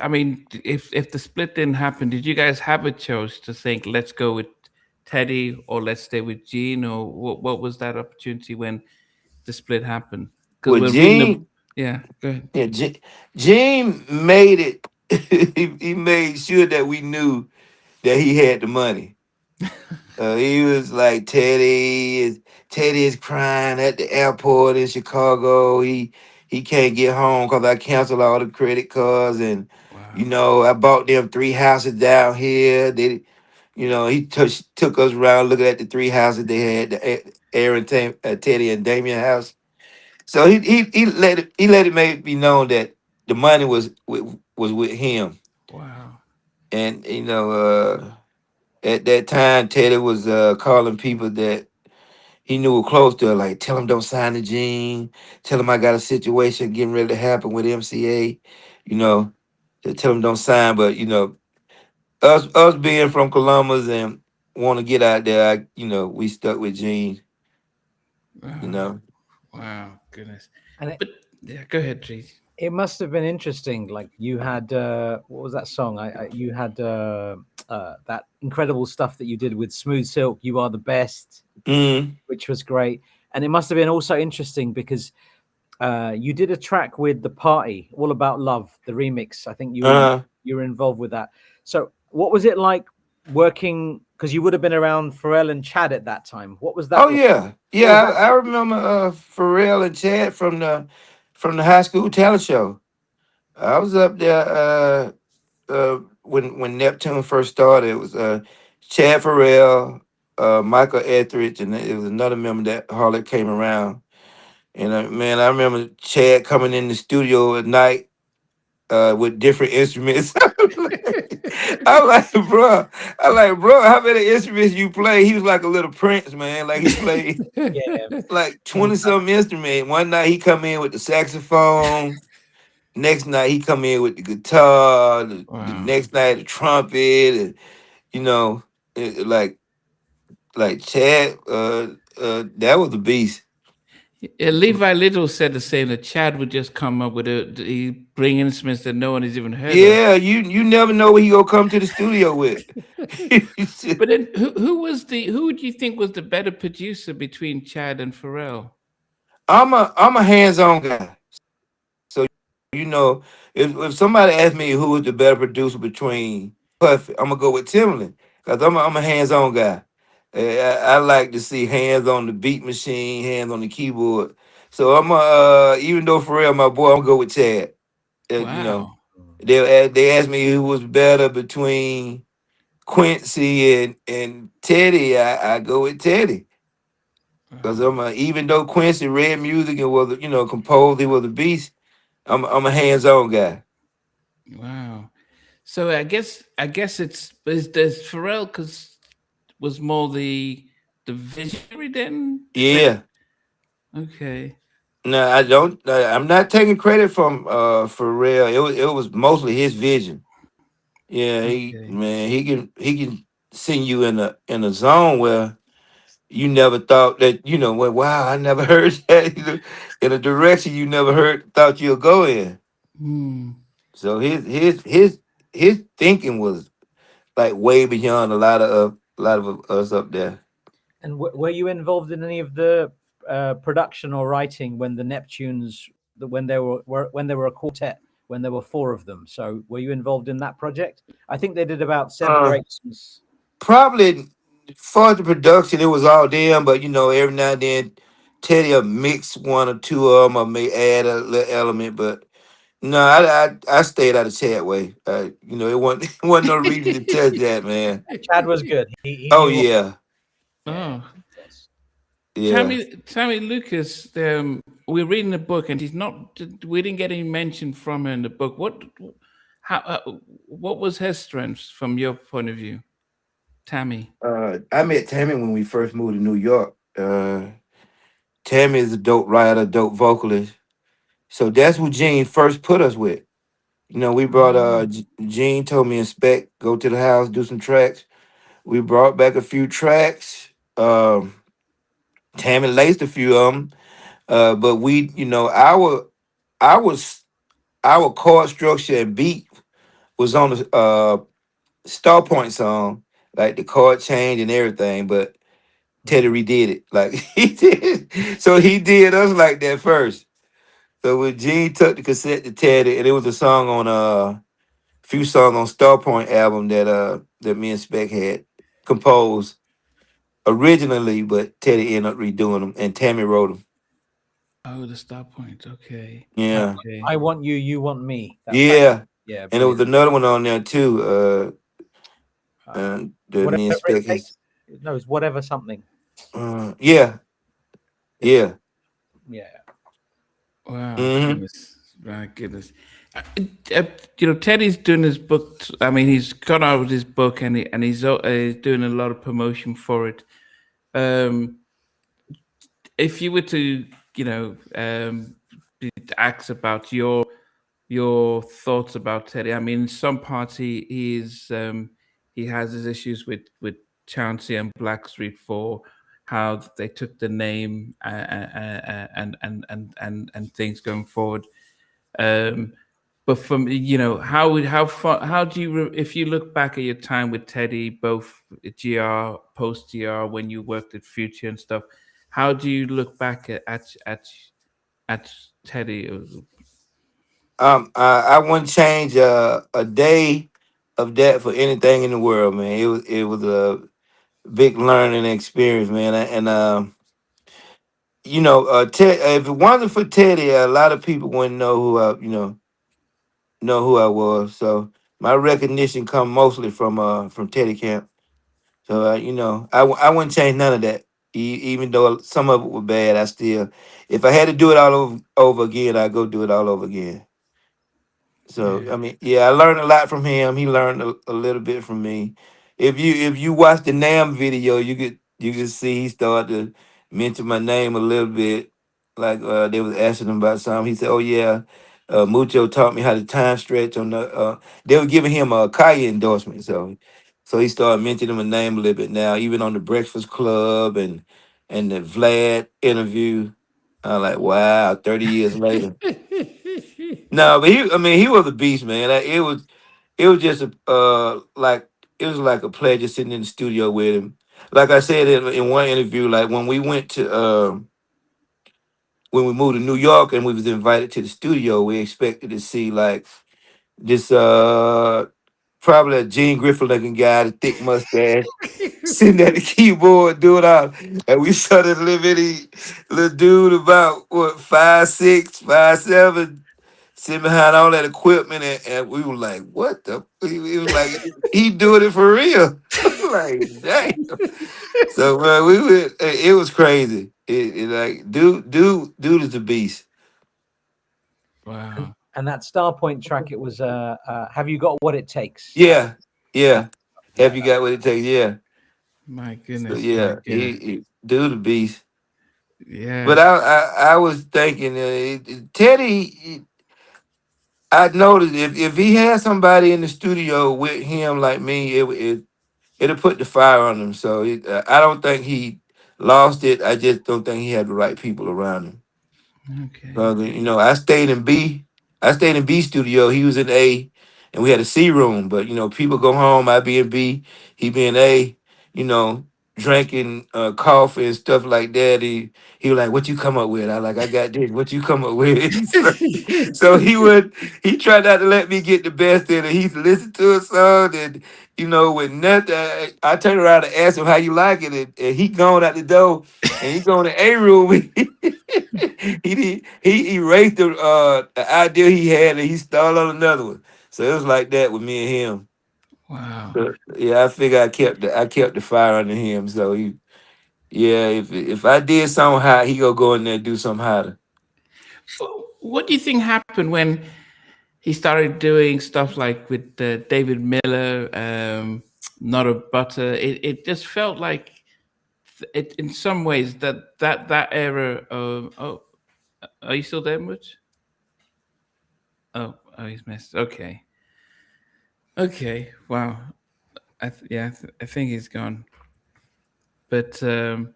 [SPEAKER 1] I mean, if the split didn't happen, did you guys have a choice to think let's go with Teddy or let's stay with Gene, or what was that opportunity when the split happened? Because
[SPEAKER 5] with
[SPEAKER 1] we're reading the
[SPEAKER 5] Gene,
[SPEAKER 1] yeah. Go ahead.
[SPEAKER 5] yeah, Gene made it. he made sure that we knew that he had the money. He was like Teddy is crying at the airport in Chicago. He can't get home because I canceled all the credit cards, and
[SPEAKER 1] Wow.
[SPEAKER 5] I bought them 3 houses down here. He took us around looking at the 3 houses they had, the Aaron, Teddy, and Damien house. So he let it make be known that the money was with him,
[SPEAKER 1] Wow.
[SPEAKER 5] and at that time Teddy was calling people that he knew were close to her, like tell him don't sign the Gene, tell him I got a situation getting ready to happen with MCA, you know, to tell him don't sign, but us being from Columbus and want to get out there, we stuck with Gene, you
[SPEAKER 1] Wow.
[SPEAKER 5] know.
[SPEAKER 1] Wow. Goodness.
[SPEAKER 3] And
[SPEAKER 1] But yeah, go ahead, Gene.
[SPEAKER 3] it must have been interesting. Like you had, what was that song? You had that incredible stuff that you did with Smooth Silk. You Are the Best,
[SPEAKER 5] Mm,
[SPEAKER 3] which was great. And it must have been also interesting because you did a track with The Party, All About Love, the remix. I think you
[SPEAKER 5] uh,
[SPEAKER 3] were involved with that. So what was it like working because you would have been around Pharrell and Chad at that time. What was that
[SPEAKER 5] Oh
[SPEAKER 3] like?
[SPEAKER 5] yeah,
[SPEAKER 3] What was
[SPEAKER 5] yeah.
[SPEAKER 3] that?
[SPEAKER 5] I remember Pharrell and Chad from the high school talent show. I was up there when Neptune first started. It was Chad Pharrell, Michael Etheridge, and it was another member that hardly came around. And man, I remember Chad coming in the studio at night with different instruments. I'm like, bro, how many instruments you play? He was like a little prince, man. Like he played
[SPEAKER 3] Yeah,
[SPEAKER 5] like 20 some instrument. One night he come in with the saxophone. Next night he come in with the guitar. The
[SPEAKER 1] Wow.
[SPEAKER 5] next night the trumpet. And, you know, like Chad. That was a beast.
[SPEAKER 1] Yeah, Levi Little said the same, that Chad would just come up with he bring instruments that no one has even heard of.
[SPEAKER 5] Yeah, you never know what he gonna come to the studio with.
[SPEAKER 1] But then who would you think was the better producer between Chad and Pharrell?
[SPEAKER 5] I'm a hands-on guy. So you know, if somebody asks me who is the better producer between Puffy, I'm gonna go with Timbaland because I'm a hands-on guy. I like to see hands on the beat machine, hands on the keyboard. So even though Pharrell my boy, I'm gonna go with Chad. You know,
[SPEAKER 1] Wow.
[SPEAKER 5] they asked me who was better between Quincy and Teddy. I go with Teddy. Because even though Quincy read music and was composed, he was a beast. I'm a hands-on guy.
[SPEAKER 1] Wow. So I guess there's Pharrell because was more the visionary then.
[SPEAKER 5] Yeah.
[SPEAKER 1] Okay.
[SPEAKER 5] No, I don't. I'm not taking credit from Pharrell. It was mostly his vision. Yeah,
[SPEAKER 1] Okay.
[SPEAKER 5] he can send you in a zone where you never thought that well, wow, I never heard that in a direction you never thought you'll go in.
[SPEAKER 1] Hmm.
[SPEAKER 5] So his thinking was like way beyond a lot of us up there.
[SPEAKER 3] and were you involved in any of the production or writing when the Neptunes, when they were a quartet, when there were four of them? So were you involved in that project? I think they did about 7 or 8 songs.
[SPEAKER 5] Probably for the production, it was all them, but every now and then Teddy will mix one or two of them or may add a little element, but no, I stayed out of chat way. It wasn't it wasn't no reason to touch that, man.
[SPEAKER 3] Chad was good. He
[SPEAKER 5] Oh
[SPEAKER 3] knew what.
[SPEAKER 5] yeah,
[SPEAKER 3] Yeah.
[SPEAKER 1] Oh,
[SPEAKER 3] Yes.
[SPEAKER 5] yeah.
[SPEAKER 1] Tammy Lucas. We're reading the book, and he's not. We didn't get any mention from her in the book. What was her strengths from your point of view, Tammy?
[SPEAKER 5] I met Tammy when we first moved to New York. Tammy is a dope writer, dope vocalist. So that's who Gene first put us with. We brought Gene told me inspect, go to the house, do some tracks. We brought back a few tracks. Tammy laced a few of them. But our our chord structure and beat was on the Star Point song, like the chord change and everything. But Teddy redid it, like he did. So he did us like that first. So when Gene took the cassette to Teddy, and it was a song on few songs on Star Point album that me and Spec had composed originally, but Teddy ended up redoing them, and Tammy wrote them.
[SPEAKER 1] Oh, the start point. Okay.
[SPEAKER 5] Yeah,
[SPEAKER 1] Okay.
[SPEAKER 3] I want you, you want me. That
[SPEAKER 5] yeah,
[SPEAKER 3] yeah,
[SPEAKER 5] and there was
[SPEAKER 3] brilliant.
[SPEAKER 5] another one on there too. That me and
[SPEAKER 3] Whatever it
[SPEAKER 5] Spec has.
[SPEAKER 3] takes. No, it's whatever something.
[SPEAKER 5] Yeah, yeah.
[SPEAKER 3] Yeah.
[SPEAKER 1] Wow.
[SPEAKER 5] Hmm.
[SPEAKER 1] Goodness. My goodness. Uh, Teddy's doing his book. I mean, he's gone out with his book, and he's doing a lot of promotion for it. Um, if you were to, ask about your thoughts about Teddy. I mean, in some parts he has his issues with Chauncey and Blackstreet for how they took the name and things going forward. Um, but from how do you if you look back at your time with Teddy, both GR post GR when you worked at Future and stuff, how do you look back at Teddy?
[SPEAKER 5] I wouldn't change a day of that for anything in the world, man. It was big learning experience, man. And Ted, if it wasn't for Teddy, a lot of people wouldn't know who I was. So my recognition come mostly from Teddy Camp. So I wouldn't change none of that. Even though some of it was bad, I still, if I had to do it all over again, I'd go do it all over again. So
[SPEAKER 1] Yeah.
[SPEAKER 5] I mean, yeah, I learned a lot from him. He learned a little bit from me. If you watch the Nam video, you could see he started to mention my name a little bit. Like they was asking him about something. He said, "Oh yeah, Mucho taught me how to time stretch on the." They were giving him a Kaya endorsement, so he started mentioning my name a little bit now, even on the Breakfast Club and the Vlad interview. I'm like, wow, 30 years later. No, but he was a beast, man. It was just it was like a pleasure sitting in the studio with him. Like I said in one interview, like when we moved to New York and we was invited to the studio, we expected to see like this probably a Gene Griffin looking guy, the thick mustache, sitting at the keyboard doing all, and we saw this little dude about what 5'6", 5'7", sitting behind all that equipment, and we were like, "What the?" He was like, "He doing it for real." Like, dang. So, man, we went. It was crazy. Like, dude is a beast.
[SPEAKER 1] Wow.
[SPEAKER 3] And that Starpoint track, it was "Have You Got What It Takes?"
[SPEAKER 5] Yeah, yeah.
[SPEAKER 3] Yeah,
[SPEAKER 5] Have you got what it takes? Yeah.
[SPEAKER 1] My
[SPEAKER 5] So
[SPEAKER 1] goodness. My
[SPEAKER 5] yeah,
[SPEAKER 1] goodness.
[SPEAKER 5] dude a beast. But
[SPEAKER 1] Yeah.
[SPEAKER 5] I was thinking, Teddy. I noticed if he had somebody in the studio with him like me, it'll put the fire on him. So I don't think he lost it. I just don't think he had the right people around him.
[SPEAKER 1] Okay.
[SPEAKER 5] So I stayed in B. I stayed in B studio. He was in A, and we had a C room. But people go home. I be in B. He be in A. You know, drinking coffee and stuff like that. He was like, "What you come up with?" I got this. What you come up with? So he tried not to let me get the best in it. He listened to a song and with nothing. I turned around and asked him how you like it, and he gone out the door and he going to A room. He erased the idea he had and he started on another one. So it was like that with me and him.
[SPEAKER 1] Wow.
[SPEAKER 5] So, yeah, I figure I kept the fire under him. So yeah, if I did something hot, he gonna go in there and do something hotter.
[SPEAKER 1] What do you think happened when he started doing stuff like with David Miller, Not a Butter? It just felt like it in some ways that era of are you still there, Much? Oh, he's missed. Okay. Okay. Wow. I think he's gone. But oh,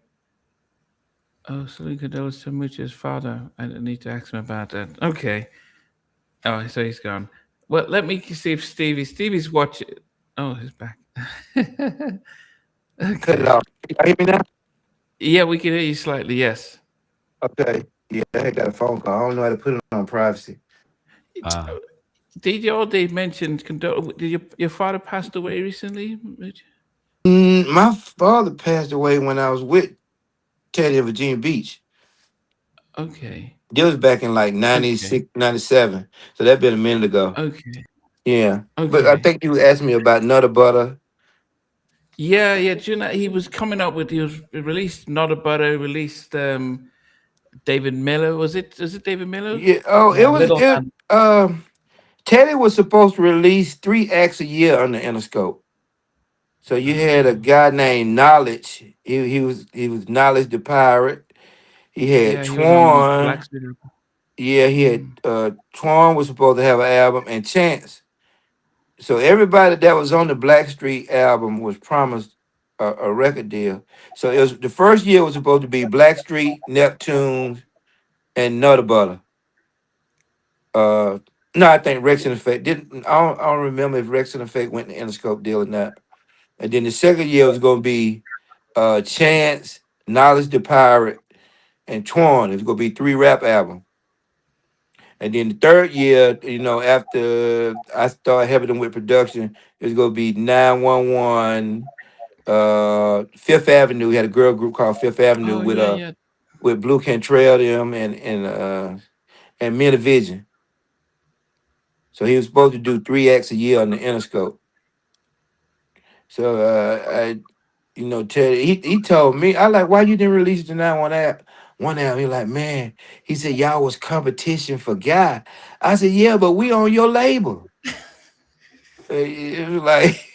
[SPEAKER 1] salute condolences to Much's father. I need to ask him about that. Okay. Oh, so he's gone. Well, let me see if Stevie's watching. Oh, he's back.
[SPEAKER 5] Cut it
[SPEAKER 1] Okay.
[SPEAKER 5] off. You hear me now?
[SPEAKER 1] Yeah, we can hear you slightly. Yes.
[SPEAKER 5] Okay. Yeah, I got a phone call. I don't know how to put it on privacy.
[SPEAKER 4] Uh,
[SPEAKER 1] Did you all they mentioned did your father passed away recently? Mitch?
[SPEAKER 5] My father passed away when I was with Teddy in Virginia Beach.
[SPEAKER 1] Okay.
[SPEAKER 5] This was back in like
[SPEAKER 1] Okay.
[SPEAKER 5] 96, 97. So that been a minute ago.
[SPEAKER 1] Okay.
[SPEAKER 5] Yeah. But I
[SPEAKER 1] Okay.
[SPEAKER 5] think you was asking me about Nutter Butter.
[SPEAKER 1] Yeah, yeah. Do you know, he was coming up with he was released Not a Butter, released David Miller. Was it David Miller?
[SPEAKER 5] Yeah. Oh, it
[SPEAKER 3] yeah,
[SPEAKER 5] was
[SPEAKER 3] Little
[SPEAKER 5] it
[SPEAKER 3] Man.
[SPEAKER 5] Teddy was supposed to release 3 acts a year on the Interscope. So you had a
[SPEAKER 1] Oh.
[SPEAKER 5] guy named Knowledge. He was Knowledge the Pirate. He had
[SPEAKER 1] Yeah, he was on Black
[SPEAKER 5] Twan.
[SPEAKER 1] Spirit.
[SPEAKER 5] Yeah, he had
[SPEAKER 1] Mm.
[SPEAKER 5] Twan was supposed to have an album and Chance. So everybody that was on the Blackstreet album was promised a record deal. So it was the first year was supposed to be Blackstreet, Neptune, and Nutter Butter. Uh, no, I think Rex and Effect didn't. I don't remember if Rex and Effect went to Interscope deal or not. And then the second year was going to be Chance, Knowledge the Pirate, and Twan. It's going to be 3 rap albums. And then the third year, after I started helping them with production, it's gonna be 911, Fifth Avenue. He had a girl group called Fifth Avenue
[SPEAKER 1] Oh yeah, yeah.
[SPEAKER 5] with Blue Cantrell them and Men of Vision. So he was supposed to do 3 acts a year on the Interscope. So I Teddy, he told me, I like, why you didn't release the 9 app? One app, he like, man, he said y'all was competition for Guy. I said, yeah, but we on your label. It was like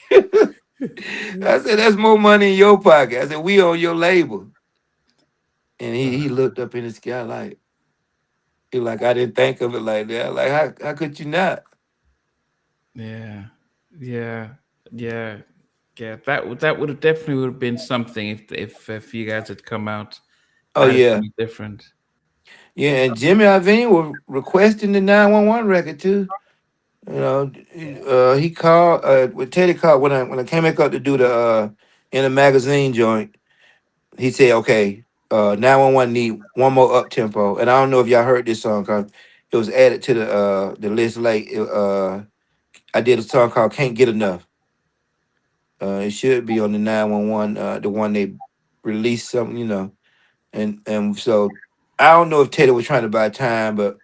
[SPEAKER 5] I said, that's more money in your pocket. I said, we on your label. And he looked up in the sky like I didn't think of it like that. Like how could you not?
[SPEAKER 1] Yeah, yeah, yeah, yeah. That would have definitely would have been something if you guys had come out
[SPEAKER 5] Oh
[SPEAKER 1] as
[SPEAKER 5] yeah.
[SPEAKER 1] something different.
[SPEAKER 5] Yeah, and Jimmy Iovine was requesting the 911 record too. You know, he called when Teddy called when I came back up to do the in a magazine joint. He said, "Okay, 911 need one more up tempo." And I don't know if y'all heard this song because it was added to the list late. I did a song called "Can't Get Enough." It should be on the 911, the one they released something, and so I don't know if Teddy was trying to buy time, but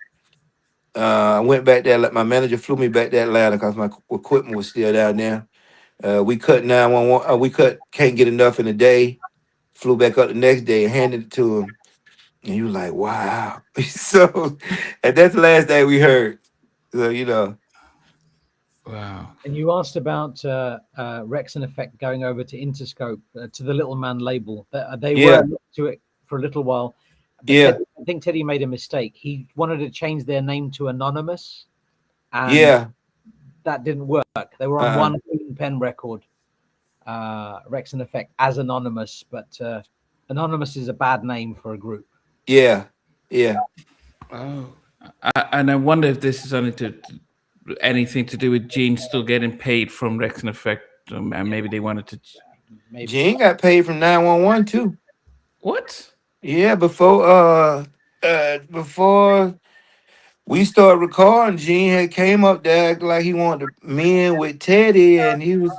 [SPEAKER 5] I went back there. Like my manager flew me back to Atlanta because my equipment was still down there. We cut 911. We cut Can't Get Enough in a day. Flew back up the next day and handed it to him. And he was like, "Wow!" So, and that's the last day we heard. So
[SPEAKER 1] Wow.
[SPEAKER 3] And you asked about Rex and Effect going over to Interscope to the Little Man label. They
[SPEAKER 5] yeah,
[SPEAKER 3] were linked to it for a little while, but
[SPEAKER 5] yeah,
[SPEAKER 3] I think Teddy made a mistake. He wanted to change their name to Anonymous, and
[SPEAKER 5] yeah.
[SPEAKER 3] that didn't work. They were on
[SPEAKER 5] Uh,
[SPEAKER 3] one pen record, Rex and Effect as Anonymous, but Anonymous is a bad name for a group.
[SPEAKER 5] yeah, yeah.
[SPEAKER 1] Oh, and I wonder if this is only anything to do with Gene still getting paid from Rex and Effect, and maybe they wanted to.
[SPEAKER 3] Maybe.
[SPEAKER 5] Gene got paid from 911 too.
[SPEAKER 1] What?
[SPEAKER 5] Yeah, before we started recording, Gene had came up there acting like he wanted to men with Teddy, and he was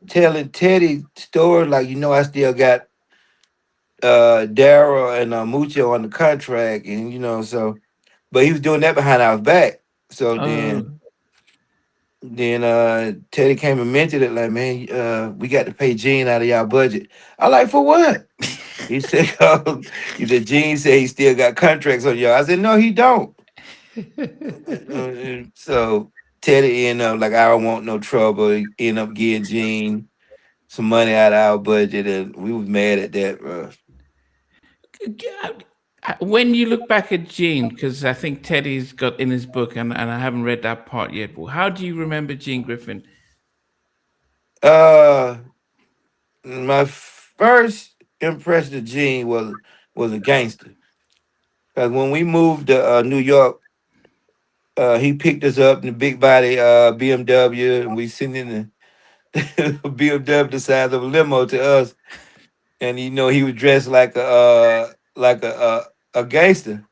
[SPEAKER 5] telling Teddy stories like, I still got Daryl and Mucho on the contract, and so, but he was doing that behind our back. So
[SPEAKER 1] Oh,
[SPEAKER 5] then Teddy came and mentioned it like, man, we got to pay Gene out of y'all budget. I like, for what? He said, Gene said he still got contracts on y'all. I said, no, he don't. So Teddy ended up like, I don't want no trouble. He ended up giving Gene some money out of our budget, and we was mad at that, bro.
[SPEAKER 1] when you look back at Gene, because I think Teddy's got in his book, and I haven't read that part yet. Well, how do you remember Gene Griffin?
[SPEAKER 5] Uh, my first impression of Gene was a gangster. Cause when we moved to New York, he picked us up in the big body BMW, and we sitting in the BMW the size of a limo to us. And he was dressed like a gangster.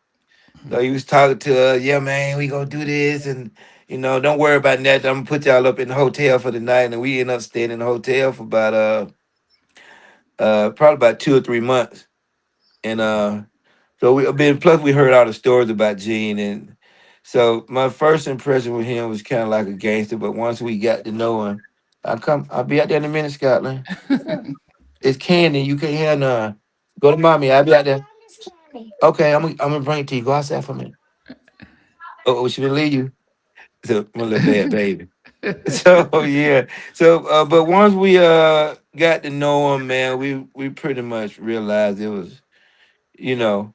[SPEAKER 5] So he was talking to us, yeah, man, we gonna do this, and don't worry about that. I'm gonna put y'all up in the hotel for the night, and we end up staying in the hotel for about probably about 2 or 3 months, and so we heard all the stories about Gene, and so my first impression with him was kind of like a gangster, but once we got to know him, I'll be out there in a minute, Scotland. It's candy, you can't have none. Go to mommy, I'll be out there. Okay, I'm gonna bring it to you. Go outside for a minute. Oh, she didn't leave you. So my little bad baby. So yeah. So but once we got to know him, man, we pretty much realized it was, you know,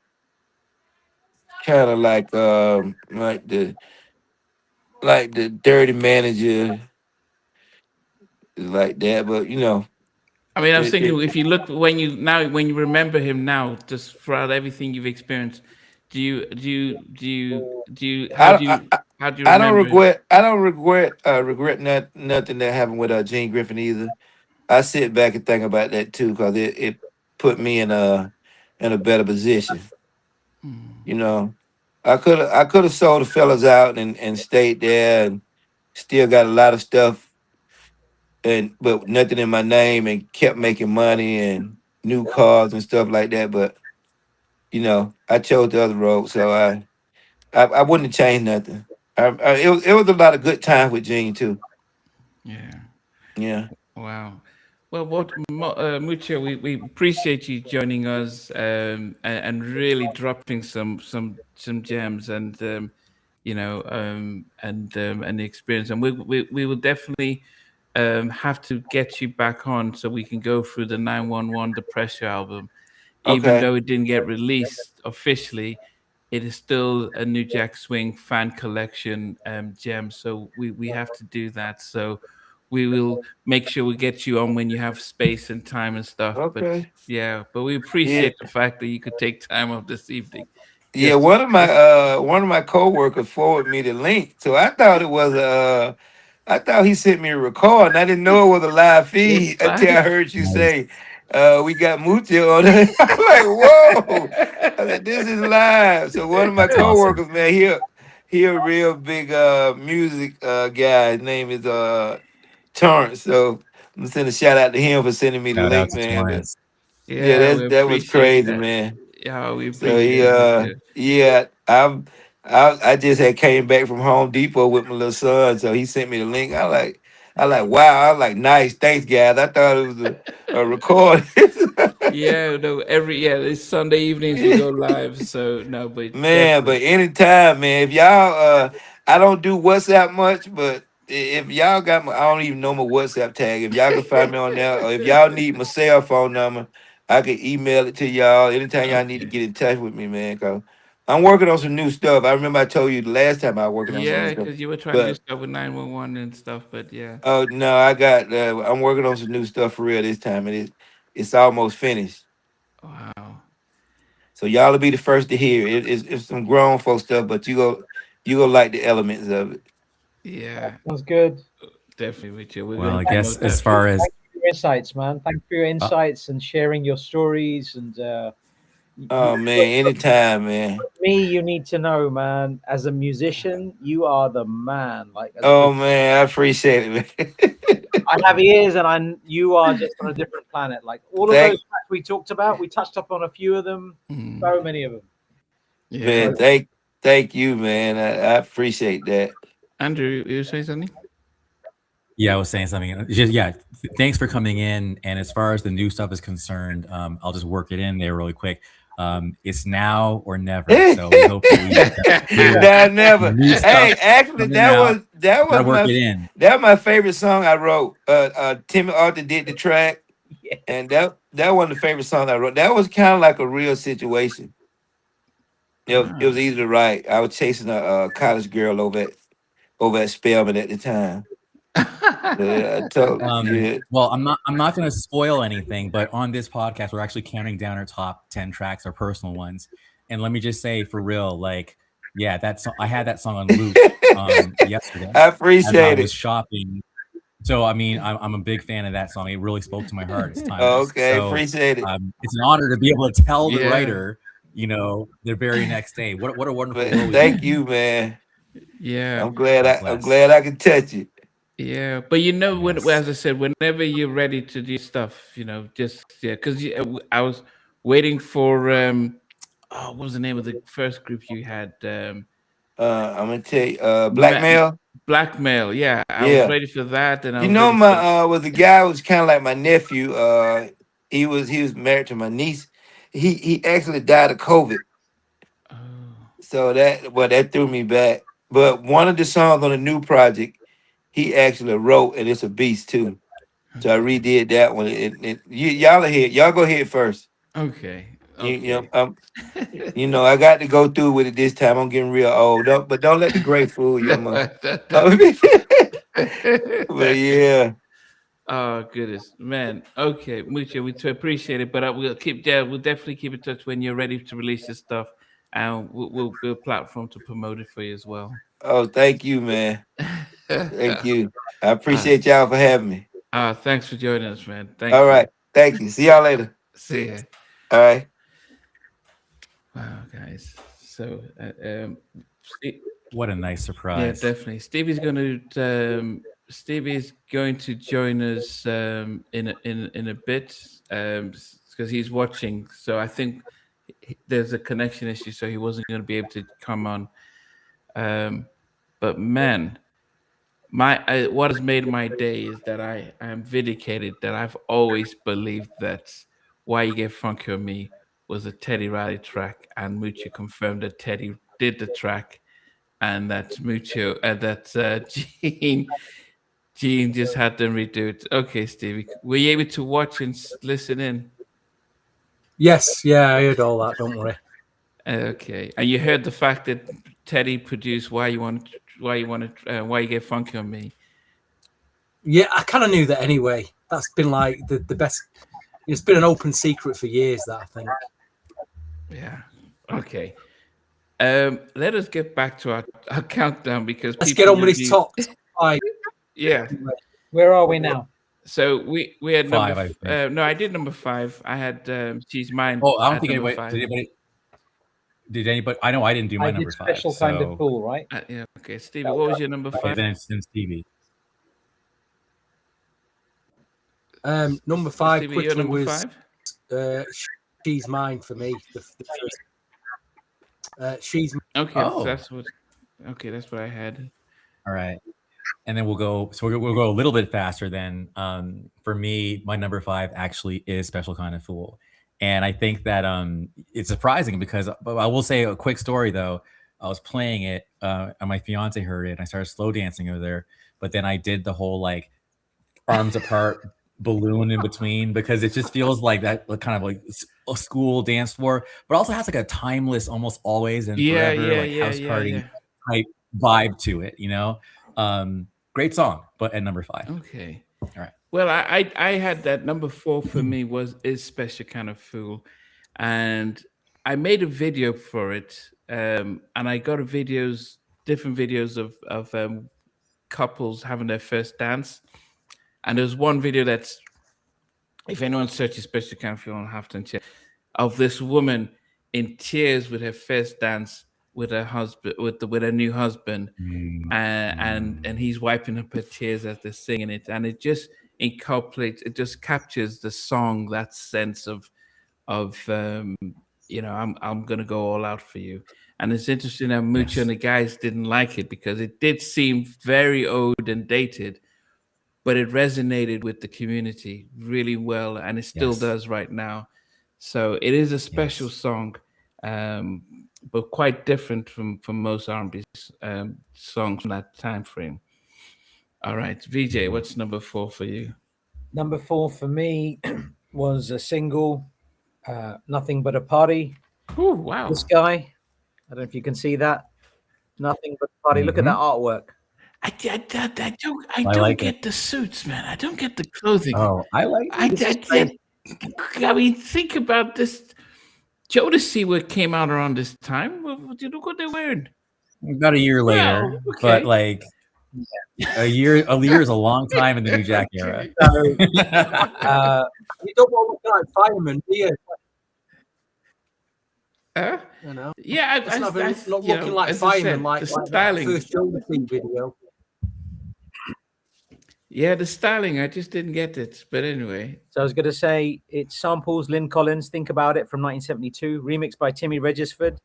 [SPEAKER 5] kind of like the dirty manager like that. But
[SPEAKER 1] I mean, I was
[SPEAKER 5] it,
[SPEAKER 1] thinking
[SPEAKER 5] it,
[SPEAKER 1] if you look when you remember him now, just throughout everything you've experienced,
[SPEAKER 5] I, I I
[SPEAKER 1] how do you
[SPEAKER 5] I don't
[SPEAKER 1] remember him?
[SPEAKER 5] regret nothing that happened with Gene Griffin either. I sit back and think about that too, because it put me in a better position. You know, I could have sold the fellas out and stayed there and still got a lot of stuff and but nothing in my name, and kept making money and new cars and stuff like that. But I chose the other road, so I wouldn't have changed nothing. It was a lot of good times with Gene too.
[SPEAKER 1] Yeah.
[SPEAKER 5] Yeah.
[SPEAKER 1] Wow. Well, Mucho, we appreciate you joining us, and really dropping some gems, and and the experience, and we will definitely have to get you back on so we can go through the 911 The Pressure album. Even
[SPEAKER 5] Okay.
[SPEAKER 1] though it didn't get released officially, it is still a New Jack Swing fan collection gem. So we have to do that. So we will make sure we get you on when you have space and time and stuff. But
[SPEAKER 5] Okay.
[SPEAKER 1] yeah, but we
[SPEAKER 5] Yeah.
[SPEAKER 1] appreciate the fact that you could take time off this evening.
[SPEAKER 5] Yeah.
[SPEAKER 1] Just
[SPEAKER 5] One of my coworkers forwarded me the link, so I thought he sent me a record, and I didn't know it was a live
[SPEAKER 1] it's
[SPEAKER 5] feed until I
[SPEAKER 1] fine.
[SPEAKER 5] heard you
[SPEAKER 4] Nice.
[SPEAKER 5] say, "We got Mucho on it." I'm like, "Whoa!" I said, "This is live." So one of my
[SPEAKER 4] That's awesome.
[SPEAKER 5] coworkers, man, he a real big music guy. His name is Torrance. So I'm gonna send a shout out to him for sending me the
[SPEAKER 4] Shout out
[SPEAKER 5] link,
[SPEAKER 4] to
[SPEAKER 5] man. But
[SPEAKER 4] Torrance.
[SPEAKER 5] yeah,
[SPEAKER 1] Yeah, we
[SPEAKER 5] that was
[SPEAKER 1] appreciate
[SPEAKER 5] crazy,
[SPEAKER 1] that.
[SPEAKER 5] man.
[SPEAKER 1] Yeah, we
[SPEAKER 5] So
[SPEAKER 1] appreciate it, Mucho.
[SPEAKER 5] yeah, I just had came back from Home Depot with my little son, so he sent me the link. I like, wow. I like, nice, thanks, guys. I thought it was a record.
[SPEAKER 1] Yeah, no, this Sunday evenings we go live. So no, but
[SPEAKER 5] Man,
[SPEAKER 1] definitely.
[SPEAKER 5] but anytime, man. If y'all, I don't do WhatsApp much, but if y'all got my, I don't even know my WhatsApp tag. If y'all can find me on there, or if y'all need my cell phone number, I can email it to y'all anytime y'all need to
[SPEAKER 1] Okay.
[SPEAKER 5] get in touch with me, man. Cause I'm working on some new stuff. I remember I told you the last time I was working on some new
[SPEAKER 1] Yeah,
[SPEAKER 5] stuff,
[SPEAKER 1] because you were trying to do
[SPEAKER 5] but
[SPEAKER 1] stuff with 911 and stuff, but yeah.
[SPEAKER 5] oh no, I'm working on some new stuff for real this time, and it's almost finished.
[SPEAKER 1] Wow.
[SPEAKER 5] So y'all will be the first to hear it. It's some grown folk stuff, but you go like the elements of it.
[SPEAKER 1] Yeah,
[SPEAKER 3] Sounds good.
[SPEAKER 1] definitely with you. We're
[SPEAKER 4] Well,
[SPEAKER 1] gonna
[SPEAKER 4] I guess
[SPEAKER 1] promote
[SPEAKER 4] as
[SPEAKER 1] that for you.
[SPEAKER 4] far as
[SPEAKER 3] Thank you for your insights, man. Thank you for your
[SPEAKER 4] uh,
[SPEAKER 3] insights and sharing your stories. And
[SPEAKER 5] Oh man, anytime, man.
[SPEAKER 3] me, you need to know, man. As a musician, you are the man. Like as a
[SPEAKER 5] Oh man, I appreciate it, man.
[SPEAKER 3] I have ears, and you are just on a different planet. Like all of those
[SPEAKER 5] thank
[SPEAKER 3] tracks we talked about, we touched up on a few of them.
[SPEAKER 1] Mm,
[SPEAKER 3] So many of them.
[SPEAKER 1] yeah.
[SPEAKER 5] man, thank you, man. I appreciate that.
[SPEAKER 1] Andrew, you say something?
[SPEAKER 4] yeah, I was saying something. Just yeah, thanks for coming in. And as far as the new stuff is concerned, I'll just work it in there really quick. It's now or never. So we hope that we hear
[SPEAKER 5] Nah, never.
[SPEAKER 4] new stuff
[SPEAKER 5] Hey, actually,
[SPEAKER 4] coming out. Gotta work it in.
[SPEAKER 5] that was my favorite song I wrote. Timmy Arthur did the track,
[SPEAKER 3] Yeah.
[SPEAKER 5] and that was the favorite song I wrote. That was kind of like a real situation. It was
[SPEAKER 1] Ah.
[SPEAKER 5] easy to write. I was chasing a college girl over at Spelman at the time. Yeah, I told yeah.
[SPEAKER 4] Well, I'm not going to spoil anything, but on this podcast, we're actually counting down our top 10 tracks, our personal ones. And let me just say for real, like, yeah, I had that song on loop yesterday
[SPEAKER 5] I
[SPEAKER 4] as I
[SPEAKER 5] appreciate
[SPEAKER 4] was
[SPEAKER 5] it.
[SPEAKER 4] shopping. So, I mean, I'm a big fan of that song. It really spoke to my heart. It's timeless.
[SPEAKER 5] Okay,
[SPEAKER 4] So,
[SPEAKER 5] appreciate it.
[SPEAKER 4] it's an honor to be able to tell the
[SPEAKER 1] Yeah,
[SPEAKER 4] writer, the very next day. What a wonderful
[SPEAKER 5] But
[SPEAKER 4] world we live
[SPEAKER 5] thank
[SPEAKER 4] in.
[SPEAKER 5] you, man.
[SPEAKER 1] yeah,
[SPEAKER 4] God
[SPEAKER 5] I'm
[SPEAKER 4] bless.
[SPEAKER 5] glad I can touch it.
[SPEAKER 1] yeah. But
[SPEAKER 4] Yes.
[SPEAKER 1] as I said, whenever you're ready to do stuff, just yeah, because I was waiting for what was the name of the first group you had?
[SPEAKER 5] I'm gonna tell you,
[SPEAKER 1] Ma-
[SPEAKER 5] blackmail.
[SPEAKER 1] Blackmail. Yeah, I was
[SPEAKER 5] Yeah.
[SPEAKER 1] ready for that, and I
[SPEAKER 5] You
[SPEAKER 1] was
[SPEAKER 5] know
[SPEAKER 1] ready
[SPEAKER 5] my
[SPEAKER 1] for.
[SPEAKER 5] was a guy who was kind of like my nephew. He was married to my niece. He actually died of COVID.
[SPEAKER 1] Oh,
[SPEAKER 5] So that threw me back. But one of the songs on the new project, he actually wrote, and it's a beast too. So I
[SPEAKER 1] okay,
[SPEAKER 5] redid that one. Y'all are here. Y'all go ahead first.
[SPEAKER 1] okay,
[SPEAKER 5] You, you know,
[SPEAKER 1] okay.
[SPEAKER 5] um, I got to go through with it this time. I'm getting real old. But don't let the gray fool you. But yeah.
[SPEAKER 1] Oh goodness, man. Okay, Mucho, we appreciate it, but we'll definitely keep in touch when you're ready to release your stuff, and we'll build a platform to promote it for you as well.
[SPEAKER 5] Oh, thank you, man. Thank you. I
[SPEAKER 1] uh,
[SPEAKER 5] appreciate y'all for having me.
[SPEAKER 1] thanks for joining us, man.
[SPEAKER 5] All
[SPEAKER 1] Thank you.
[SPEAKER 5] right. Thank you. See y'all later.
[SPEAKER 1] See ya.
[SPEAKER 5] All right.
[SPEAKER 1] Wow, guys. So,
[SPEAKER 4] What a nice
[SPEAKER 1] yeah,
[SPEAKER 4] surprise.
[SPEAKER 1] definitely. Stevie's going to Stevie's going to join us in a bit because he's watching. So I think there's a connection issue, so he wasn't going to be able to come on. But man, what has made my day is that I am vindicated that I've always believed that "Why You Get Funky on Me" was a Teddy Riley track, and Mucho confirmed that Teddy did the track, and that Mucho Gene just had them redo it. Okay, Stevie, were you able to watch and listen in?
[SPEAKER 2] Yes, yeah, I heard all that. Don't worry.
[SPEAKER 1] Okay, and you heard the fact that Teddy produced "Why You Get Funky on Me."
[SPEAKER 2] Yeah, I kind of knew that anyway. That's been like the best. It's been an open secret for years, that I think.
[SPEAKER 1] Yeah. Okay. Let us get back to our countdown because
[SPEAKER 2] Let's get on with this top 5.
[SPEAKER 1] Yeah.
[SPEAKER 3] Where are we now?
[SPEAKER 1] So we had
[SPEAKER 4] Five,
[SPEAKER 1] number.
[SPEAKER 4] I think.
[SPEAKER 1] No, I did number 5. I had She's Mine.
[SPEAKER 4] Oh, I don't
[SPEAKER 1] at
[SPEAKER 4] think
[SPEAKER 1] number
[SPEAKER 4] anybody
[SPEAKER 1] 5.
[SPEAKER 4] did anybody. I know I didn't do my
[SPEAKER 3] I
[SPEAKER 4] number
[SPEAKER 3] did
[SPEAKER 4] 5.
[SPEAKER 3] special kind of fool, right?
[SPEAKER 1] Yeah. Okay, Stevie, what was your number 5?
[SPEAKER 4] Then Stevie.
[SPEAKER 2] Number 5
[SPEAKER 1] Stevie, your
[SPEAKER 2] quickly
[SPEAKER 1] number
[SPEAKER 2] was
[SPEAKER 1] 5?
[SPEAKER 2] She's Mine for me. She's
[SPEAKER 1] Okay,
[SPEAKER 4] Oh.
[SPEAKER 1] that's what I had.
[SPEAKER 4] All right. And then we'll go a little bit faster then. For me, my number 5 actually is Special Kind of Fool. And I think that it's surprising because, but I will say a quick story though. I was playing it and my fiance heard it and I started slow dancing over there. But then I did the whole like arms apart balloon in between because it just feels like that kind of like a school dance floor, but also has like a timeless, almost always and forever house party type vibe to it, you know? Great song, but at number 5.
[SPEAKER 1] Okay.
[SPEAKER 4] All right.
[SPEAKER 1] Well, I had that number 4 for me is Special Kind of Fool, and I made a video for it, and I got different videos of couples having their first dance, and there's one video that's, if anyone searches Special Kind of Fool on Halftone Chair, of this woman in tears with her first dance with her husband, with her new husband, and he's wiping up her tears as they're singing it, and it just captures the song, that sense of I'm gonna go all out for you. And it's interesting that Mucho and the guys didn't like it because it did seem very old and dated, but it resonated with the community really well, and it still does right now. So it is a special song, but quite different from most R&B songs from that time frame. All right, VJ, what's number 4 for you?
[SPEAKER 3] Number 4 for me was a single, Nothing But a Party.
[SPEAKER 1] Oh, wow.
[SPEAKER 3] This guy, I don't know if you can see that. Nothing But a Party. Look at that artwork.
[SPEAKER 1] I don't get the suits, man. I don't get the clothing.
[SPEAKER 4] Oh, I like it.
[SPEAKER 1] I mean, think about this. Jodeci came out around this time. Look what they're wearing.
[SPEAKER 4] About a year later,
[SPEAKER 1] Wow, okay.
[SPEAKER 4] but like a year is a long time in the New Jack era.
[SPEAKER 2] So, you don't want to look like fireman, do you? You know?
[SPEAKER 1] Yeah,
[SPEAKER 2] not looking like fireman, like
[SPEAKER 1] the styling.
[SPEAKER 2] That first Jodeci video.
[SPEAKER 1] Yeah, the styling, I just didn't get it. But anyway.
[SPEAKER 3] So I was going to say it samples Lynn Collins' Think About It from 1972, remixed by Timmy Regisford.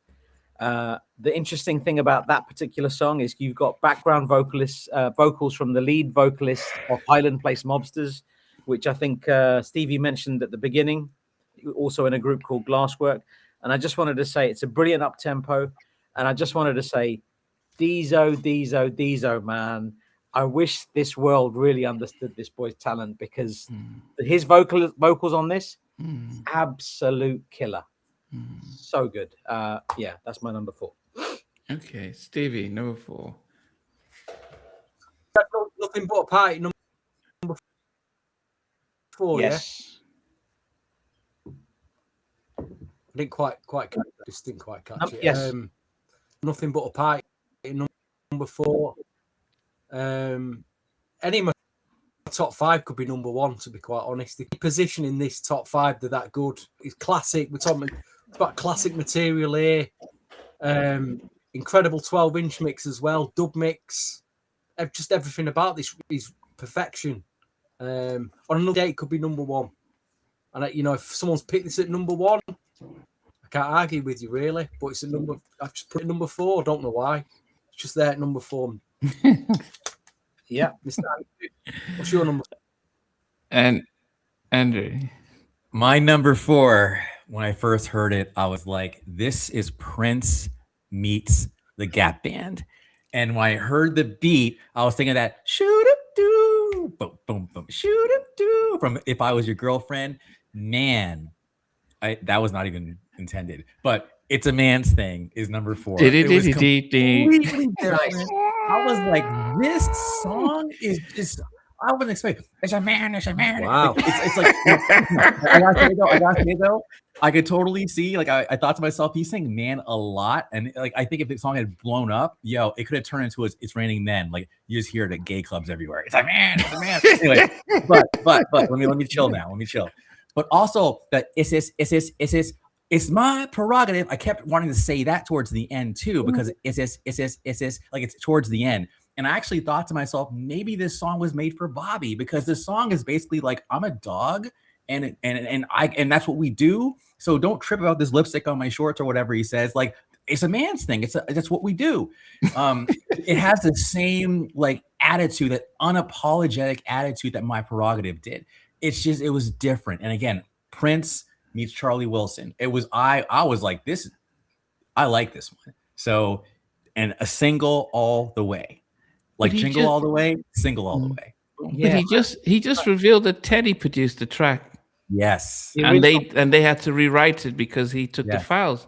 [SPEAKER 3] The interesting thing about that particular song is you've got background vocals from the lead vocalist of Highland Place Mobsters, which I think Stevie mentioned at the beginning, also in a group called Glasswork. And I just wanted to say it's a brilliant up-tempo. And I just wanted to say, Deezo, man. I wish this world really understood this boy's talent because his vocals on this, absolute killer. So good. Yeah, that's my number 4.
[SPEAKER 1] Okay, Stevie, number 4.
[SPEAKER 2] Nothing But a Party, number 4,
[SPEAKER 3] yes.
[SPEAKER 2] Yeah? I didn't quite catch it. Just didn't quite catch it.
[SPEAKER 3] Yes.
[SPEAKER 2] Nothing But a Party, number 4. Any of my top 5 could be number 1, to be quite honest. The position in this top 5, they're that good. It's classic. We're talking about classic material here. Incredible 12-inch mix as well, dub mix. just everything about this is perfection. On another day, it could be number one. And you know, if someone's picked this at number one, I can't argue with you really. But it's a number. I've just put it number 4. I don't know why. It's just there at number 4.
[SPEAKER 3] Yeah.
[SPEAKER 2] Mr. Andrew, what's your number?
[SPEAKER 1] And Andrew,
[SPEAKER 4] my number 4, when I first heard it, I was like, this is Prince meets the Gap Band. And when I heard the beat, I was thinking that shoot up do boom boom boom shoot up do from If I Was Your Girlfriend. Man, that was not even intended, but It's a Man's Thing is number 4. It was completely different. I was like, this song is just, I wasn't expecting. It's a man.
[SPEAKER 2] Wow.
[SPEAKER 4] Like, it's like, I gotta say though, I could totally see, like, I thought to myself, he's saying man a lot. And like, I think if the song had blown up, it could have turned into It's Raining Men. Like, you just hear it at gay clubs everywhere. It's a man. Anyway, but let me chill now. Let me chill. But also that it's my prerogative. I kept wanting to say that towards the end too, because it's like it's towards the end. And I actually thought to myself, maybe this song was made for Bobby, because this song is basically like, I'm a dog and that's what we do. So don't trip about this lipstick on my shorts or whatever he says. Like, it's a man's thing. That's what we do. It has the same like attitude, that unapologetic attitude that My Prerogative did. It was different. And again, Prince meets Charlie Wilson. It was, I was like, I like this one. So, and a single all the way. Like jingle all the way, single all the way.
[SPEAKER 1] Yeah. But he just revealed that Teddy produced the track.
[SPEAKER 4] Yes.
[SPEAKER 1] And they had to rewrite it because he took the files.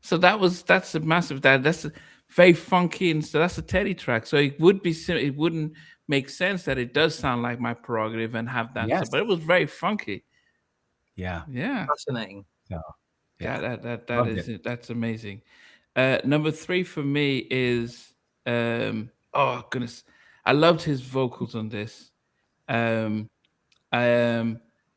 [SPEAKER 1] So that's a massive, that's a very funky, and so that's a Teddy track. So it wouldn't make sense that it does sound like My Prerogative and have that.
[SPEAKER 4] Yes.
[SPEAKER 1] But it was very funky.
[SPEAKER 4] Yeah.
[SPEAKER 3] Fascinating.
[SPEAKER 4] So,
[SPEAKER 1] that's amazing. Number 3 for me is oh goodness, I loved his vocals on this. The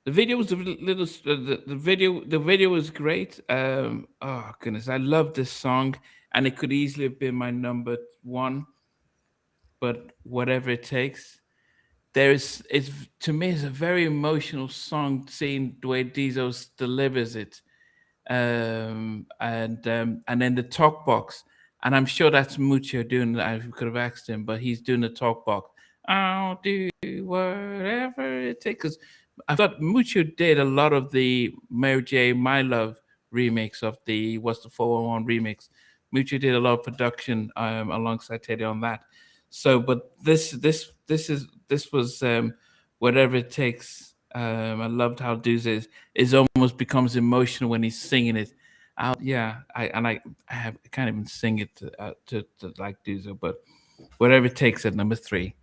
[SPEAKER 1] video was the video was great. Oh goodness, I love this song, and it could easily have been my number 1, but Whatever It Takes. To me, it's a very emotional song, seeing the way Dizzo delivers it, and then the talk box, and I'm sure that's Mucho doing that. I could have asked him, but he's doing the talk box. I'll do whatever it takes. 'Cause I thought Mucho did a lot of the Mary J. My Love remix of the What's the 411 remix. Mucho did a lot of production alongside Teddy on that. So, but this was Whatever It Takes. I loved how Deuce is almost becomes emotional when he's singing it. I can't even sing it to like Deuce, but Whatever It Takes at number 3.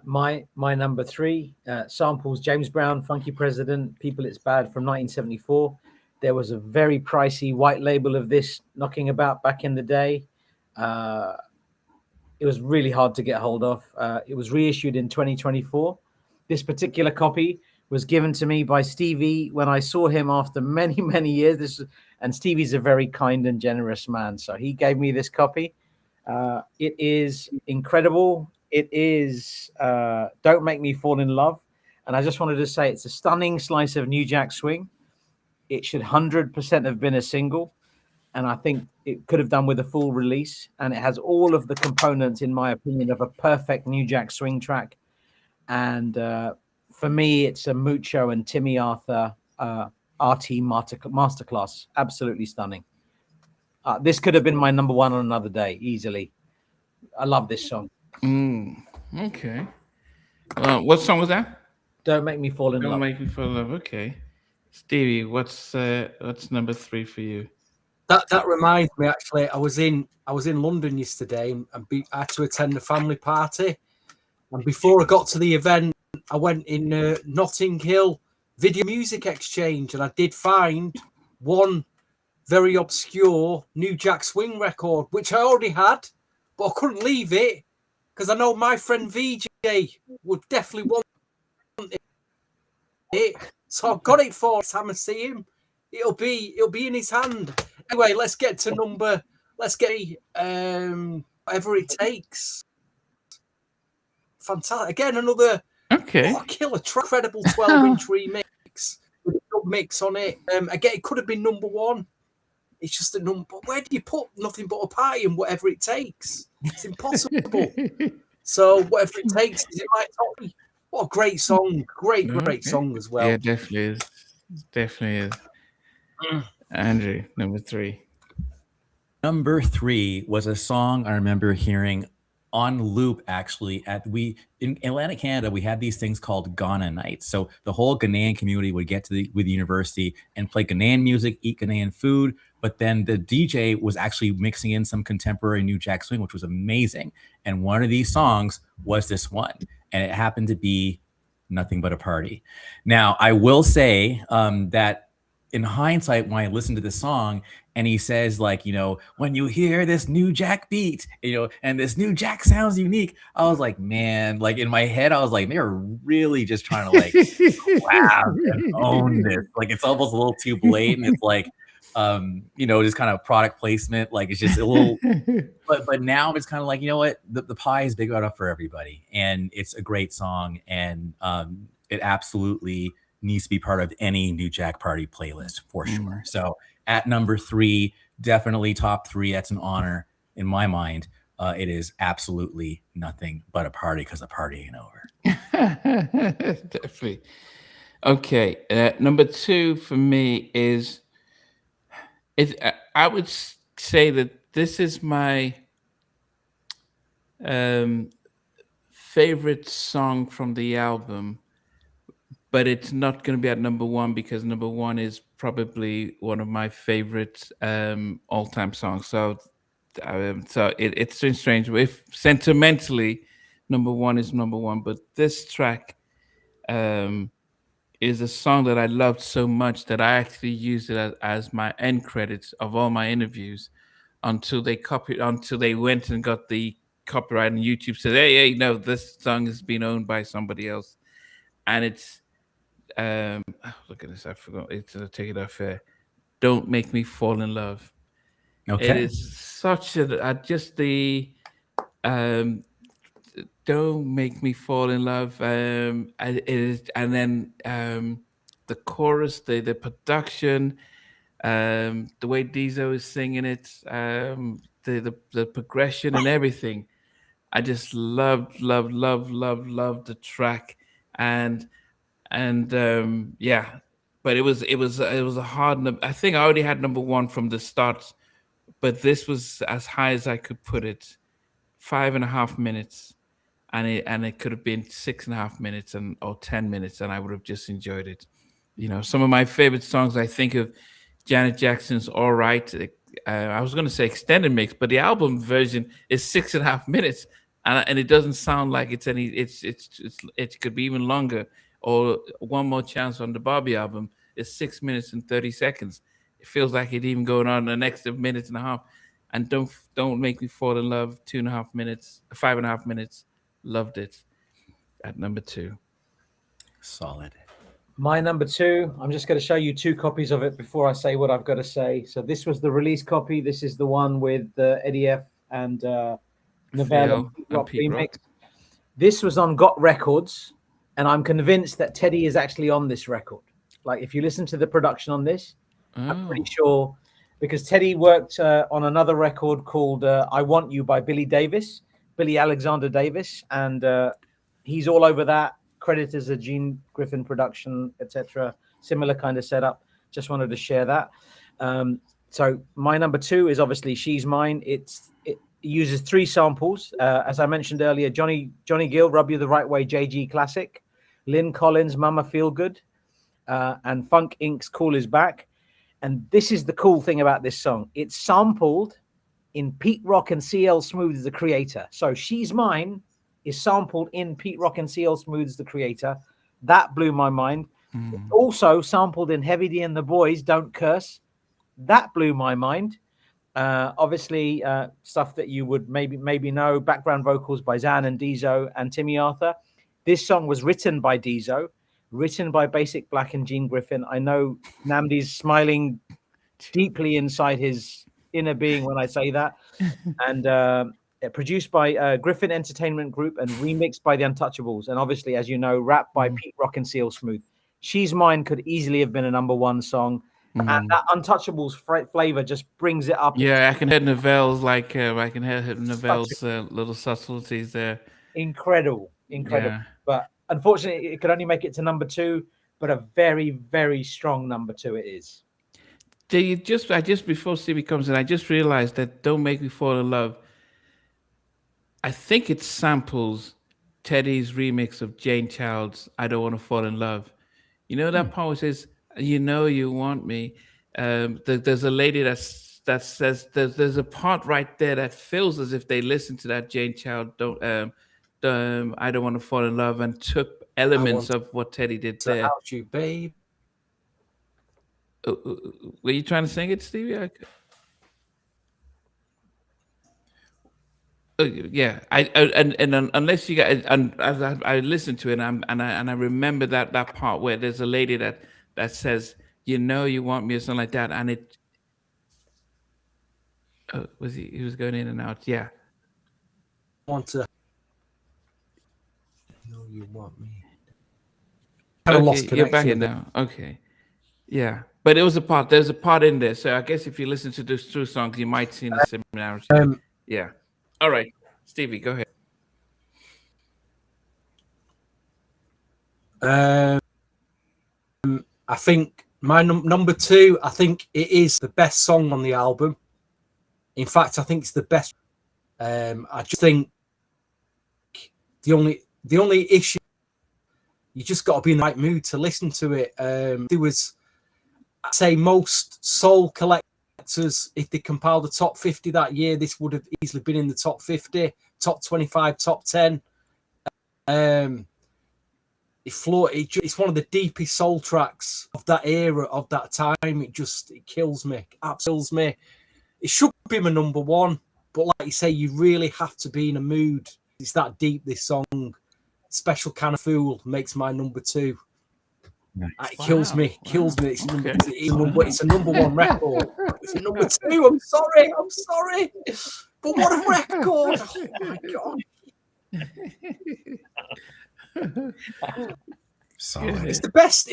[SPEAKER 3] My number 3 samples James Brown, Funky President, People It's Bad from 1974. There was a very pricey white label of this knocking about back in the day. It was really hard to get hold of. It was reissued in 2024. This particular copy was given to me by Stevie when I saw him after many, many years. And Stevie's a very kind and generous man. So he gave me this copy. It is incredible. It is Don't Make Me Fall in Love. And I just wanted to say it's a stunning slice of New Jack Swing. It should 100% have been a single. And I think it could have done with a full release. And it has all of the components, in my opinion, of a perfect New Jack Swing track. And for me, it's a Mucho and Timmy Arthur RT masterclass. Absolutely stunning. This could have been my number 1 on another day, easily. I love this song.
[SPEAKER 1] Okay. What song was that?
[SPEAKER 3] Don't Make Me Fall in Love.
[SPEAKER 1] Don't Make Me Fall in Love. Okay. Stevie, what's number 3 for you?
[SPEAKER 2] That reminds me, actually, I was in London yesterday and I had to attend a family party. And before I got to the event, I went in Notting Hill Video Music Exchange, and I did find one very obscure New Jack Swing record, which I already had, but I couldn't leave it because I know my friend VJ would definitely want it. So I've got it for next time I see him. It'll be in his hand. Anyway, let's get Whatever It Takes. fantastic. Again, another killer track, incredible 12-inch remix with a dub mix on it. Again, it could have been number one. It's just a number. Where do you put Nothing But a Party and Whatever It Takes? It's impossible. So Whatever It Takes is in my top 3. What a great song. Great song as well.
[SPEAKER 1] Yeah, definitely is. Andrew, number 3.
[SPEAKER 4] Number 3 was a song I remember hearing on loop, actually. In Atlantic Canada, we had these things called Ghana nights. So the whole Ghanaian community would get with the university and play Ghanaian music, eat Ghanaian food. But then the DJ was actually mixing in some contemporary New Jack Swing, which was amazing. And one of these songs was this one. And it happened to be Nothing But a Party. Now, I will say that in hindsight, when I listened to this song, and he says, like, when you hear this New Jack beat, and this New Jack sounds unique, I was like, man, like in my head, I was like, they're really just trying to like wow and own this. Like, it's almost a little too blatant. It's like, just kind of product placement. Like, it's just a little, but now it's kind of like, you know what? The pie is big enough for everybody. And it's a great song. And it absolutely needs to be part of any New Jack Party playlist for sure. So at number 3, definitely top 3. That's an honor in my mind. It is absolutely Nothing But a Party, because the party ain't over.
[SPEAKER 1] Definitely. Okay. Number 2 for me is, I would say that this is my favorite song from the album, but it's not going to be at number 1 because number 1 is probably one of my favorite all-time songs. So it's strange. If sentimentally, number 1 is number 1, but this track is a song that I loved so much that I actually used it as my end credits of all my interviews until they went and got the copyright, and YouTube said, hey, no, this song has been owned by somebody else. And it's look at this, I forgot take it off here. Don't Make Me Fall in Love.
[SPEAKER 4] Okay.
[SPEAKER 1] It is such just the Don't Make Me Fall in Love. It is, and then the chorus, the production, the way Diesel is singing it, the progression and everything. I just loved the track, and yeah, but it was a hard. I think I already had number 1 from the start, but this was as high as I could put it, 5.5 minutes, and it could have been 6.5 minutes or 10 minutes, and I would have just enjoyed it. Some of my favorite songs, I think of Janet Jackson's "All Right." I was going to say extended mix, but the album version is 6.5 minutes, and it doesn't sound like it's any. It could be even longer. Or One More Chance on the Barbie album is 6 minutes and 30 seconds. It feels like it even going on an extra minute and a half. And Don't Make Me Fall in Love, 2.5 minutes, 5.5 minutes. Loved it. At number 2.
[SPEAKER 4] Solid.
[SPEAKER 3] My number 2, I'm just going to show you 2 copies of it before I say what I've got to say. So this was the release copy. This is the one with Eddie F and Novell and Pete Rock. This was on Got Records. And I'm convinced that Teddy is actually on this record. Like, if you listen to the production on this, I'm pretty sure, because Teddy worked on another record called I Want You by Billy Alexander Davis. And he's all over that, credited as a Gene Griffin production, etc. Similar kind of setup. Just wanted to share that. So my number 2 is obviously She's Mine. It uses 3 samples. As I mentioned earlier, Johnny Gill, Rub You the Right Way, JG Classic. Lynn Collins, Mama Feel Good, and Funk Inc.'s Cool Is Back. And this is the cool thing about this song. It's sampled in Pete Rock and CL Smooth, the Creator. So She's Mine is sampled in Pete Rock and CL Smooth, the Creator. That blew my mind. Also sampled in Heavy D and the Boys, Don't Curse. That blew my mind. Obviously, stuff that you would maybe know, background vocals by Zan and Deezo and Timmy Arthur. This song was written by Deezo, written by Basic Black and Gene Griffin. I know Namdi's smiling deeply inside his inner being when I say that. And produced by Griffin Entertainment Group and remixed by the Untouchables, and obviously, as you know, rapped by Pete Rock and Seal Smooth. She's Mine could easily have been a #1 song, and that Untouchables flavor just brings it up.
[SPEAKER 1] Yeah, I can hear Novelle's I can hear Novelle's little subtleties there.
[SPEAKER 3] Incredible.
[SPEAKER 1] Yeah.
[SPEAKER 3] But unfortunately, it could only make it to #2, but a very, very strong #2 it is.
[SPEAKER 1] I just before Stevie comes in, I just realized that "Don't Make Me Fall in Love," I think it samples Teddy's remix of Jane Child's "I Don't Want to Fall in Love." You know that part where it says, "You know you want me." There's a lady that says there's a part right there that feels as if they listened to that Jane Child "I Don't Want to Fall in Love" and took elements of what Teddy did there.
[SPEAKER 2] Out you, babe.
[SPEAKER 1] Were you trying to sing it, Stevie? Yeah, unless you guys, and as I listened to it, and I remember that part where there's a lady that says, "You know you want me," or something like that, and it he was going in and out. Yeah,
[SPEAKER 2] Want to know you want me. Kind of lost
[SPEAKER 1] you're back
[SPEAKER 2] connection
[SPEAKER 1] in now. Okay, yeah, but there's a part in there. So I guess if you listen to those two songs, you might see the similarity. Yeah. All right, Stevie, go ahead.
[SPEAKER 2] I think my #2, I think it is the best song on the album. In fact, I think it's the best. I just think the only issue, you just got to be in the right mood to listen to it. There was, I'd say, most soul collectors, if they compiled the top 50 that year, this would have easily been in the top 50, top 25, top 10. It's one of the deepest soul tracks of that era, of that time. It kills me, absolutely kills me. It should be my #1, but like you say, you really have to be in a mood. It's that deep, this song. Special Kind of Fool makes my #2.
[SPEAKER 4] Nice.
[SPEAKER 2] It kills me. It's a #1 record. It's a #2. I'm sorry. But what a record! Oh my god.
[SPEAKER 4] Solid.
[SPEAKER 2] It's the best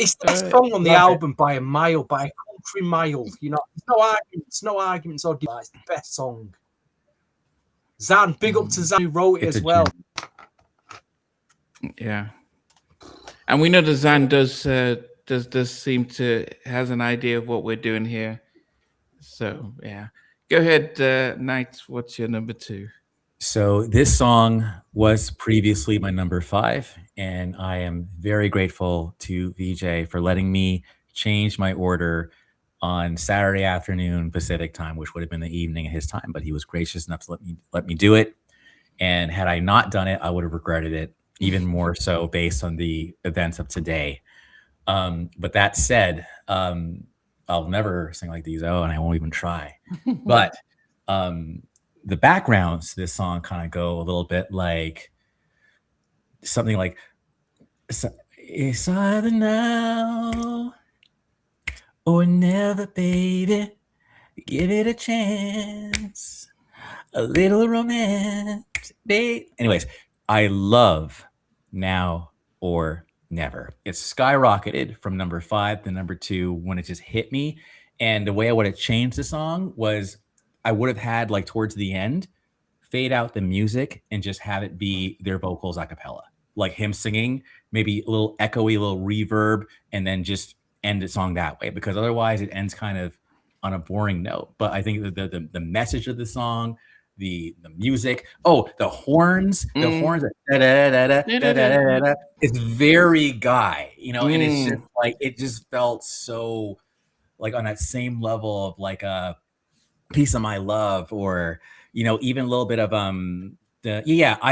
[SPEAKER 2] song on the album by a mile, by a country mile. You know, there's no arguments or debates. It's the best song. Zan, big up to Zan who wrote it as well.
[SPEAKER 1] Yeah, and we know that Zan does seem to has an idea of what we're doing here. So yeah, go ahead, Knight. What's your #2?
[SPEAKER 4] So this song was previously my #5, and I am very grateful to VJ for letting me change my order on Saturday afternoon Pacific time, which would have been the evening at his time, but he was gracious enough to let me do it. And had I not done it, I would have regretted it even more so based on the events of today. But that said, I'll never sing like these, and I won't even try. But the backgrounds to this song kind of go a little bit like something like, it's either now or never, baby. Give it a chance. A little romance, babe. Anyways, I love Now or Never. It's skyrocketed from #5 to #2 when it just hit me. And the way I would have changed the song was I would have had, like, towards the end, fade out the music and just have it be their vocals a cappella, like him singing, maybe a little echoey, a little reverb, and then just end the song that way, because otherwise it ends kind of on a boring note. But I think the message of the song, the music, the horns, it's very Guy, and it's just like, it just felt so like on that same level of like a Piece of My Love, or even a little bit of I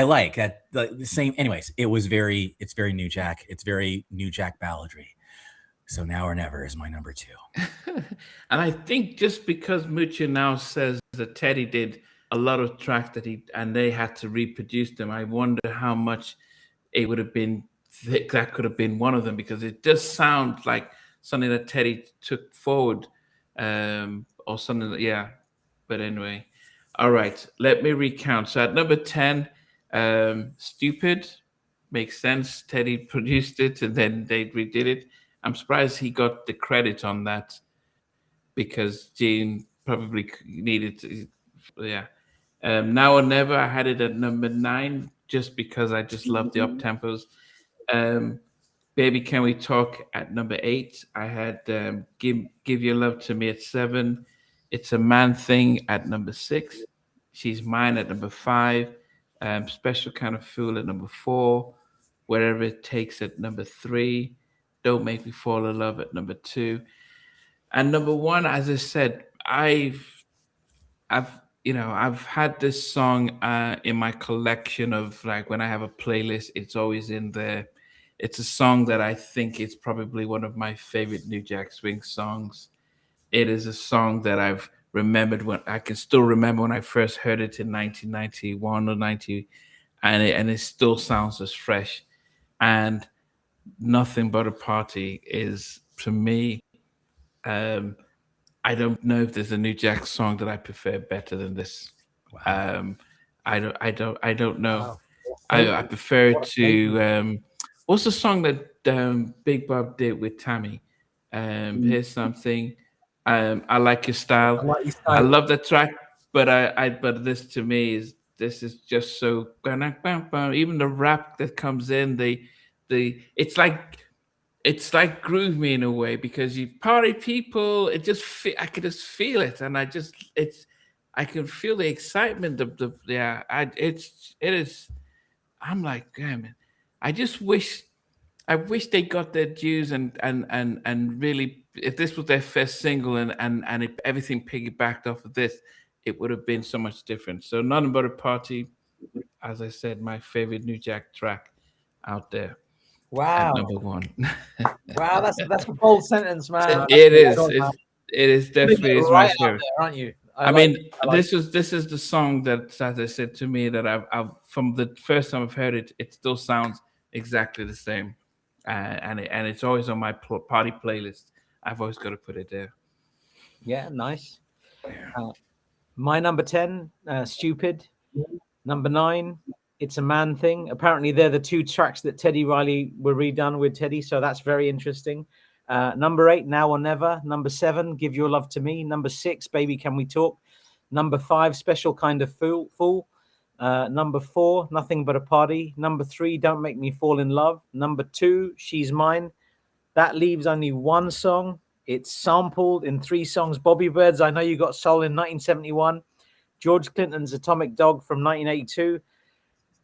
[SPEAKER 4] like that, the same. Anyways, it's very New Jack. It's very New Jack balladry. So Now or Never is my #2.
[SPEAKER 1] And I think just because Mucha now says that Teddy did a lot of tracks and they had to reproduce them, I wonder how much it would have been that could have been one of them, because it does sound like something that Teddy took forward, or something that, yeah. But anyway, All right, let me recount. So at number 10, Stupid, makes sense. Teddy produced it and then they redid it. I'm surprised he got the credit on that because Gene probably needed to, yeah. Now or Never, I had it at number 9 just because I just love the up tempos. Um, Baby Can We Talk at number 8. I had Give Your Love to Me at 7. It's a Man Thing at number 6. She's Mine at number 5. Special Kind of Fool at number 4. Wherever It Takes at number 3. Don't Make Me Fall in Love at number 2. And number 1, as I said, I've I've had this song in my collection of, like, when I have a playlist, it's always in there. It's a song that I think is probably one of my favorite New Jack Swing songs. It is a song that I've remembered when I can still remember when I first heard it in 1991 or 90, and it still sounds as fresh. And Nothing But a Party is, to me, um, I don't know if there's a New Jack song that I prefer better than this.
[SPEAKER 4] Wow.
[SPEAKER 1] I don't know.
[SPEAKER 2] Wow.
[SPEAKER 1] I prefer
[SPEAKER 2] What a
[SPEAKER 1] to what's the song that Big Bob did with Tammy? Here's something. I Like Your
[SPEAKER 2] I
[SPEAKER 1] Style.
[SPEAKER 2] like your
[SPEAKER 1] I
[SPEAKER 2] style.
[SPEAKER 1] love that track, but but this to me is just so, even the rap that comes in, the it's like groove me in a way, because you party people, I can just feel it, and I can feel the excitement of the, yeah, it is. I'm like, damn it. I just wish I wish they got their dues, and really, if this was their first single, and everything piggybacked off of this, it would have been so much different. So Nothing But a Party, as I said, my favorite New Jack track out there at
[SPEAKER 3] Wow.
[SPEAKER 1] number 1.
[SPEAKER 3] Wow, that's a bold sentence, man.
[SPEAKER 1] It is.
[SPEAKER 2] God, man.
[SPEAKER 1] It is
[SPEAKER 3] You're
[SPEAKER 1] definitely is my
[SPEAKER 3] right out
[SPEAKER 1] favorite.
[SPEAKER 3] there, aren't you?
[SPEAKER 1] I
[SPEAKER 3] like
[SPEAKER 1] mean,
[SPEAKER 3] it. I like it.
[SPEAKER 1] this is the song that, as I said, to me, that I've from the first time I've heard it, it still sounds exactly the same, and it's always on my party playlist. I've always got to put it there.
[SPEAKER 3] Yeah, nice. My number 10, Stupid. Number 9, It's a Man Thing. Apparently, they're the 2 tracks that Teddy Riley were redone with Teddy, so that's very interesting. Number 8, Now or Never. Number 7, Give Your Love to Me. Number 6, Baby Can We Talk. Number 5, Special Kind of Fool. Number 4, Nothing But a Party. Number 3, Don't Make Me Fall in Love. Number 2, She's Mine. That leaves only 1 song. It's sampled in 3 songs. Bobby Bird's I Know You Got Soul in 1971. George Clinton's Atomic Dog from 1982.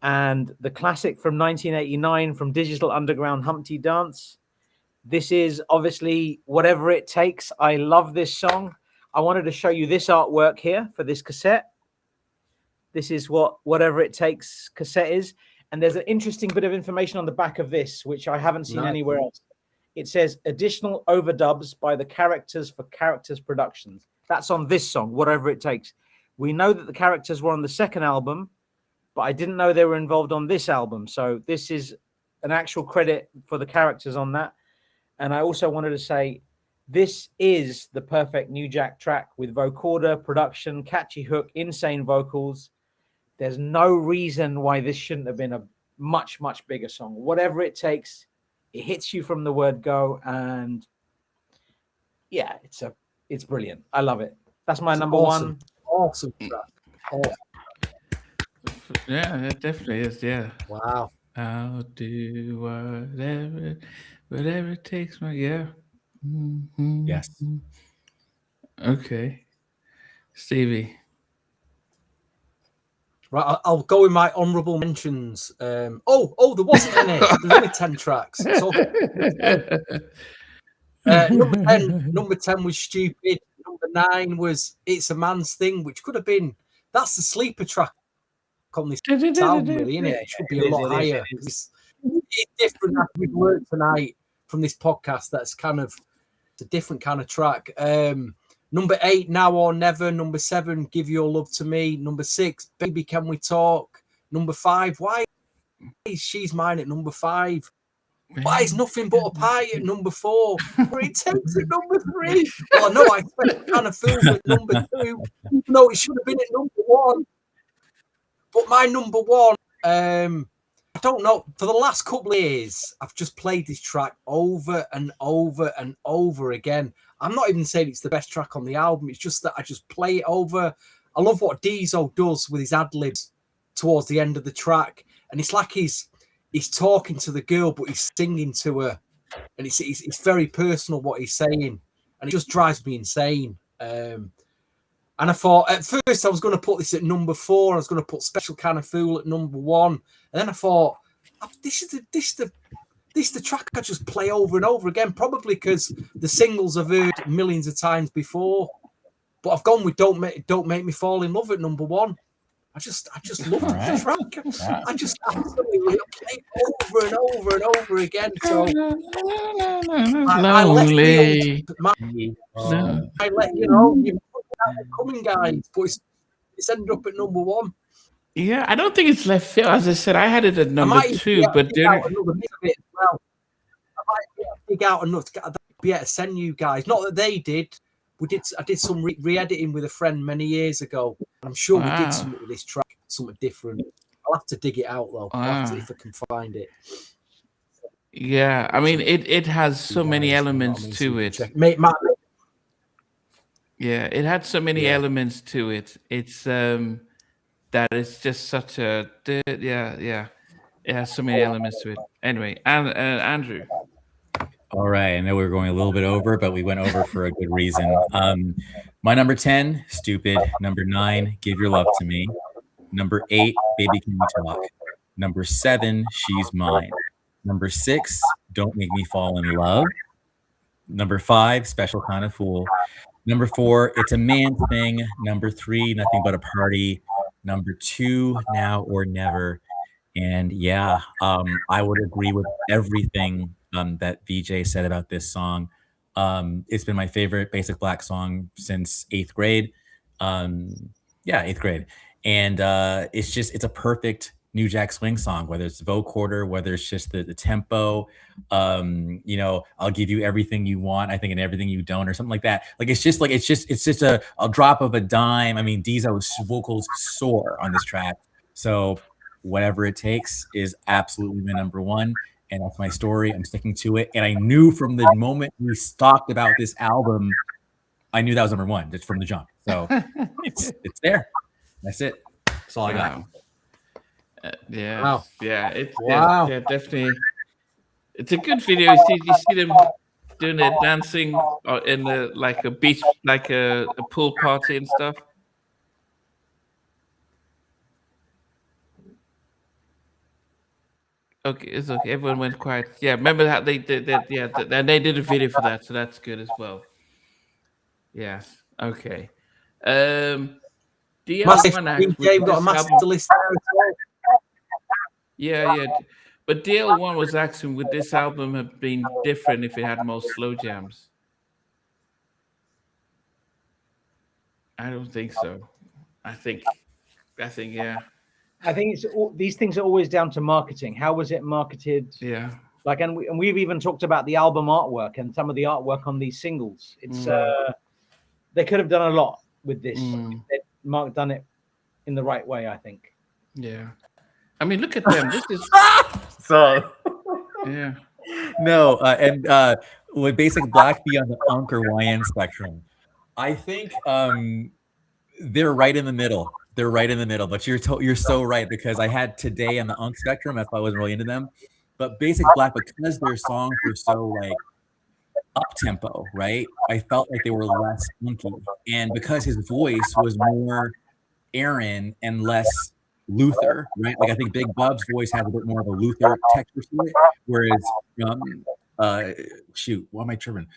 [SPEAKER 3] And the classic from 1989 from Digital Underground, Humpty Dance. This is obviously Whatever It Takes. I love this song. I wanted to show you this artwork here for this cassette. This is what Whatever It Takes cassette is. And there's an interesting bit of information on the back of this, which I haven't seen anywhere else. It says additional overdubs by the Characters for Characters Productions. That's on this song, Whatever It Takes. We know that the Characters were on the second album, but I didn't know they were involved on this album. So this is an actual credit for the Characters on that. And I also wanted to say, this is the perfect New Jack track with vocoder, production, catchy hook, insane vocals. There's no reason why this shouldn't have been a much, much bigger song. Whatever It Takes, it hits you from the word go. And yeah, it's brilliant. I love it. That's my number
[SPEAKER 2] awesome.
[SPEAKER 3] 1.
[SPEAKER 2] Awesome track. Awesome.
[SPEAKER 1] Yeah, it definitely is. Yeah.
[SPEAKER 2] Wow.
[SPEAKER 1] I'll do whatever it takes. Yeah. Mm-hmm.
[SPEAKER 4] Yes.
[SPEAKER 1] Okay, Stevie.
[SPEAKER 2] Right, I'll go with my honourable mentions. There wasn't any. There's only 10 tracks. So, number 10 was Stupid. Number 9 was It's a Man's Thing, which could have been, that's the sleeper track on this album, really, isn't it? It should be a lot higher. It's different, as we've learned tonight from this podcast. That's kind of a different kind of track. Number 8, Now or Never. Number 7, Give Your Love to Me. Number 6, Baby Can We Talk. Number 5, why is She's Mine at number 5? Why is Nothing But a Pie at number 4? Where it takes at number 3. Well, I know I expect Kind of Fools at number 2, even though it should have been at number 1. But my number 1, I don't know. For the last couple of years, I've just played this track over and over and over again. I'm not even saying it's the best track on the album. It's just that I just play it over. I love what Diesel does with his ad-libs towards the end of the track. And it's like he's talking to the girl, but he's singing to her. And it's very personal what he's saying. And it just drives me insane. And I thought, at first, I was going to put this at number 4. I was going to put Special Kind of Fool at number 1. And then I thought, this is the track I just play over and over again, probably because the singles I've heard millions of times before. But I've gone with Don't Make Me Fall in Love at number 1. I just love the track. Wow. I just absolutely play it over and over and over again. So I let you coming, guys, but it's ended up at number 1.
[SPEAKER 1] Yeah, I don't think it's left field. As I said, I had it at number 2, but
[SPEAKER 2] dig out another bit of it as well. I might dig out enough to be able to send you guys. Not that they did. I did some re-editing with a friend many years ago. I'm sure we did something with this track, something different. I'll have to dig it out though, if I can find it.
[SPEAKER 1] Yeah, I mean it has so many elements to it. Yeah, it had so many elements to it. It's that it's just such a it has so many elements to it. Anyway, Andrew.
[SPEAKER 4] All right, I know we were going a little bit over, but we went over for a good reason. My number 10, Stupid. Number 9, Give Your Love to Me. Number 8, Baby Can We Talk. Number 7, She's Mine. Number 6, Don't Make Me Fall in Love. Number 5, Special Kind of Fool. Number 4, It's a Man Thing. Number 3, Nothing But a Party. Number 2, Now or Never. And I would agree with everything that VJ said about this song. It's been my favorite Basic Black song since 8th grade. 8th grade. And it's a perfect New Jack Swing song, whether it's vocoder, whether it's just the tempo, I'll give you everything you want, I think, and everything you don't, or something like that. Like it's just a drop of a dime. I mean, Diesel's vocals soar on this track. So whatever it takes is absolutely my number 1. And that's my story. I'm sticking to it. And I knew from the moment we talked about this album, I knew that was number 1, just from the jump. So it's there. That's it. That's all I got.
[SPEAKER 1] Yeah, definitely. It's a good video. You see them doing their dancing in like a beach, like a pool party and stuff. Okay, it's okay. Everyone went quiet. Yeah, remember how they did that? Yeah, and they did a video for that, so that's good as well. Yes. Okay.
[SPEAKER 2] DL1 got a master list there as well.
[SPEAKER 1] Yeah. But DL1 was asking, would this album have been different if it had more slow jams? I don't think so. I think yeah.
[SPEAKER 3] I think these things are always down to marketing. How was it marketed?
[SPEAKER 1] Yeah.
[SPEAKER 3] Like, and we've even talked about the album artwork and some of the artwork on these singles. It's they could have done a lot with this. Mark done it in the right way, I think.
[SPEAKER 1] Yeah. I mean, look at them. This is
[SPEAKER 4] so.
[SPEAKER 1] Yeah.
[SPEAKER 4] No, and would Basic Black be on the Unk or YN spectrum? I think they're right in the middle. They're right in the middle, but you're so right, because I had Today on the Unk spectrum. That's why I wasn't really into them. But Basic Black, because their songs were so like up tempo, right? I felt like they were less funky, and because his voice was more Aaron and less Luther, right? Like I think Big Bub's voice has a bit more of a Luther texture to it, whereas why am I tripping?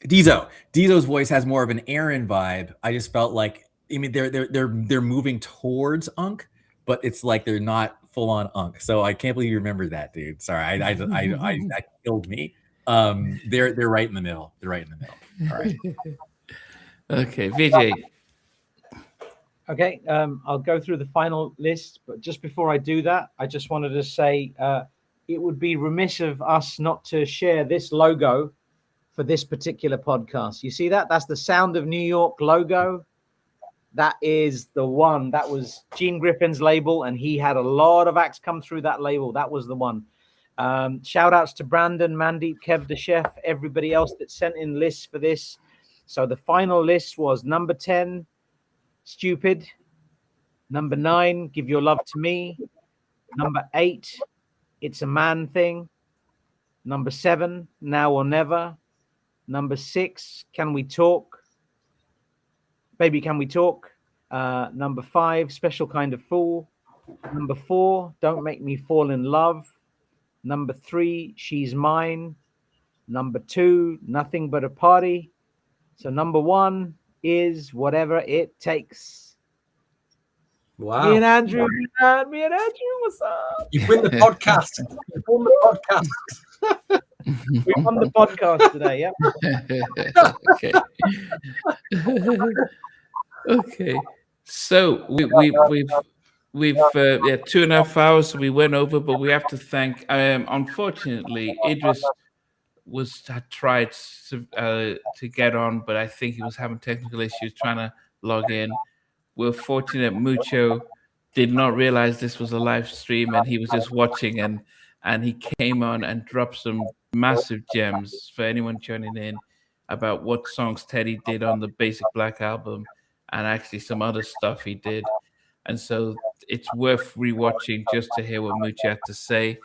[SPEAKER 4] Diesel's voice has more of an Aaron vibe. I just felt like, I mean, they're moving towards Unk, but it's like they're not full on Unk. So I can't believe you remember that, dude. Sorry, that killed me. They're right in the middle. They're right in the middle. All right.
[SPEAKER 1] Okay, VJ.
[SPEAKER 3] Okay, I'll go through the final list, but just before I do that, I just wanted to say it would be remiss of us not to share this logo for this particular podcast. You see that? That's the Sound of New York logo. That is the one. That was Gene Griffin's label, and he had a lot of acts come through that label. That was the one. Shout outs to Brandon, Mandeep, Kev the Chef, everybody else that sent in lists for this. So the final list was number 10, Stupid. Number 9, Give Your Love to Me. Number 8, It's a Man Thing. Number 7, Now or Never. Number 6, Can We Talk? Baby, Can We Talk? Number 5, Special Kind of Fool. Number 4, Don't Make Me Fall in Love. Number 3, She's Mine. Number 2, Nothing But a Party. So number 1 is Whatever It Takes.
[SPEAKER 2] Wow.
[SPEAKER 3] Me and Andrew, what's up?
[SPEAKER 2] You win the podcast. You won the podcast.
[SPEAKER 3] We won the podcast today, yeah.
[SPEAKER 1] Okay. So we've 2.5 hours. We went over, but we have to thank. Unfortunately, Idris had tried to get on, but I think he was having technical issues trying to log in. We're fortunate Mucho did not realize this was a live stream, and he was just watching, and he came on and dropped some massive gems for anyone tuning in about what songs Teddy did on the Basic Black album, and actually some other stuff he did. And so it's worth rewatching just to hear what Mucho had to say.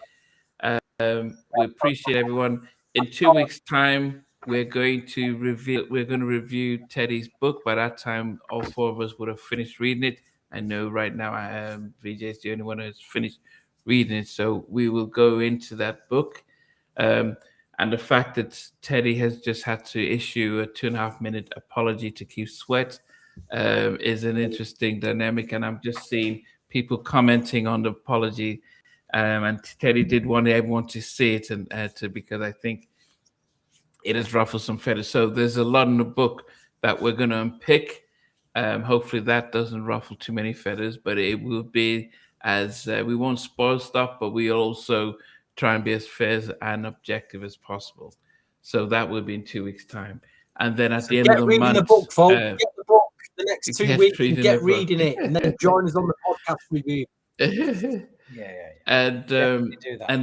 [SPEAKER 1] We appreciate everyone. In 2 weeks' time, we're going to review Teddy's book. By that time, all 4 of us would have finished reading it. I know right now VJ is the only one who's finished reading it, so we will go into that book. And the fact that Teddy has just had to issue a 2.5-minute apology to Keith Sweat is an interesting dynamic, and I'm just seeing people commenting on the apology. And Teddy did want everyone to see it, and because I think it has ruffled some feathers. So there's a lot in the book that we're going to unpick. Hopefully that doesn't ruffle too many feathers, but it will be as we won't spoil stuff, but we'll also try and be as fair and objective as possible. So that will be in 2 weeks' time. And then at the end of the month,
[SPEAKER 2] the book, folks. Get the book the next 2 weeks and get reading it, and then join us on the podcast review.
[SPEAKER 1] And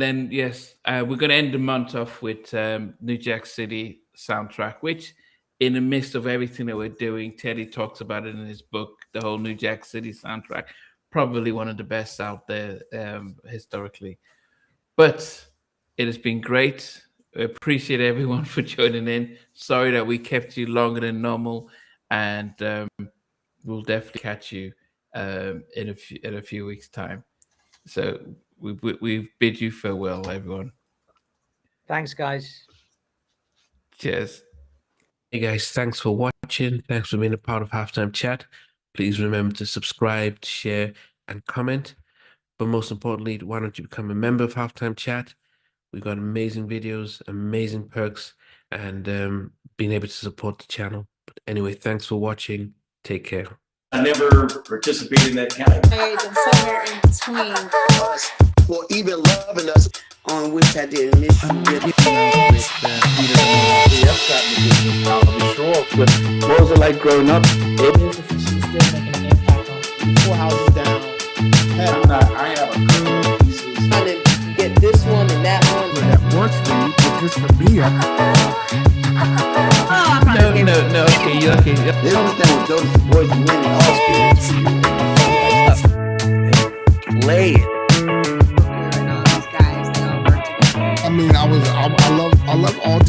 [SPEAKER 1] then yes, we're going to end the month off with New Jack City soundtrack, which in the midst of everything that we're doing, Teddy talks about it in his book, the whole New Jack City soundtrack, probably one of the best out there historically. But it has been great. I appreciate everyone for joining in. Sorry that we kept you longer than normal, and we'll definitely catch you in a few weeks' time. So we bid you farewell, everyone.
[SPEAKER 3] Thanks, guys.
[SPEAKER 1] Cheers.
[SPEAKER 6] Hey guys, thanks for watching. Thanks for being a part of Halftime Chat. Please remember to subscribe, share, and comment. But most importantly, why don't you become a member of Halftime Chat? We've got amazing videos, amazing perks, and being able to support the channel. But anyway, thanks for watching. Take care.
[SPEAKER 7] I never participated in that kind of
[SPEAKER 8] And somewhere in between
[SPEAKER 9] us for even loving us, on which I did miss you.
[SPEAKER 10] What was it like growing up?
[SPEAKER 8] she's still making an impact on 4 houses down.
[SPEAKER 7] I have a couple pieces.
[SPEAKER 9] Trying to get this one and that one.
[SPEAKER 10] That works for you, but just for me,
[SPEAKER 1] No. Okay.
[SPEAKER 9] They don't understand what Jonas Boys and men all
[SPEAKER 10] play it.
[SPEAKER 8] These guys, they all work together.
[SPEAKER 10] I mean, I love all